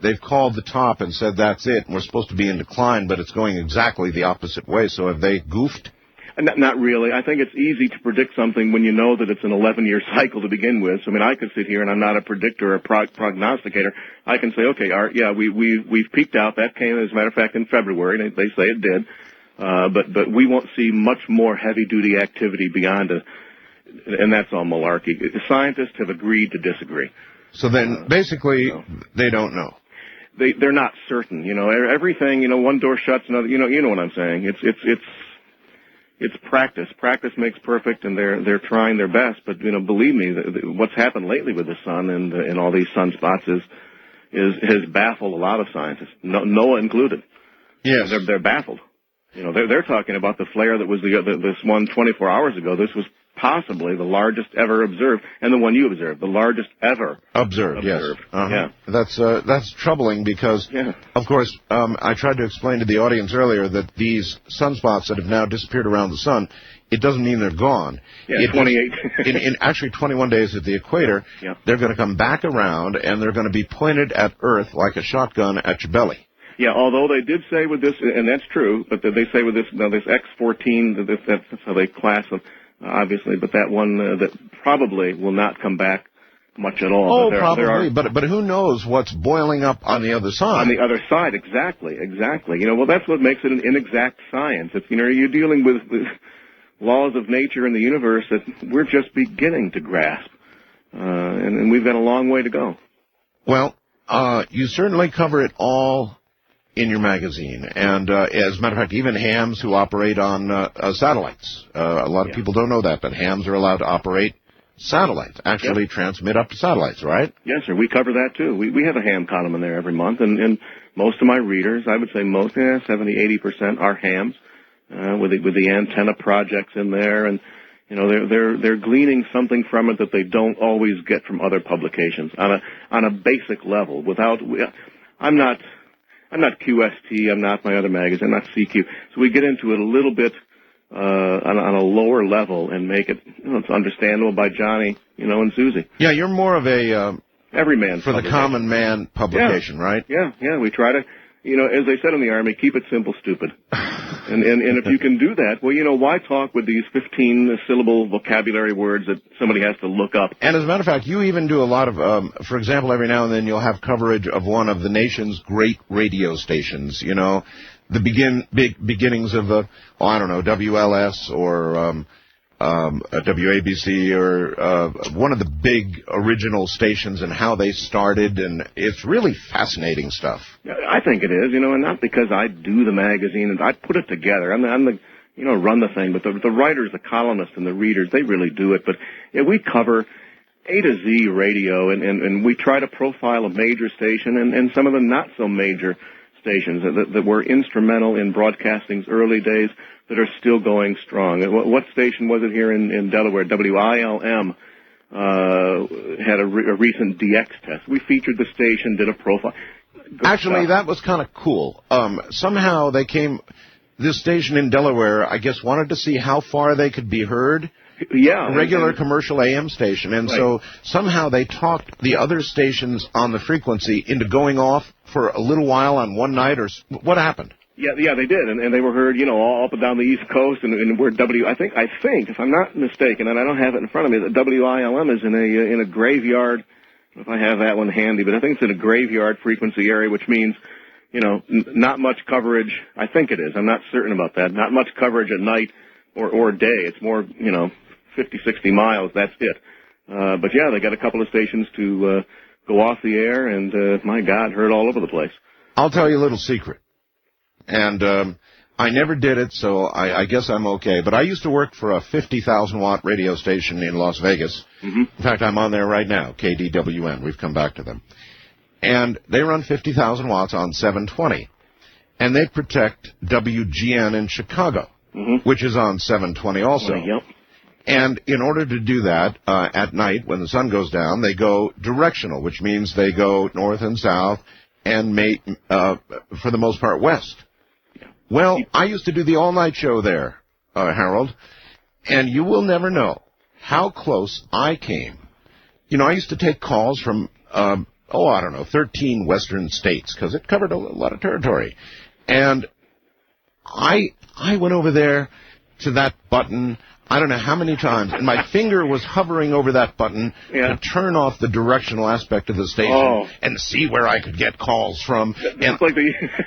Speaker 1: they've called the top and said that's it, and we're supposed to be in decline, but it's going exactly the opposite way. So have they goofed?
Speaker 4: Not really. I think it's easy to predict something when you know that it's an 11-year cycle to begin with. So, I mean, I could sit here, and I'm not a predictor or prognosticator. I can say, okay, Art, yeah, we've peaked out. That came, as a matter of fact, in February. They say it did. But we won't see much more heavy-duty activity beyond and that's all malarkey. The scientists have agreed to disagree.
Speaker 1: So then, basically, they don't know.
Speaker 4: They're not certain. Everything. One door shuts, another. You know what I'm saying. It's practice. Practice makes perfect, and they're trying their best. But believe me, what's happened lately with the sun and all these sunspots has baffled a lot of scientists, Noah included.
Speaker 1: Yes,
Speaker 4: they're baffled. They're talking about the flare that was this one 24 hours ago. This was possibly the largest ever observed, and the one you observed, the largest ever observed.
Speaker 1: Yes. Yeah, that's troubling because, of course, I tried to explain to the audience earlier that these sunspots that have now disappeared around the sun, it doesn't mean they're gone.
Speaker 4: Yeah, 28.
Speaker 1: in actually 21 days at the equator, they're going to come back around, and they're going to be pointed at Earth like a shotgun at your belly.
Speaker 4: Yeah, although they did say with this, and that's true, but they say with this X14, that's how they class them, obviously, but that one that probably will not come back much at all.
Speaker 1: Oh, probably, but who knows what's boiling up on the other side?
Speaker 4: On the other side, exactly. Well, that's what makes it an inexact science. It's, you're dealing with laws of nature and the universe that we're just beginning to grasp, and we've got a long way to go.
Speaker 1: Well, you certainly cover it all in your magazine, and as a matter of fact, even hams who operate on satellites. A lot of people don't know that, but hams are allowed to operate satellites, actually transmit up to satellites, right? Yes, sir. We cover that too. We have a ham column in there every month, and most of my readers, I would say most, 70-80% are hams with the antenna projects in there, and they're gleaning something from it that they don't always get from other publications on a basic level. I'm not QST, I'm not my other magazine, I'm not CQ. So we get into it a little bit on a lower level and make it, it's understandable by Johnny, and Susie. Yeah, you're more of a everyman for the common man publication, right? Yeah. We try to, as they said in the Army, keep it simple, stupid. And if you can do that, well, why talk with these 15-syllable vocabulary words that somebody has to look up? And as a matter of fact, you even do a lot of, for example, every now and then you'll have coverage of one of the nation's great radio stations, the beginnings of WLS or WABC or one of the big original stations and how they started, and it's really fascinating stuff. I think it is, and not because I do the magazine and I put it together. I'm the run the thing, but the writers, the columnists, and the readers, they really do it. But we cover A to Z radio, and we try to profile a major station and some of the not so major stations that were instrumental in broadcasting's early days that are still going strong. What station was it here in Delaware? WILM had a recent DX test. We featured the station, did a profile. Actually, that was kind of cool. Somehow this station in Delaware, I guess, wanted to see how far they could be heard. Yeah. A regular commercial AM station. And so somehow they talked the other stations on the frequency into going off for a little while on one night, or what happened? Yeah, they did, and they were heard, all up and down the East Coast, and we're I think, if I'm not mistaken, and I don't have it in front of me, that WILM is in a graveyard. I don't know if I have that one handy, but I think it's in a graveyard frequency area, which means, not much coverage. I think it is. I'm not certain about that. Not much coverage at night or day. It's more, 50, 60 miles. That's it. But yeah, they got a couple of stations to go off the air, and my God, heard all over the place. I'll tell you a little secret. And I never did it, so I guess I'm okay. But I used to work for a 50,000-watt radio station in Las Vegas. In fact, I'm on there right now, KDWN. We've come back to them. And they run 50,000 watts on 720. And they protect WGN in Chicago, which is on 720 also.
Speaker 4: Yep.
Speaker 1: And in order to do that, at night, when the sun goes down, they go directional, which means they go north and south and for the most part, west. Well, I used to do the all-night show there, Harold, and you will never know how close I came. You know, I used to take calls from, 13 western states, because it covered a lot of territory. And I went over there to that button, I don't know how many times, and my finger was hovering over that button to turn off the directional aspect of the station and see where I could get calls from. And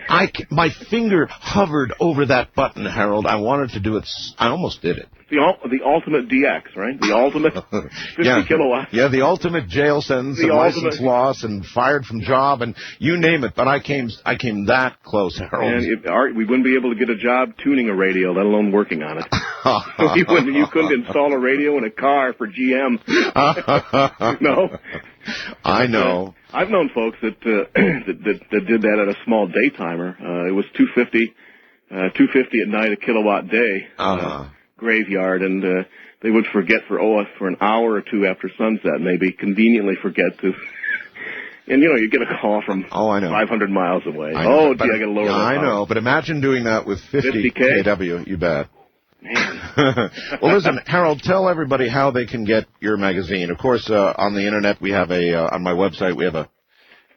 Speaker 4: like
Speaker 1: my finger hovered over that button, Harold. I wanted to do it. I almost did it.
Speaker 4: The ultimate DX, right? The ultimate 50 kilowatts.
Speaker 1: Yeah, the ultimate jail sentence and license loss and fired from job and you name it. But I came that close, Harold.
Speaker 4: And we wouldn't be able to get a job tuning a radio, let alone working on it. You couldn't install a radio in a car for GM. No.
Speaker 1: I know.
Speaker 4: I've known folks that did that at a small daytimer. It was $250 at night, a kilowatt day. Graveyard, and they would forget for an hour or two after sunset, and they'd conveniently forget to. And you get a call from 500 miles away. I got to lower that.
Speaker 1: I know, but imagine doing that with 50 kW. You bet.
Speaker 4: Man.
Speaker 1: Well, listen, Harold, tell everybody how they can get your magazine. Of course, on the internet, we have on my website, we have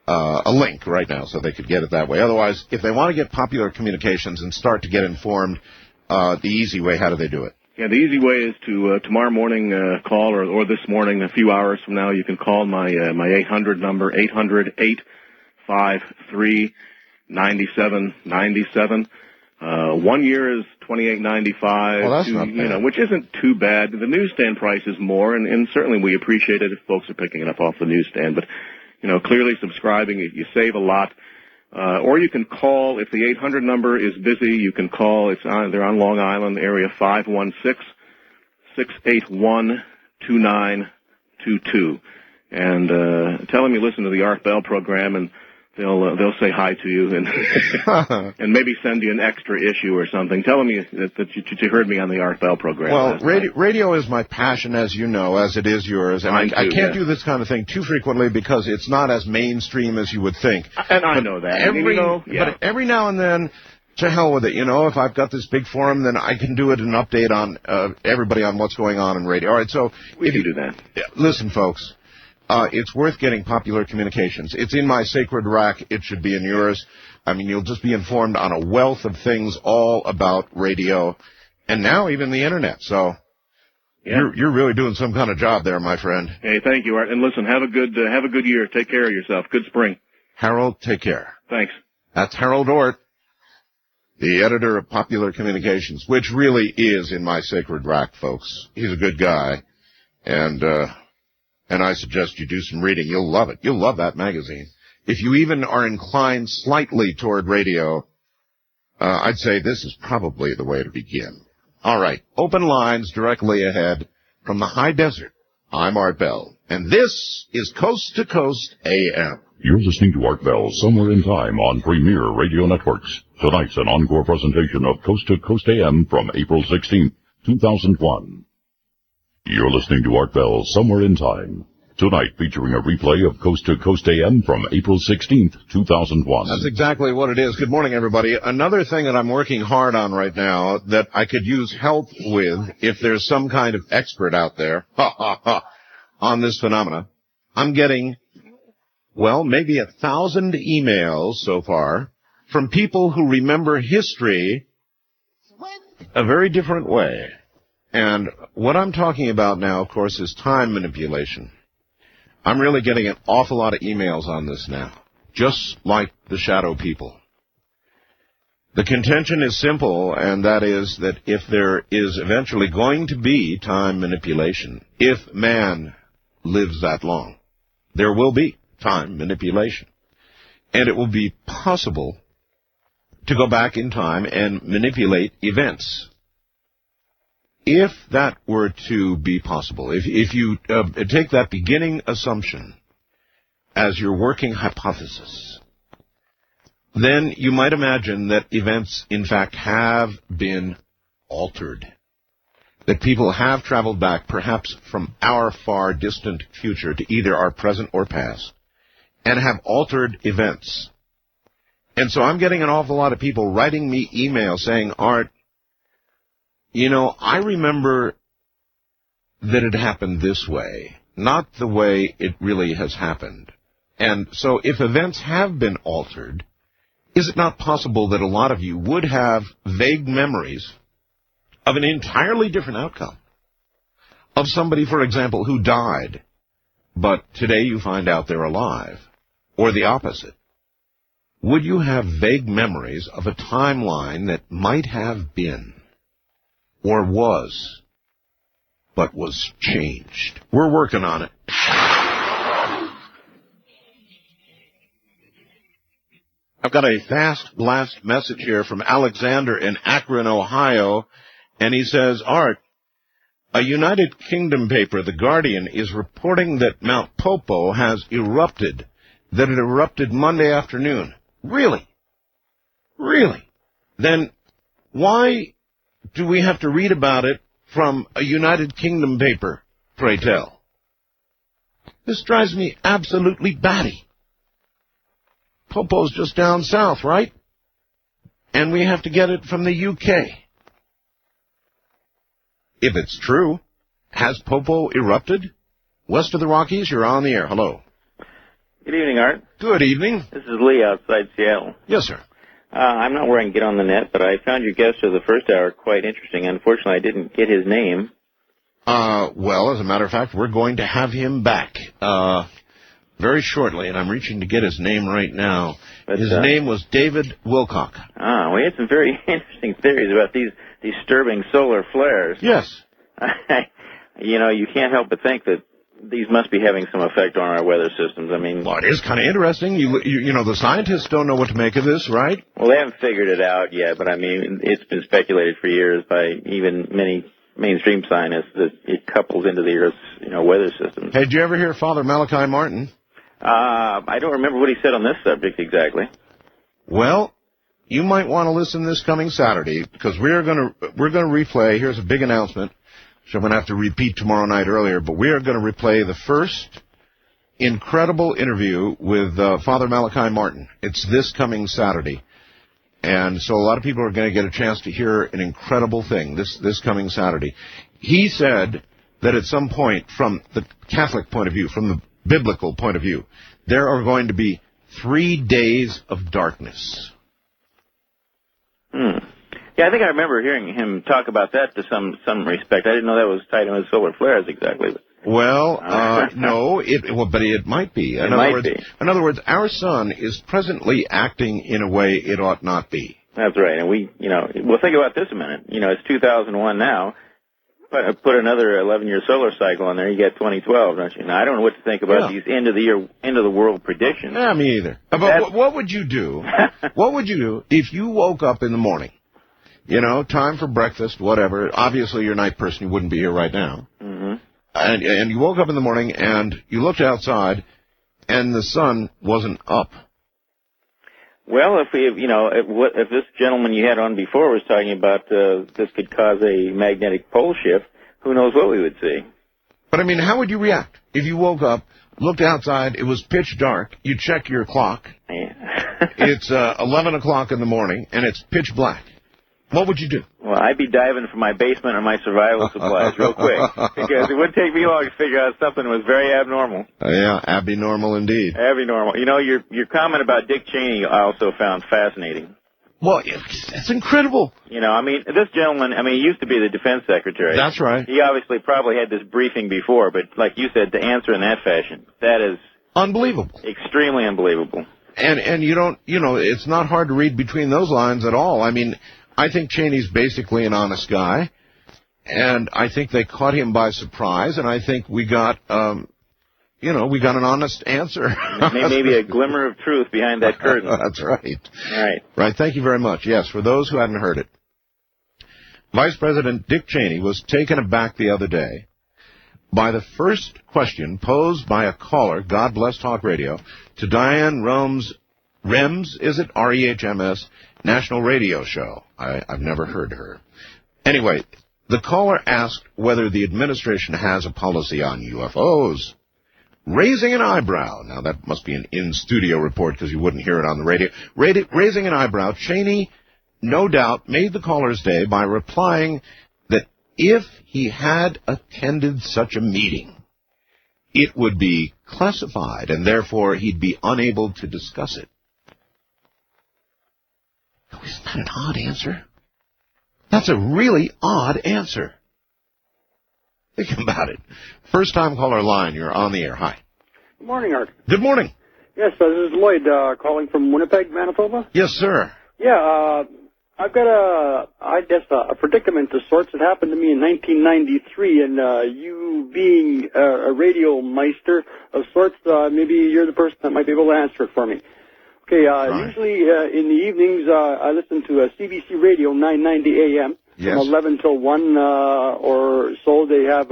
Speaker 1: a link right now, so they could get it that way. Otherwise, if they want to get Popular Communications and start to get informed. The easy way, how do they do it?
Speaker 4: Yeah, the easy way is to tomorrow morning call, or this morning, a few hours from now, you can call my 800 number, 800-853-9797. 1 year is $28.95.
Speaker 1: Well, that's not bad.
Speaker 4: Which isn't too bad. The newsstand price is more, and certainly we appreciate it if folks are picking it up off the newsstand. But clearly subscribing, you save a lot. Or you can call, if the 800 number is busy, you can call, they're on Long Island, area 516-681-2922. And tell them you listen to the Art Bell program, and they'll say hi to you and and maybe send you an extra issue or something. Tell them that you heard me on the Art Bell program.
Speaker 1: Well, radio is my passion, as you know, as it is yours. And I can't do this kind of thing too frequently because it's not as mainstream as you would think.
Speaker 4: And I know that.
Speaker 1: But every now and then, to hell with it. If I've got this big forum, then I can do it and update on everybody on what's going on in radio. All right, so
Speaker 4: we can do that.
Speaker 1: Listen, folks. It's worth getting Popular Communications. It's in my sacred rack. It should be in yours. I mean, you'll just be informed on a wealth of things all about radio and now even the internet. So you're really doing some kind of job there, my friend.
Speaker 4: Hey, thank you, Art. And listen, have a good year. Take care of yourself. Good spring.
Speaker 1: Harold, take care.
Speaker 4: Thanks.
Speaker 1: That's Harold Ort, the editor of Popular Communications, which really is in my sacred rack, folks. He's a good guy. And I suggest you do some reading. You'll love it. You'll love that magazine. If you even are inclined slightly toward radio, I'd say this is probably the way to begin. All right. Open lines directly ahead from the high desert. I'm Art Bell, and this is Coast to Coast AM.
Speaker 3: You're listening to Art Bell Somewhere in Time on Premier Radio Networks. Tonight's an encore presentation of Coast to Coast AM from April 16th, 2001. You're listening to Art Bell Somewhere in Time. Tonight featuring a replay of Coast to Coast AM from April 16th, 2001.
Speaker 1: That's exactly what it is. Good morning, everybody. Another thing that I'm working hard on right now that I could use help with if there's some kind of expert out there on this phenomena. I'm getting, maybe 1,000 emails so far from people who remember history a very different way. And what I'm talking about now, of course, is time manipulation. I'm really getting an awful lot of emails on this now, just like the shadow people. The contention is simple, and that is that if there is eventually going to be time manipulation, if man lives that long, there will be time manipulation. and it will be possible to go back in time and manipulate events. If that were to be possible, if you take that beginning assumption as your working hypothesis, then you might imagine that events, in fact, have been altered. That people have traveled back, perhaps from our far distant future to either our present or past, and have altered events. And so I'm getting an awful lot of people writing me emails saying, Art, you know, I remember that it happened this way, not the way it really has happened. And so if events have been altered, is it not possible that a lot of you would have vague memories of an entirely different outcome? Of somebody, for example, who died, but today you find out they're alive, or the opposite. Would you have vague memories of a timeline that might have been, or was, but was changed? We're working on it. I've got a fast blast message here from Alexander in Akron, Ohio, and he says, Art, a United Kingdom paper, The Guardian, is reporting that Mount Popo has erupted, that it erupted Monday afternoon. Really? Really? Then why do we have to read about it from a United Kingdom paper, pray tell? This drives me absolutely batty. Popo's just down south, right? And we have to get it from the UK. If it's true, has Popo erupted? West of the Rockies, you're on the air. Hello.
Speaker 5: Good evening, Art.
Speaker 1: Good evening.
Speaker 5: This is Lee outside Seattle.
Speaker 1: Yes, sir.
Speaker 5: I'm not where I can get on the net, but I found your guest of the first hour quite interesting. Unfortunately, I didn't get his name.
Speaker 1: Well, as a matter of fact, we're going to have him back very shortly, and I'm reaching to get his name right now. But, his name was David Wilcock.
Speaker 5: Well, he had some very interesting theories about these disturbing solar flares.
Speaker 1: Yes.
Speaker 5: You know, you can't help but think that these must be having some effect on our weather systems. I mean,
Speaker 1: well, it is kind of interesting. You know, the scientists don't know what to make of this, right?
Speaker 5: Well, they haven't figured it out yet, but I mean, it's been speculated for years by even many mainstream scientists that it couples into the Earth's, weather systems.
Speaker 1: Hey, did you ever hear Father Malachi Martin?
Speaker 5: I don't remember what he said on this subject exactly.
Speaker 1: Well, you might want to listen this coming Saturday, because we're going to replay. Here's a big announcement, which I'm going to have to repeat tomorrow night earlier, but we are going to replay the first incredible interview with Father Malachi Martin. It's this coming Saturday. And so a lot of people are going to get a chance to hear an incredible thing this coming Saturday. He said that at some point, from the Catholic point of view, from the biblical point of view, there are going to be 3 days of darkness.
Speaker 5: Yeah, I think I remember hearing him talk about that to some respect. I didn't know that was tied in with solar flares exactly.
Speaker 1: Well, no, but it might be. In other words, our sun is presently acting in a way it ought not be.
Speaker 5: That's right, and we'll think about this a minute. It's 2001 now. Put another 11-year solar cycle on there, you get 2012, don't you? Now, I don't know what to think about these end of the world predictions.
Speaker 1: Yeah, me either. But what would you do? What would you do if you woke up in the morning? Time for breakfast, whatever. Obviously, you're a night person. You wouldn't be here right now. Mm-hmm. And you woke up in the morning and you looked outside, and the sun wasn't up.
Speaker 5: Well, if this gentleman you had on before was talking about this could cause a magnetic pole shift, who knows what we would see?
Speaker 1: But, how would you react if you woke up, looked outside, it was pitch dark, you check your clock, it's 11 o'clock in the morning, and it's pitch black? What would you do? Well,
Speaker 5: I'd be diving for my basement or my survival supplies real quick, because it wouldn't take me long to figure out something was very abnormal.
Speaker 1: Yeah, abnormal indeed.
Speaker 5: Abnormal. Your comment about Dick Cheney I also found fascinating.
Speaker 1: Well, it's incredible.
Speaker 5: This gentleman, he used to be the defense secretary.
Speaker 1: That's right.
Speaker 5: He obviously probably had this briefing before, but like you said, to answer in that fashion, that is
Speaker 1: unbelievable.
Speaker 5: Extremely unbelievable.
Speaker 1: And you don't, it's not hard to read between those lines at all. I think Cheney's basically an honest guy, and I think they caught him by surprise, and I think we got, we got an honest answer.
Speaker 5: Maybe a glimmer of truth behind that curtain.
Speaker 1: That's right.
Speaker 5: All right.
Speaker 1: Right. Thank you very much. Yes, for those who hadn't heard it, Vice President Dick Cheney was taken aback the other day by the first question posed by a caller, God bless Talk Radio, to Diane Rems, is it? REHMS, National Radio Show. I've never heard her. Anyway, the caller asked whether the administration has a policy on UFOs. Raising an eyebrow. Now, that must be an in-studio report because you wouldn't hear it on the radio. Raising an eyebrow, Cheney, no doubt, made the caller's day by replying that if he had attended such a meeting, it would be classified, and therefore he'd be unable to discuss it. Oh, isn't that an odd answer? That's a really odd answer. Think about it. First-time caller line, you're on the air. Hi.
Speaker 6: Good morning, Art.
Speaker 1: Good morning.
Speaker 6: Yes, this is Lloyd calling from Winnipeg, Manitoba.
Speaker 1: Yes, sir.
Speaker 6: Yeah, I've got a predicament of sorts that happened to me in 1993, and you being a radio meister of sorts, maybe you're the person that might be able to answer it for me. Okay, right. Usually in the evenings I listen to CBC Radio 990 AM.
Speaker 1: Yes.
Speaker 6: From 11 till 1 or so. They have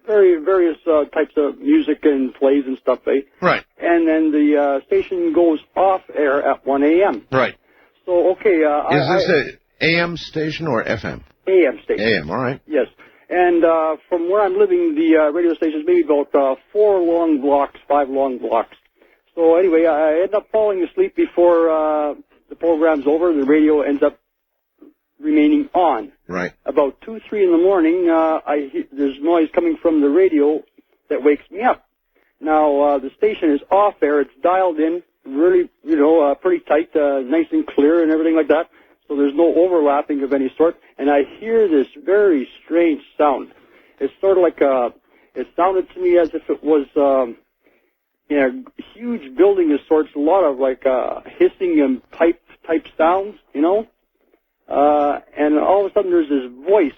Speaker 6: various types of music and plays and stuff, eh?
Speaker 1: Right.
Speaker 6: And then the station goes off air at 1 a.m.
Speaker 1: Right.
Speaker 6: So, okay.
Speaker 1: Is this a AM station or FM?
Speaker 6: AM station.
Speaker 1: AM, all right.
Speaker 6: Yes. And from where I'm living, the radio station is maybe about 5 long blocks. So anyway, I end up falling asleep before the program's over. The radio ends up remaining on.
Speaker 1: Right.
Speaker 6: About 2, 3 in the morning, there's noise coming from the radio that wakes me up. Now, the station is off air. It's dialed in really, pretty tight, nice and clear and everything like that. So there's no overlapping of any sort. And I hear this very strange sound. It's sort of like it sounded to me as if it was in a huge building of sorts, a lot of like hissing and pipe type sounds, and all of a sudden there's this voice,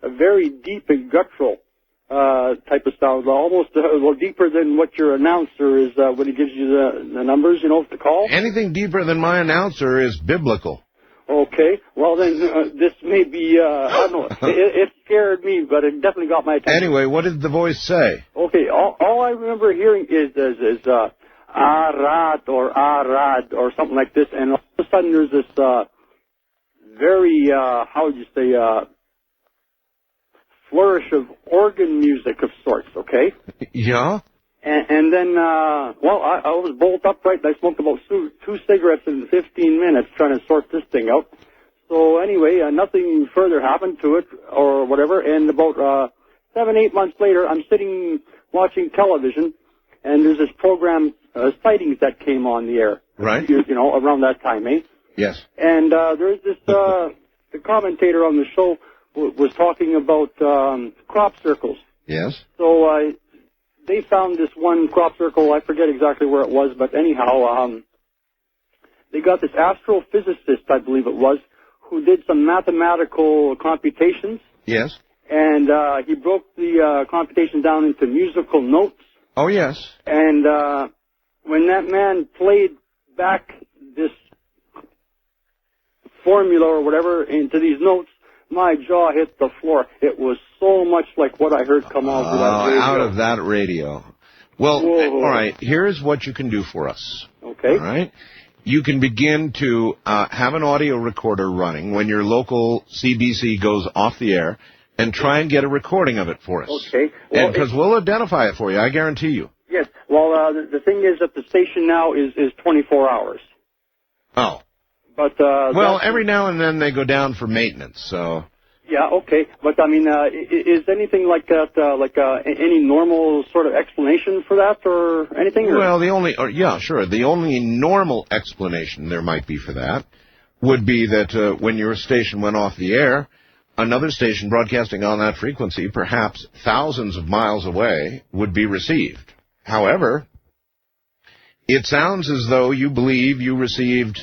Speaker 6: a very deep and guttural type of sound, almost a little deeper than what your announcer is when he gives you the numbers, to call.
Speaker 1: Anything deeper than my announcer is biblical.
Speaker 6: Okay, well then this may be, I don't know, it scared me, but it definitely got my attention.
Speaker 1: Anyway, what did the voice say?
Speaker 6: Okay, all I remember hearing is Arad or something like this, and all of a sudden there's this very, how would you say, flourish of organ music of sorts, okay?
Speaker 1: Yeah?
Speaker 6: And then, I was bolt upright and I smoked about 2 cigarettes in 15 minutes trying to sort this thing out. So anyway, nothing further happened to it or whatever, and about 7, 8 months later, I'm sitting watching television, and there's this program, Sightings, that came on the air.
Speaker 1: Right.
Speaker 6: Around that time, eh?
Speaker 1: Yes.
Speaker 6: And there's this, the commentator on the show was talking about crop circles.
Speaker 1: Yes.
Speaker 6: So they found this one crop circle, I forget exactly where it was, but anyhow, they got this astrophysicist, I believe it was, who did some mathematical computations.
Speaker 1: Yes.
Speaker 6: And he broke the computation down into musical notes.
Speaker 1: Oh, yes.
Speaker 6: And when that man played back this formula or whatever into these notes, my jaw hit the floor. It was so much like what I heard come out of that radio.
Speaker 1: Out of that radio. Well,
Speaker 6: whoa.
Speaker 1: All right, here's what you can do for us.
Speaker 6: Okay.
Speaker 1: All right? You can begin to have an audio recorder running when your local CBC goes off the air and try and get a recording of it for us.
Speaker 6: Okay. Well,
Speaker 1: because we'll identify it for you, I guarantee you.
Speaker 6: Yes. Well, the thing is that the station now is 24 hours.
Speaker 1: Oh.
Speaker 6: But
Speaker 1: well, every now and then they go down for maintenance, so...
Speaker 6: Yeah, okay. But, I mean, is anything like that, any normal sort of explanation for that or anything? Or?
Speaker 1: Well, the only normal explanation there might be for that would be that when your station went off the air, another station broadcasting on that frequency, perhaps thousands of miles away, would be received. However, it sounds as though you believe you received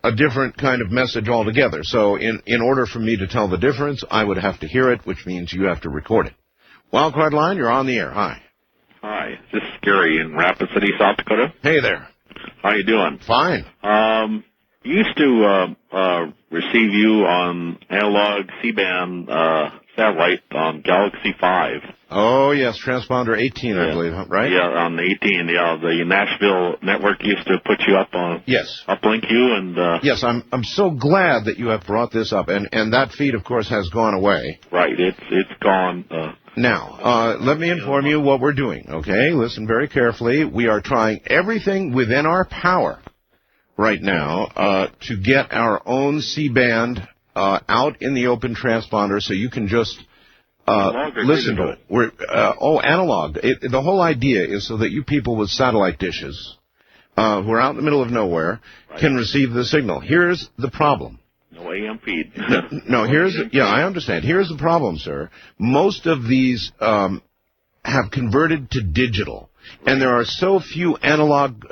Speaker 1: a different kind of message altogether. So in order for me to tell the difference, I would have to hear it, which means you have to record it. Wildcard line, you're on the air. Hi.
Speaker 7: Hi, this is Gary in Rapid City, South Dakota.
Speaker 1: Hey there.
Speaker 7: How you doing?
Speaker 1: Fine.
Speaker 7: Used to receive you on analog C-band satellite on Galaxy 5.
Speaker 1: Oh, yes, transponder 18, I believe, right?
Speaker 7: Yeah, on the 18. Yeah, the Nashville network used to put you up on.
Speaker 1: Yes.
Speaker 7: Uplink you and.
Speaker 1: Yes, I'm so glad that you have brought this up, and that feed, of course, has gone away.
Speaker 7: Right, it's gone.
Speaker 1: Now, let me inform you what we're doing. Okay, listen very carefully. We are trying everything within our power right now to get our own C-band out in the open transponder, so you can just listen to it. We're analog. The whole idea is so that you people with satellite dishes who are out in the middle of nowhere can receive the signal. Here's the problem.
Speaker 7: No AM feed.
Speaker 1: No, I understand. Here's the problem, sir. Most of these have converted to digital, and there are so few analog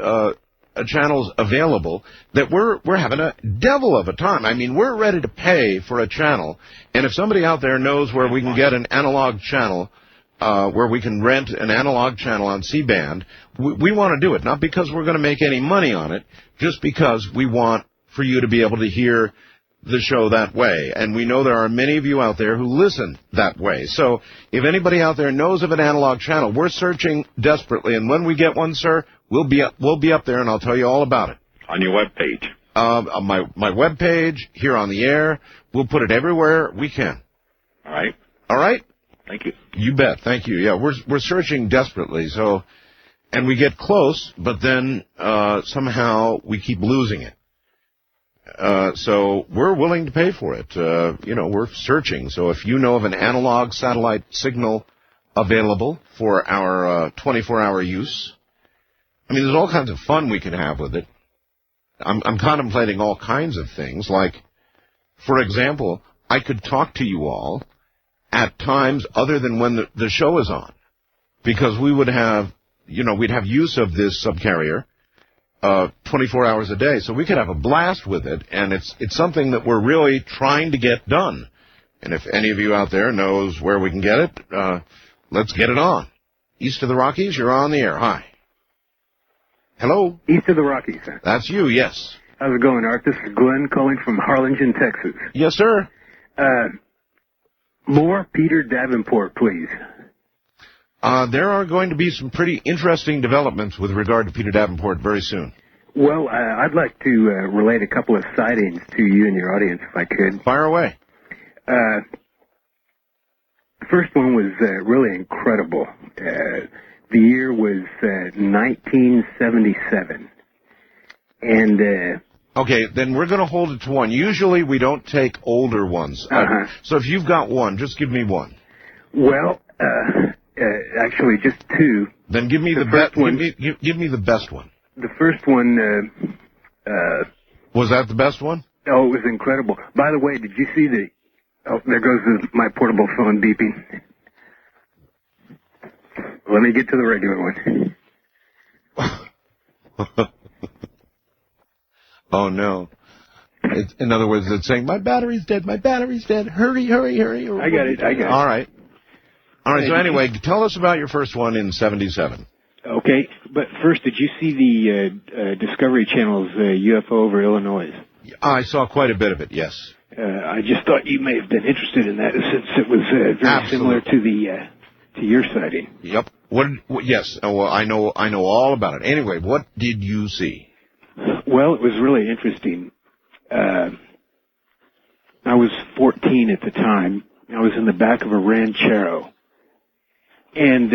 Speaker 1: channels available that we're having a devil of a time. I mean, we're ready to pay for a channel, and if somebody out there knows where we can get an analog channel, where we can rent an analog channel on C-band, we want to do it, not because we're going to make any money on it, just because we want for you to be able to hear the show that way. And we know there are many of you out there who listen that way. So if anybody out there knows of an analog channel, we're searching desperately, and when we get one, sir, we'll be up there, and I'll tell you all about it.
Speaker 7: On your webpage.
Speaker 1: My webpage, here on the air. We'll put it everywhere we can.
Speaker 7: All right.
Speaker 1: All right?
Speaker 7: Thank you.
Speaker 1: You bet. Thank you. Yeah, we're searching desperately, so, and we get close, but then somehow we keep losing it. So we're willing to pay for it. We're searching. So if you know of an analog satellite signal available for our 24-hour use, I mean, there's all kinds of fun we can have with it. I'm contemplating all kinds of things, like, for example, I could talk to you all at times other than when the show is on, because we would have, we'd have use of this subcarrier 24 hours a day, so we could have a blast with it, and it's something that we're really trying to get done. And if any of you out there knows where we can get it, let's get it on. East of the Rockies, you're on the air. Hi. Hello?
Speaker 8: East of the Rockies, sir.
Speaker 1: That's you, yes.
Speaker 8: How's it going, Art? This is Glenn calling from Harlingen, Texas.
Speaker 1: Yes, sir.
Speaker 8: More Peter Davenport, please.
Speaker 1: There are going to be some pretty interesting developments with regard to Peter Davenport very soon.
Speaker 8: Well, I'd like to relate a couple of sightings to you and your audience, if I could.
Speaker 1: Fire away.
Speaker 8: The first one was really incredible. The year was 1977. And
Speaker 1: okay, then we're going to hold it to one. Usually we don't take older ones. So if you've got one, just give me one.
Speaker 8: Well, actually, just two.
Speaker 1: Then give me the best one. Give me the best one.
Speaker 8: The first one.
Speaker 1: Was that the best one?
Speaker 8: Oh, it was incredible. By the way, did you see the? Oh, there goes my portable phone beeping. Let me get to the regular one.
Speaker 1: Oh no! In other words, it's saying my battery's dead. My battery's dead. Hurry, hurry, hurry!
Speaker 8: I got it.
Speaker 1: All right. So anyway, tell us about your first one in '77.
Speaker 8: Okay, but first, did you see the Discovery Channel's UFO over Illinois?
Speaker 1: I saw quite a bit of it. Yes.
Speaker 8: I just thought you may have been interested in that, since it was very similar to your sighting.
Speaker 1: Yep. Yes. Well, I know all about it. Anyway, what did you see?
Speaker 8: Well, it was really interesting. I was 14 at the time. I was in the back of a ranchero, and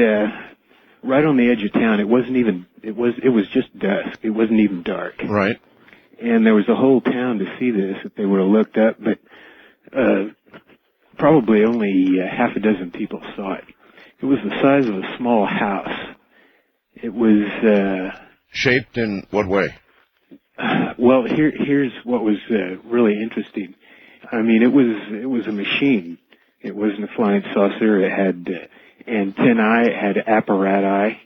Speaker 8: right on the edge of town. It was just dusk. It wasn't even dark.
Speaker 1: Right.
Speaker 8: And there was a whole town to see this if they would have looked up, but probably only half a dozen people saw it. It was the size of a small house. It was
Speaker 1: shaped in what way?
Speaker 8: Well, here's what was really interesting. I mean, it was a machine. It wasn't a flying saucer. It had antennae. It had apparati.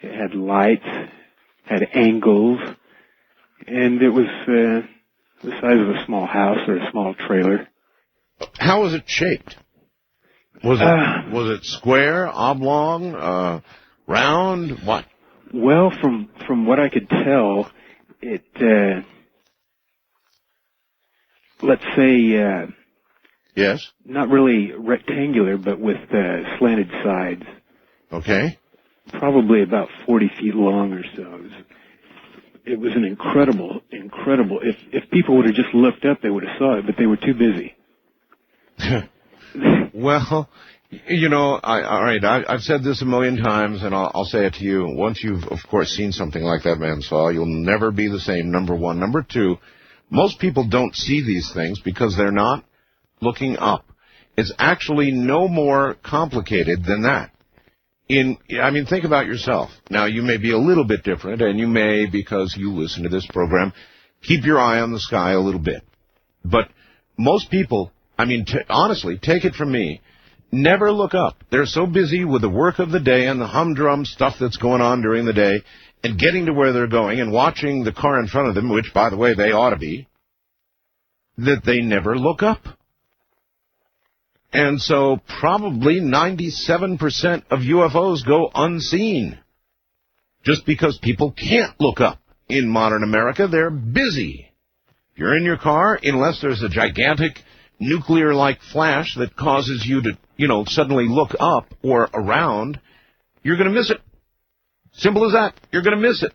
Speaker 8: It had lights. Had angles. And it was the size of a small house or a small trailer.
Speaker 1: How was it shaped? Was it square, oblong, Round? What?
Speaker 8: Well, from what I could tell, it, let's say,
Speaker 1: Yes.
Speaker 8: not really rectangular, but with slanted sides.
Speaker 1: Okay.
Speaker 8: Probably about 40 feet long or so. It was an incredible. If people would have just looked up, they would have saw it, but they were too busy.
Speaker 1: Well, you know, all right, I've said this a million times, and I'll say it to you. Once you've, of course, seen something like that man saw, you'll never be the same, number one. Number two, most people don't see these things because they're not looking up. It's actually no more complicated than that. Think about yourself. Now, you may be a little bit different, and you may, because you listen to this program, keep your eye on the sky a little bit. But most people, honestly, take it from me, never look up. They're so busy with the work of the day and the humdrum stuff that's going on during the day and getting to where they're going and watching the car in front of them, which, by the way, they ought to be, that they never look up. And so probably 97% of UFOs go unseen just because people can't look up. In modern America, they're busy. If you're in your car, unless there's a gigantic nuclear-like flash that causes you to, suddenly look up or around, you're going to miss it. Simple as that. You're going to miss it.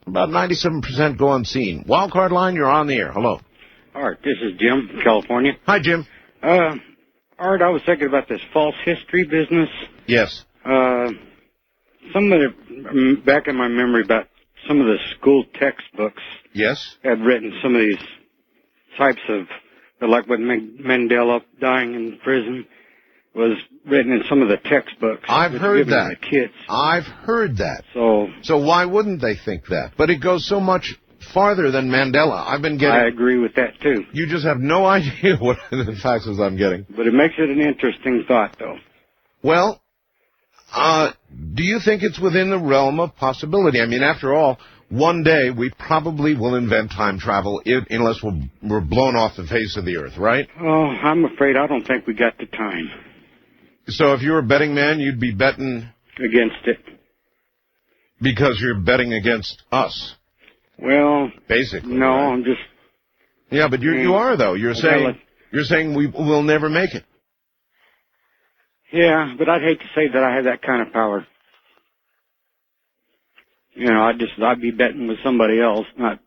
Speaker 1: About 97% go unseen. Wildcard line, you're on the air. Hello.
Speaker 9: Art, this is Jim from California.
Speaker 1: Hi, Jim.
Speaker 9: Art, I was thinking about this false history business.
Speaker 1: Yes.
Speaker 9: Back in my memory about some of the school textbooks.
Speaker 1: Yes.
Speaker 9: Had written some of these types of, like with Mandela dying in prison, was written in some of the textbooks.
Speaker 1: I've heard that.
Speaker 9: The kids.
Speaker 1: I've heard that.
Speaker 9: So
Speaker 1: why wouldn't they think that? But it goes so much farther than Mandela.
Speaker 9: I agree with that, too.
Speaker 1: You just have no idea what the faxes I'm getting.
Speaker 9: But it makes it an interesting thought, though.
Speaker 1: Well, do you think it's within the realm of possibility? After all, one day we probably will invent time travel unless we're blown off the face of the earth, right?
Speaker 9: Oh, I'm afraid I don't think we got the time.
Speaker 1: So if you were a betting man, you'd be betting...
Speaker 9: Against it.
Speaker 1: Because you're betting against us.
Speaker 9: Well,
Speaker 1: basically.
Speaker 9: No,
Speaker 1: right?
Speaker 9: I'm just...
Speaker 1: Yeah, but you are, though. You're saying we'll never make it.
Speaker 9: Yeah, but I'd hate to say that I have that kind of power. I'd be betting with somebody else, not...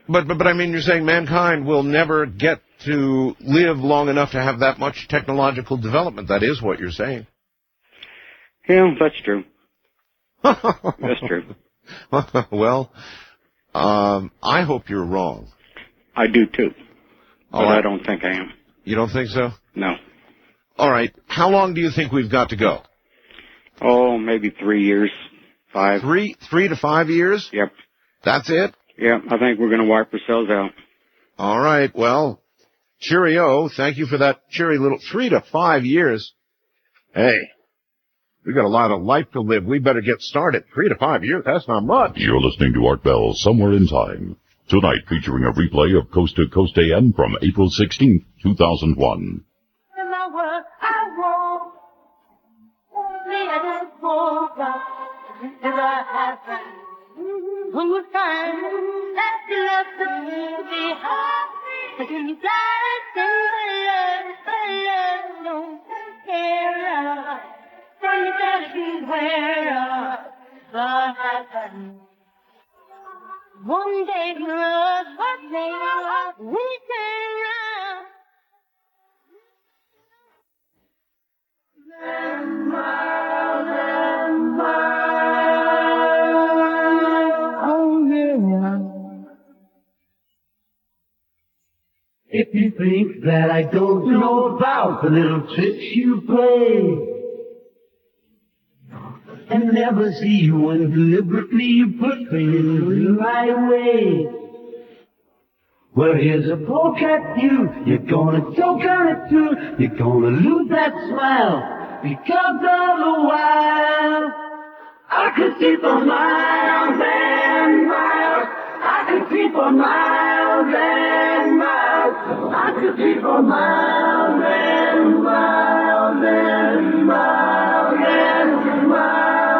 Speaker 1: But you're saying mankind will never get to live long enough to have that much technological development. That is what you're saying.
Speaker 9: Yeah, that's true. That's true.
Speaker 1: Well, I hope you're wrong.
Speaker 9: I do, too. But
Speaker 1: right.
Speaker 9: I don't think I am.
Speaker 1: You don't think so?
Speaker 9: No.
Speaker 1: All right. How long do you think we've got to go?
Speaker 9: Oh, maybe 3 years. 5.
Speaker 1: 3 to 5 years?
Speaker 9: Yep.
Speaker 1: That's it?
Speaker 9: Yep. I think we're going to wipe ourselves out.
Speaker 1: All right. Well, cheerio. Thank you for that cheery little 3 to 5 years. Hey, we got a lot of life to live. We better get started. 3 to 5 years. That's not much.
Speaker 3: You're listening to Art Bell, Somewhere in Time. Tonight featuring a replay of Coast to Coast AM from April 16th, 2001.
Speaker 10: Who's time that you love to be hot? Can you fly in don't care. So you gotta beware of what happens. One day you love, one day you love, we turn around.
Speaker 11: If you think that I don't know about the little tricks you play and never see you when deliberately you put things in the right way, well, here's a poke at you. You're gonna choke on it too. You're gonna lose that smile because all the while I could see for miles and miles. I could see for miles and miles. I could see for miles and miles and miles and miles.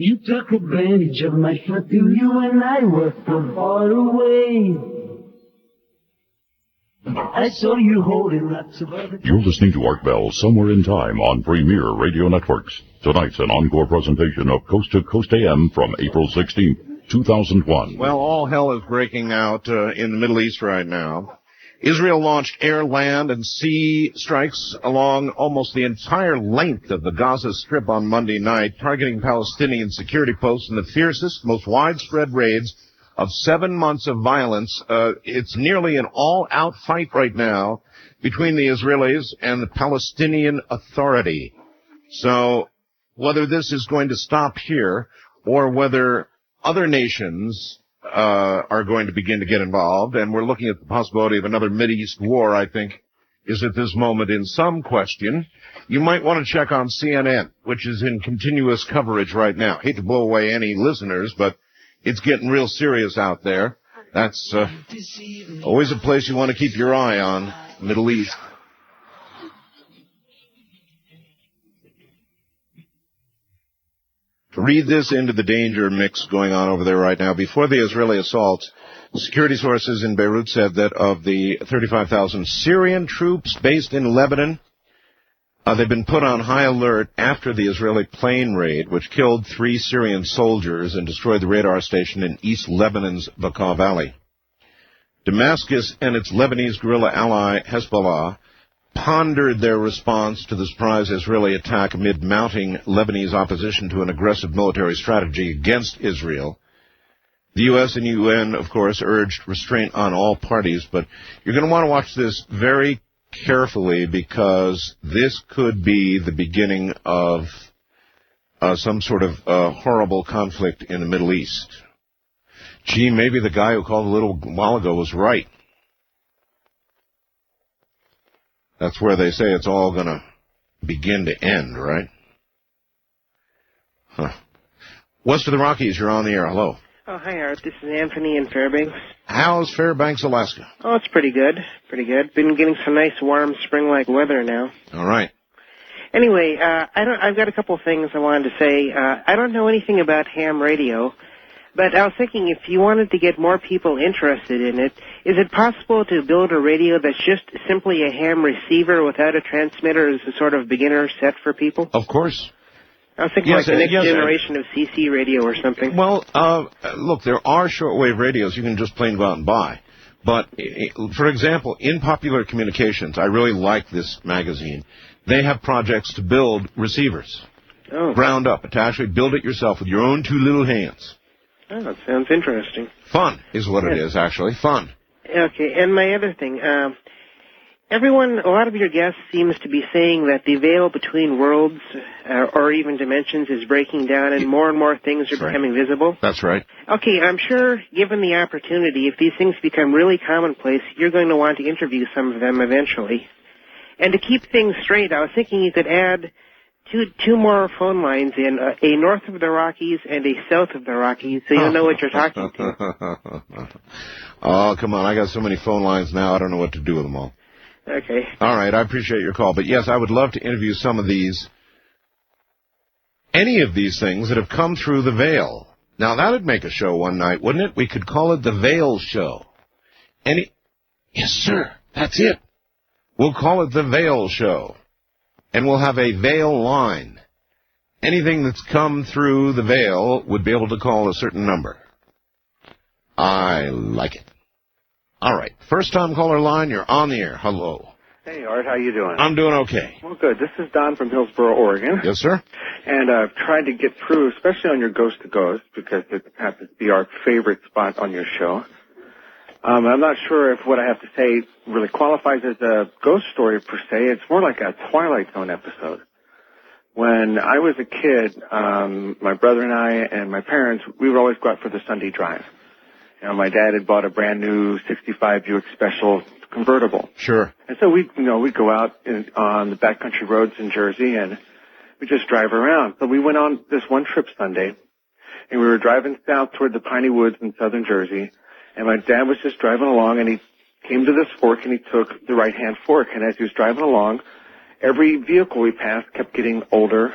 Speaker 11: You took advantage of my foot, you and I were far away. I saw you holding lots of other...
Speaker 3: You're listening to Art Bell, Somewhere in Time on Premier Radio Networks. Tonight's an encore presentation of Coast to Coast AM from April 16th, 2001.
Speaker 1: Well, all hell is breaking out in the Middle East right now. Israel launched air, land, and sea strikes along almost the entire length of the Gaza Strip on Monday night, targeting Palestinian security posts in the fiercest, most widespread raids of 7 months of violence. It's nearly an all-out fight right now between the Israelis and the Palestinian Authority. So whether this is going to stop here or whether other nations are going to begin to get involved, and we're looking at the possibility of another Mideast war, I think, is at this moment in some question. You might want to check on CNN, which is in continuous coverage right now. Hate to blow away any listeners, but it's getting real serious out there. That's always a place you want to keep your eye on, Middle East. Read this into the danger mix going on over there right now. Before the Israeli assault, security sources in Beirut said that of the 35,000 Syrian troops based in Lebanon, they've been put on high alert after the Israeli plane raid, which killed 3 Syrian soldiers and destroyed the radar station in East Lebanon's Bekaa Valley. Damascus and its Lebanese guerrilla ally Hezbollah pondered their response to the surprise Israeli attack amid mounting Lebanese opposition to an aggressive military strategy against Israel. The U.S. and UN, of course, urged restraint on all parties, but you're going to want to watch this very carefully because this could be the beginning of some sort of horrible conflict in the Middle East. Gee, maybe the guy who called a little while ago was right. That's where they say it's all going to begin to end, right? Huh. West of the Rockies, you're on the air. Hello.
Speaker 12: Oh, hi, Art. This is Anthony in Fairbanks.
Speaker 1: How's Fairbanks, Alaska?
Speaker 12: Oh, it's pretty good. Pretty good. Been getting some nice, warm, spring-like weather now.
Speaker 1: All right.
Speaker 12: Anyway, I've got a couple of things I wanted to say. I don't know anything about ham radio, but I was thinking if you wanted to get more people interested in it, is it possible to build a radio that's just simply a ham receiver without a transmitter as a sort of beginner set for people?
Speaker 1: Of course.
Speaker 12: I was thinking like the next generation of CC radio or something.
Speaker 1: Well, look, there are shortwave radios you can just plain go out and buy. But, for example, in Popular Communications, I really like this magazine. They have projects to build receivers.
Speaker 12: Oh.
Speaker 1: Ground up, to actually build it yourself with your own 2 little hands.
Speaker 12: Oh, that sounds interesting.
Speaker 1: Fun is what it is, actually. Fun.
Speaker 12: Okay, and my other thing, a lot of your guests seems to be saying that the veil between worlds or even dimensions is breaking down and more things are becoming visible.
Speaker 1: That's right.
Speaker 12: Okay, I'm sure, given the opportunity, if these things become really commonplace, you're going to want to interview some of them eventually. And to keep things straight, I was thinking you could add two more phone lines in, a north of the Rockies and a south of the Rockies, so you'll know what you're talking to.
Speaker 1: Oh, come on. I got so many phone lines now, I don't know what to do with them all.
Speaker 12: Okay.
Speaker 1: All right, I appreciate your call. But, yes, I would love to interview some of these, any of these things that have come through the veil. Now, that would make a show one night, wouldn't it? We could call it the Veil Show. Yes, sir, that's it. We'll call it the Veil Show. And we'll have a veil line. Anything that's come through the veil would be able to call a certain number. I like it. All right. First-time caller line, you're on the air. Hello.
Speaker 13: Hey, Art. How you doing?
Speaker 1: I'm doing okay.
Speaker 13: Well, good. This is Don from Hillsboro, Oregon.
Speaker 1: Yes, sir.
Speaker 13: And I've tried to get through, especially on your Ghost to Ghost, because it happens to be our favorite spot on your show. I'm not sure if what I have to say really qualifies as a ghost story per se. It's more like a Twilight Zone episode. When I was a kid, my brother and I and my parents, we would always go out for the Sunday drive. You know, my dad had bought a brand new 65 Buick Special convertible.
Speaker 1: Sure.
Speaker 13: And so we'd go out on the backcountry roads in Jersey and we just drive around. So we went on this one trip Sunday and we were driving south toward the piney woods in southern Jersey. And my dad was just driving along, and he came to this fork, and he took the right-hand fork. And as he was driving along, every vehicle we passed kept getting older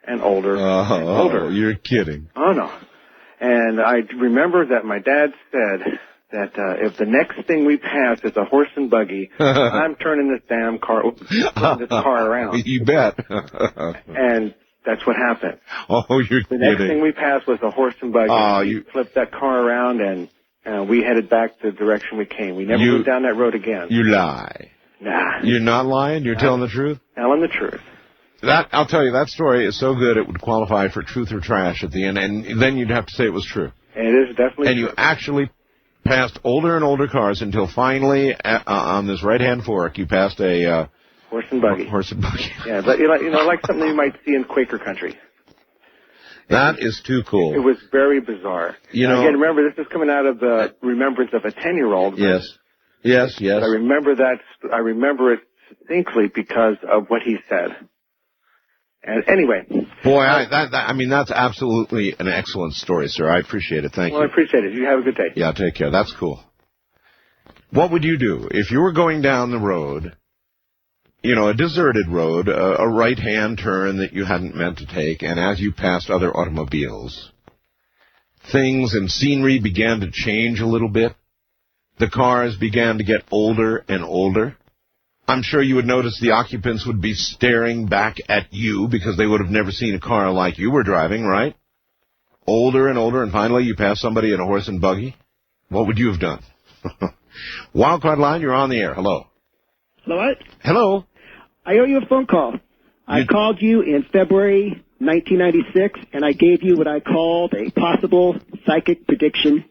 Speaker 13: and older and older.
Speaker 1: Oh, you're kidding.
Speaker 13: Oh, no. And I remember that my dad said that if the next thing we pass is a horse and buggy, I'm turning this damn car, around.
Speaker 1: You bet.
Speaker 13: And that's what happened.
Speaker 1: Oh, you're
Speaker 13: The
Speaker 1: kidding.
Speaker 13: next thing we passed was a horse and buggy. We flipped that car around, and we headed back the direction we came. We never went down that road again.
Speaker 1: You lie.
Speaker 13: Nah.
Speaker 1: You're not lying? You're telling the truth?
Speaker 13: Telling the truth.
Speaker 1: I'll tell you, that story is so good it would qualify for truth or trash at the end, and then you'd have to say it was true.
Speaker 13: It is definitely
Speaker 1: And
Speaker 13: true.
Speaker 1: you actually passed older and older cars until finally, on this right-hand fork, you passed a...
Speaker 13: horse and buggy.
Speaker 1: Horse and buggy.
Speaker 13: Yeah, but like something you might see in Quaker country.
Speaker 1: That is too cool.
Speaker 13: It was very bizarre. Again, remember, this is coming out of the remembrance of a 10-year-old.
Speaker 1: Yes.
Speaker 13: But I remember it distinctly because of what he said. And anyway.
Speaker 1: Boy, that's absolutely an excellent story, sir. I appreciate it. Thank you.
Speaker 13: Well, I appreciate it. You have a good day.
Speaker 1: Yeah, take care. That's cool. What would you do if you were going down the road, a deserted road, a right-hand turn that you hadn't meant to take, and as you passed other automobiles, things and scenery began to change a little bit? The cars began to get older and older. I'm sure you would notice the occupants would be staring back at you because they would have never seen a car like you were driving, right? Older and older, and finally you pass somebody in a horse and buggy. What would you have done? Wildcard line, you're on the air. Hello.
Speaker 14: Hello?
Speaker 1: Hello.
Speaker 14: I owe you a phone call. I called you in February 1996, and I gave you what I called a possible psychic prediction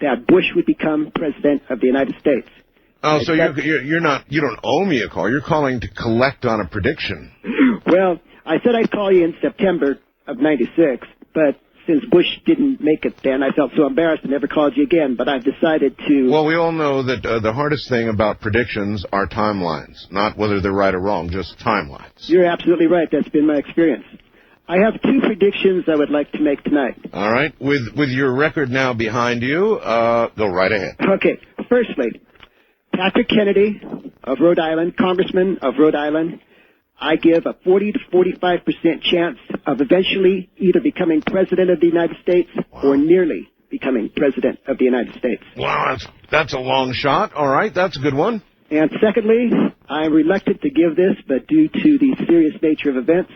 Speaker 14: that Bush would become president of the United States.
Speaker 1: Oh, so you don't owe me a call. You're calling to collect on a prediction.
Speaker 14: Well, I said I'd call you in September of 96, but since Bush didn't make it then, I felt so embarrassed and never called you again, but I've decided to...
Speaker 1: Well, we all know that the hardest thing about predictions are timelines, not whether they're right or wrong, just timelines.
Speaker 14: You're absolutely right. That's been my experience. I have two predictions I would like to make tonight.
Speaker 1: All right. With your record now behind you, go right ahead.
Speaker 14: Okay. Firstly, Patrick Kennedy of Rhode Island, Congressman of Rhode Island, I give a 40 to 45% chance of eventually either becoming president of the United States or nearly becoming president of the United States.
Speaker 1: Wow, that's a long shot. All right, that's a good one.
Speaker 14: And secondly, I'm reluctant to give this, but due to the serious nature of events,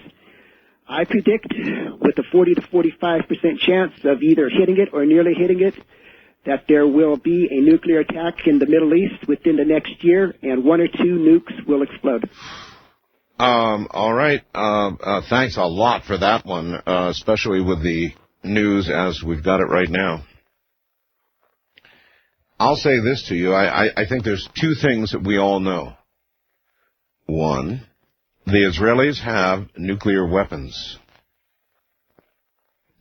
Speaker 14: I predict with a 40 to 45% chance of either hitting it or nearly hitting it, that there will be a nuclear attack in the Middle East within the next year, and one or two nukes will explode.
Speaker 1: All right. Thanks a lot for that one, especially with the news as we've got it right now. I'll say this to you. I think there's two things that we all know. One, the Israelis have nuclear weapons.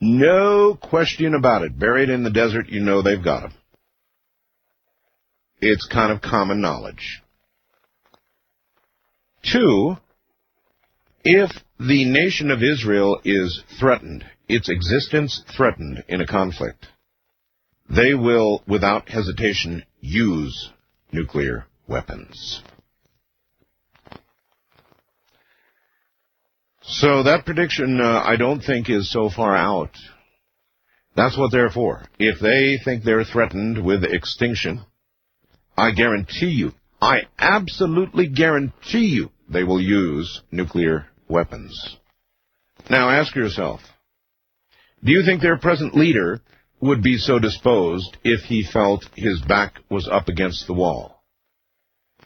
Speaker 1: No question about it. Buried in the desert, you know they've got them. It's kind of common knowledge. Two, if the nation of Israel is threatened, its existence threatened in a conflict, they will, without hesitation, use nuclear weapons. So that prediction, I don't think, is so far out. That's what they're for. If they think they're threatened with extinction, I guarantee you, I absolutely guarantee you, they will use nuclear weapons. Now ask yourself, do you think their present leader would be so disposed if he felt his back was up against the wall?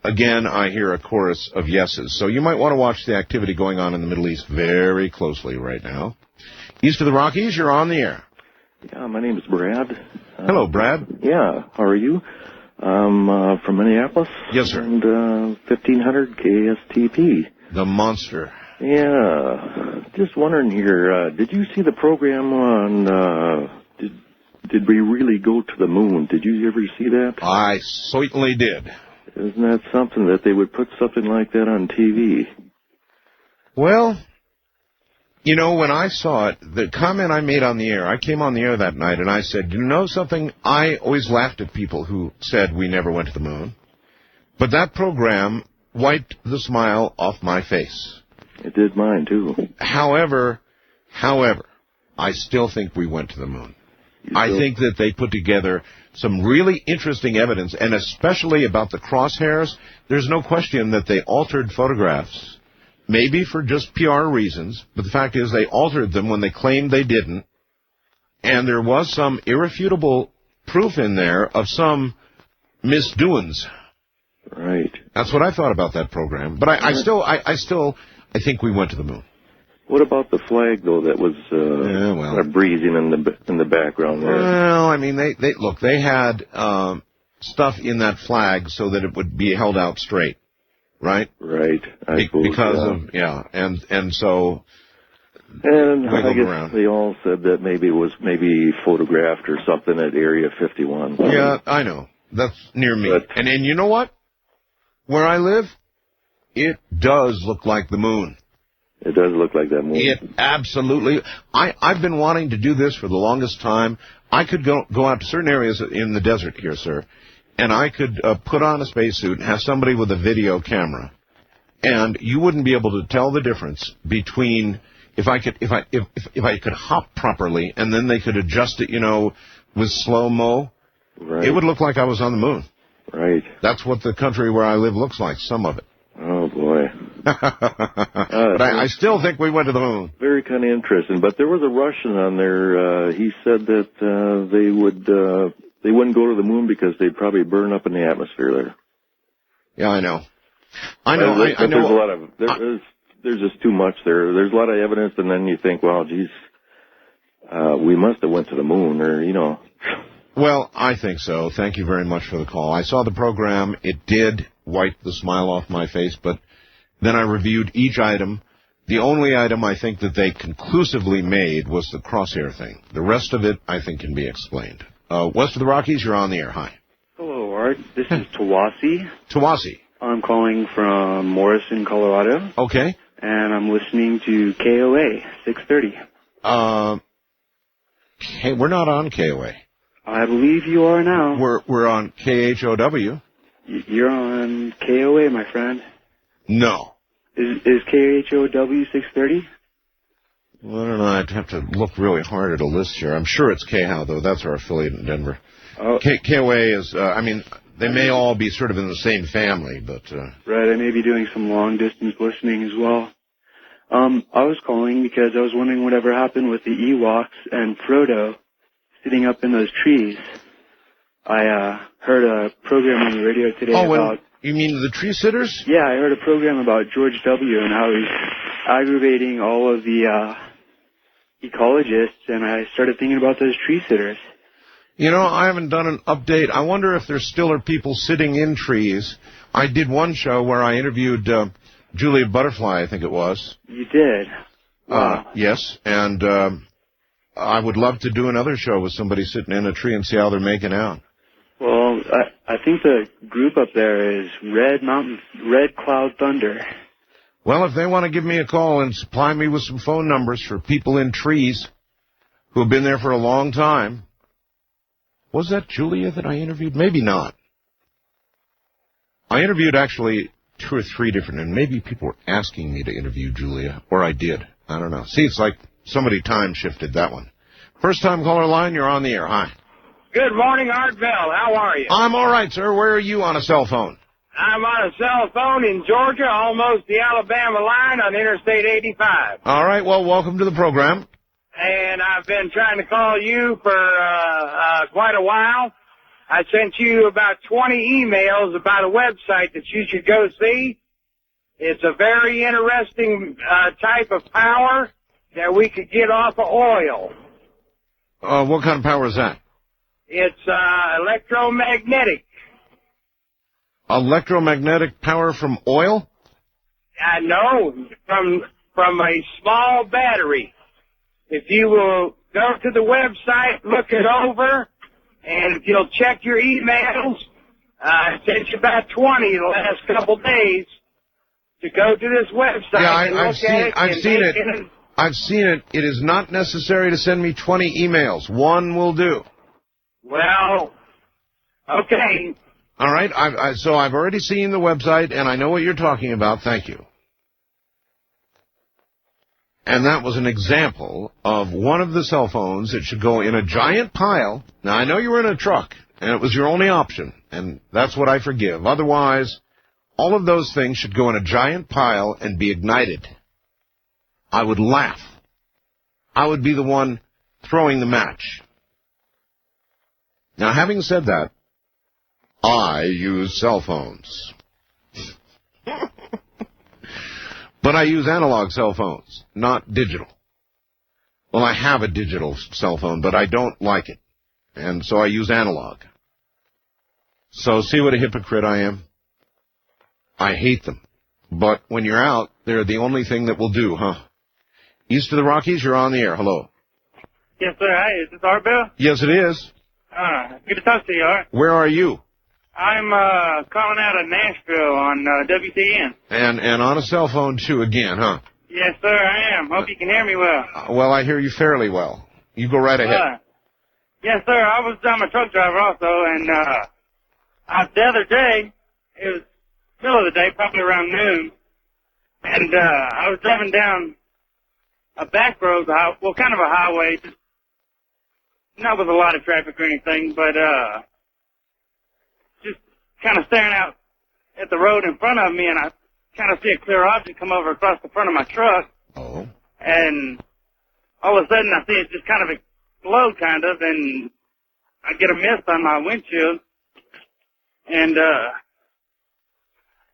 Speaker 1: Again, I hear a chorus of yeses. So you might want to watch the activity going on in the Middle East very closely right now. East of the Rockies, you're on the air.
Speaker 15: Yeah, my name is Brad.
Speaker 1: Hello, Brad.
Speaker 15: Yeah, how are you? I'm from Minneapolis.
Speaker 1: Yes, sir.
Speaker 15: And 1500 KSTP.
Speaker 1: The monster.
Speaker 15: Yeah. Just wondering here, did you see the program on, did we really go to the moon? Did you ever see that?
Speaker 1: I certainly did.
Speaker 15: Isn't that something that they would put something like that on TV?
Speaker 1: Well, you know, when I saw it, the comment I made on the air, I came on the air that night and I said, you know something? I always laughed at people who said we never went to the moon. But that program wiped the smile off my face.
Speaker 15: It did mine, too.
Speaker 1: However, However, I still think we went to the moon. I think that they put together some really interesting evidence, and especially about the crosshairs. There's no question that they altered photographs, maybe for just PR reasons, but the fact is they altered them when they claimed they didn't, and there was some irrefutable proof in there of some misdoings.
Speaker 15: Right.
Speaker 1: That's what I thought about that program. But I still think we went to the moon.
Speaker 15: What about the flag, though, that was breezing in the background there?
Speaker 1: Well, I mean, they had stuff in that flag so that it would be held out straight, right?
Speaker 15: Right. I suppose,
Speaker 1: and so.
Speaker 15: And I guess they all said that maybe it was photographed or something at Area 51.
Speaker 1: Yeah, I know. That's near me. And you know what? Where I live, it does look like the moon.
Speaker 15: It does look like that moon.
Speaker 1: It absolutely. I've been wanting to do this for the longest time. I could go out to certain areas in the desert here, sir, and I could put on a spacesuit and have somebody with a video camera, and you wouldn't be able to tell the difference between if I could hop properly, and then they could adjust it, with slow-mo.
Speaker 15: Right.
Speaker 1: It would look like I was on the moon.
Speaker 15: Right.
Speaker 1: That's what the country where I live looks like, some of it.
Speaker 15: Oh, boy.
Speaker 1: But I still think we went to the moon.
Speaker 15: Very kind of interesting. But there was a Russian on there. He said that they wouldn't go to the moon because they'd probably burn up in the atmosphere there.
Speaker 1: Yeah, I know. I know.
Speaker 15: There's a lot of there's just too much there. There's a lot of evidence, and then you think, well, geez, we must have went to the moon, or
Speaker 1: Well, I think so. Thank you very much for the call. I saw the program. It did wipe the smile off my face, but then I reviewed each item. The only item I think that they conclusively made was the crosshair thing. The rest of it, I think, can be explained. West of the Rockies, you're on the air. Hi.
Speaker 16: Hello, Art. This is Tawasi.
Speaker 1: Tawasi.
Speaker 16: I'm calling from Morrison, Colorado.
Speaker 1: Okay.
Speaker 16: And I'm listening to KOA 630.
Speaker 1: Hey, we're not on KOA.
Speaker 16: I believe you are now.
Speaker 1: We're on KHOW.
Speaker 16: You're on KOA, my friend.
Speaker 1: No.
Speaker 16: Is KHOW 630?
Speaker 1: Well, I don't know. I'd have to look really hard at a list here. I'm sure it's KHOW, though. That's our affiliate in Denver.
Speaker 16: Oh.
Speaker 1: KOA is, they may all be sort of in the same family, but...
Speaker 16: Right, I may be doing some long-distance listening as well. I was calling because I was wondering whatever happened with the Ewoks and Frodo sitting up in those trees. I heard a program on the radio today about...
Speaker 1: You mean the tree sitters?
Speaker 16: Yeah, I heard a program about George W. and how he's aggravating all of the ecologists, and I started thinking about those tree sitters.
Speaker 1: I haven't done an update. I wonder if there still are people sitting in trees. I did one show where I interviewed Julia Butterfly, I think it was.
Speaker 16: You did? Wow.
Speaker 1: Yes, and I would love to do another show with somebody sitting in a tree and see how they're making out.
Speaker 16: Well, I think the group up there is Red Cloud Thunder.
Speaker 1: Well, if they want to give me a call and supply me with some phone numbers for people in trees who have been there for a long time. Was that Julia that I interviewed? Maybe not. I interviewed actually 2 or 3 different, and maybe people were asking me to interview Julia, or I did. I don't know. See, it's like somebody time shifted that one. First time caller line, you're on the air. Hi.
Speaker 17: Good morning, Art Bell. How are you?
Speaker 1: I'm all right, sir. Where are you on a cell phone?
Speaker 17: I'm on a cell phone in Georgia, almost the Alabama line on Interstate 85.
Speaker 1: All right. Well, welcome to the program.
Speaker 17: And I've been trying to call you for quite a while. I sent you about 20 emails about a website that you should go see. It's a very interesting type of power that we could get off of oil.
Speaker 1: What kind of power is that?
Speaker 17: It's electromagnetic.
Speaker 1: Electromagnetic power from oil?
Speaker 17: No, from a small battery. If you will go to the website, look it over, and if you'll check your emails, I sent you about 20 the last couple days to go to this website.
Speaker 1: Yeah, I've seen it. I've seen it. It is not necessary to send me 20 emails. One will do.
Speaker 17: Well, okay.
Speaker 1: All right. So I've already seen the website, and I know what you're talking about. Thank you. And that was an example of one of the cell phones that should go in a giant pile. Now, I know you were in a truck, and it was your only option, and that's what I forgive. Otherwise, all of those things should go in a giant pile and be ignited. I would laugh. I would be the one throwing the match. Now, having said that, I use cell phones. But I use analog cell phones, not digital. Well, I have a digital cell phone, but I don't like it. And so I use analog. So see what a hypocrite I am? I hate them. But when you're out, they're the only thing that will do, huh? East of the Rockies, you're on the air. Hello.
Speaker 18: Yes, sir. Hi, is this Art Bill?
Speaker 1: Yes, it is.
Speaker 18: Good to talk to you, Art.
Speaker 1: Where are you?
Speaker 18: I'm calling out of Nashville on WTN.
Speaker 1: And on a cell phone, too, again, huh?
Speaker 18: Yes, sir, I am. Hope you can hear me well.
Speaker 1: Well, I hear you fairly well. You go right ahead.
Speaker 18: Yes, sir. I'm a truck driver also, and the other day, it was middle of the day, probably around noon, and I was driving down a back road, well, kind of a highway, just not with a lot of traffic or anything, but just kind of staring out at the road in front of me, and I kind of see a clear object come over across the front of my truck.
Speaker 1: Oh.
Speaker 18: And all of a sudden, I see it just kind of explode, kind of, and I get a mist on my windshield, and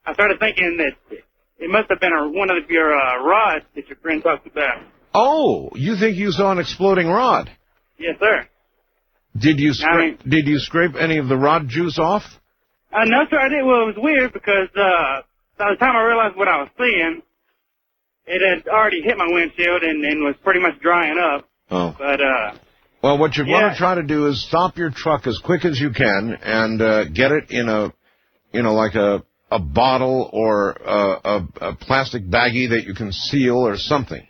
Speaker 18: I started thinking that it must have been one of your rods that your friend talked about.
Speaker 1: Oh, you think you saw an exploding rod?
Speaker 18: Yes, sir.
Speaker 1: Did you scrape any of the rod juice off?
Speaker 18: No, sir, I didn't. Well, it was weird because by the time I realized what I was seeing, it had already hit my windshield and was pretty much drying up.
Speaker 1: Oh.
Speaker 18: But,
Speaker 1: well, what you're going to try to do is stop your truck as quick as you can and get it in like a bottle or a plastic baggie that you can seal or something.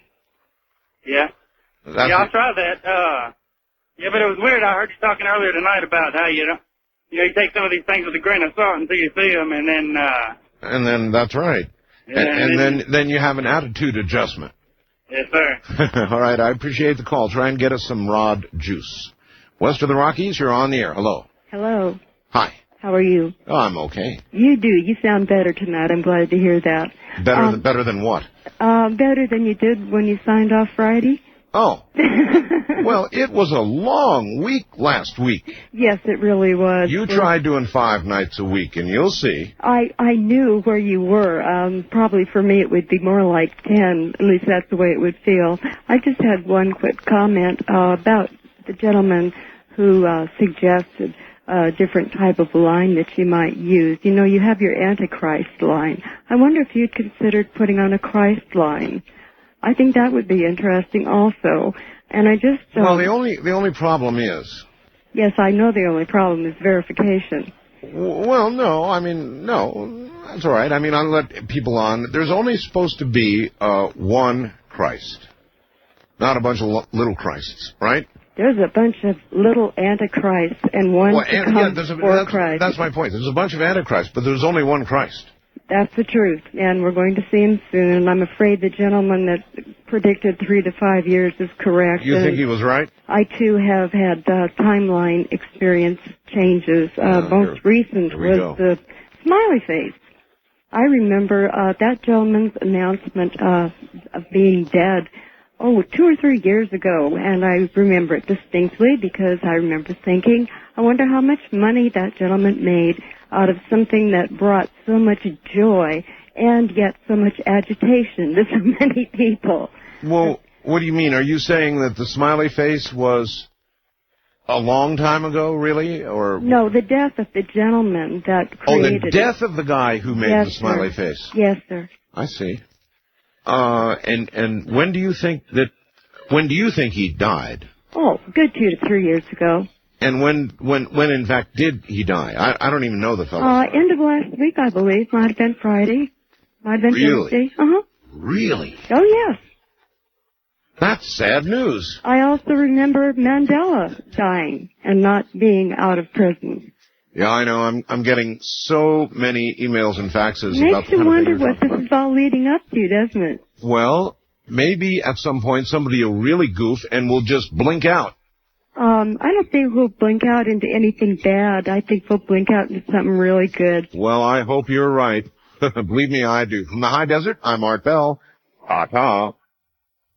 Speaker 18: Yeah. I'll try that. Yeah, but it was weird. I heard you talking earlier tonight about how, you take some of these things with a grain of salt until you see them, and then...
Speaker 1: And then, that's right. And then you have an attitude adjustment.
Speaker 18: Yes, sir.
Speaker 1: All right, I appreciate the call. Try and get us some rod juice. West of the Rockies, you're on the air. Hello.
Speaker 19: Hello.
Speaker 1: Hi.
Speaker 19: How are you?
Speaker 1: Oh, I'm okay.
Speaker 19: You do. You sound better tonight. I'm glad to hear that.
Speaker 1: Better than what?
Speaker 19: Better than you did when you signed off Friday.
Speaker 1: Oh. Well, it was a long week last week.
Speaker 19: Yes, it really was.
Speaker 1: You try doing 5 nights a week, and you'll see.
Speaker 19: I knew where you were. Probably for me it would be more like 10. At least that's the way it would feel. I just had one quick comment about the gentleman who suggested a different type of line that you might use. You have your Antichrist line. I wonder if you'd considered putting on a Christ line. I think that would be interesting also. And I just...
Speaker 1: well, the only problem is...
Speaker 19: Yes, I know the only problem is verification.
Speaker 1: Well, no, that's all right. I'll let people on. There's only supposed to be one Christ, not a bunch of little Christs, right?
Speaker 19: There's a bunch of little Antichrists and one for Christ.
Speaker 1: That's my point. There's a bunch of Antichrists, but there's only one Christ.
Speaker 19: That's the truth, and we're going to see him soon, and I'm afraid the gentleman that predicted 3 to 5 years is correct.
Speaker 1: You think he was right?
Speaker 19: I, too, have had timeline experience changes. Most recent was the smiley face. I remember that gentleman's announcement of being dead, 2 or 3 years ago, and I remember it distinctly because I remember thinking, I wonder how much money that gentleman made out of something that brought so much joy and yet so much agitation to so many people.
Speaker 1: Well, what do you mean? Are you saying that the smiley face was a long time ago, really? Or
Speaker 19: no, the death of the gentleman that created
Speaker 1: the death of the guy who made the smiley face.
Speaker 19: Yes, sir.
Speaker 1: I see. And when do you think he died?
Speaker 19: Oh, good 2 to 3 years ago.
Speaker 1: And when in fact did he die? I don't even know the fellow.
Speaker 19: End of last week, I believe. Might have been Friday. Might have been Thursday.
Speaker 1: Really?
Speaker 19: Oh, yes.
Speaker 1: That's sad news.
Speaker 19: I also remember Mandela dying and not being out of prison.
Speaker 1: Yeah, I know. I'm getting so many emails and faxes about the
Speaker 19: Makes you wonder what this is all leading up to, doesn't it?
Speaker 1: Well, maybe at some point somebody will really goof and will just blink out.
Speaker 19: I don't think we'll blink out into anything bad. I think we'll blink out into something really good.
Speaker 1: Well, I hope you're right. Believe me, I do. From the high desert, I'm Art Bell. Ta-ta.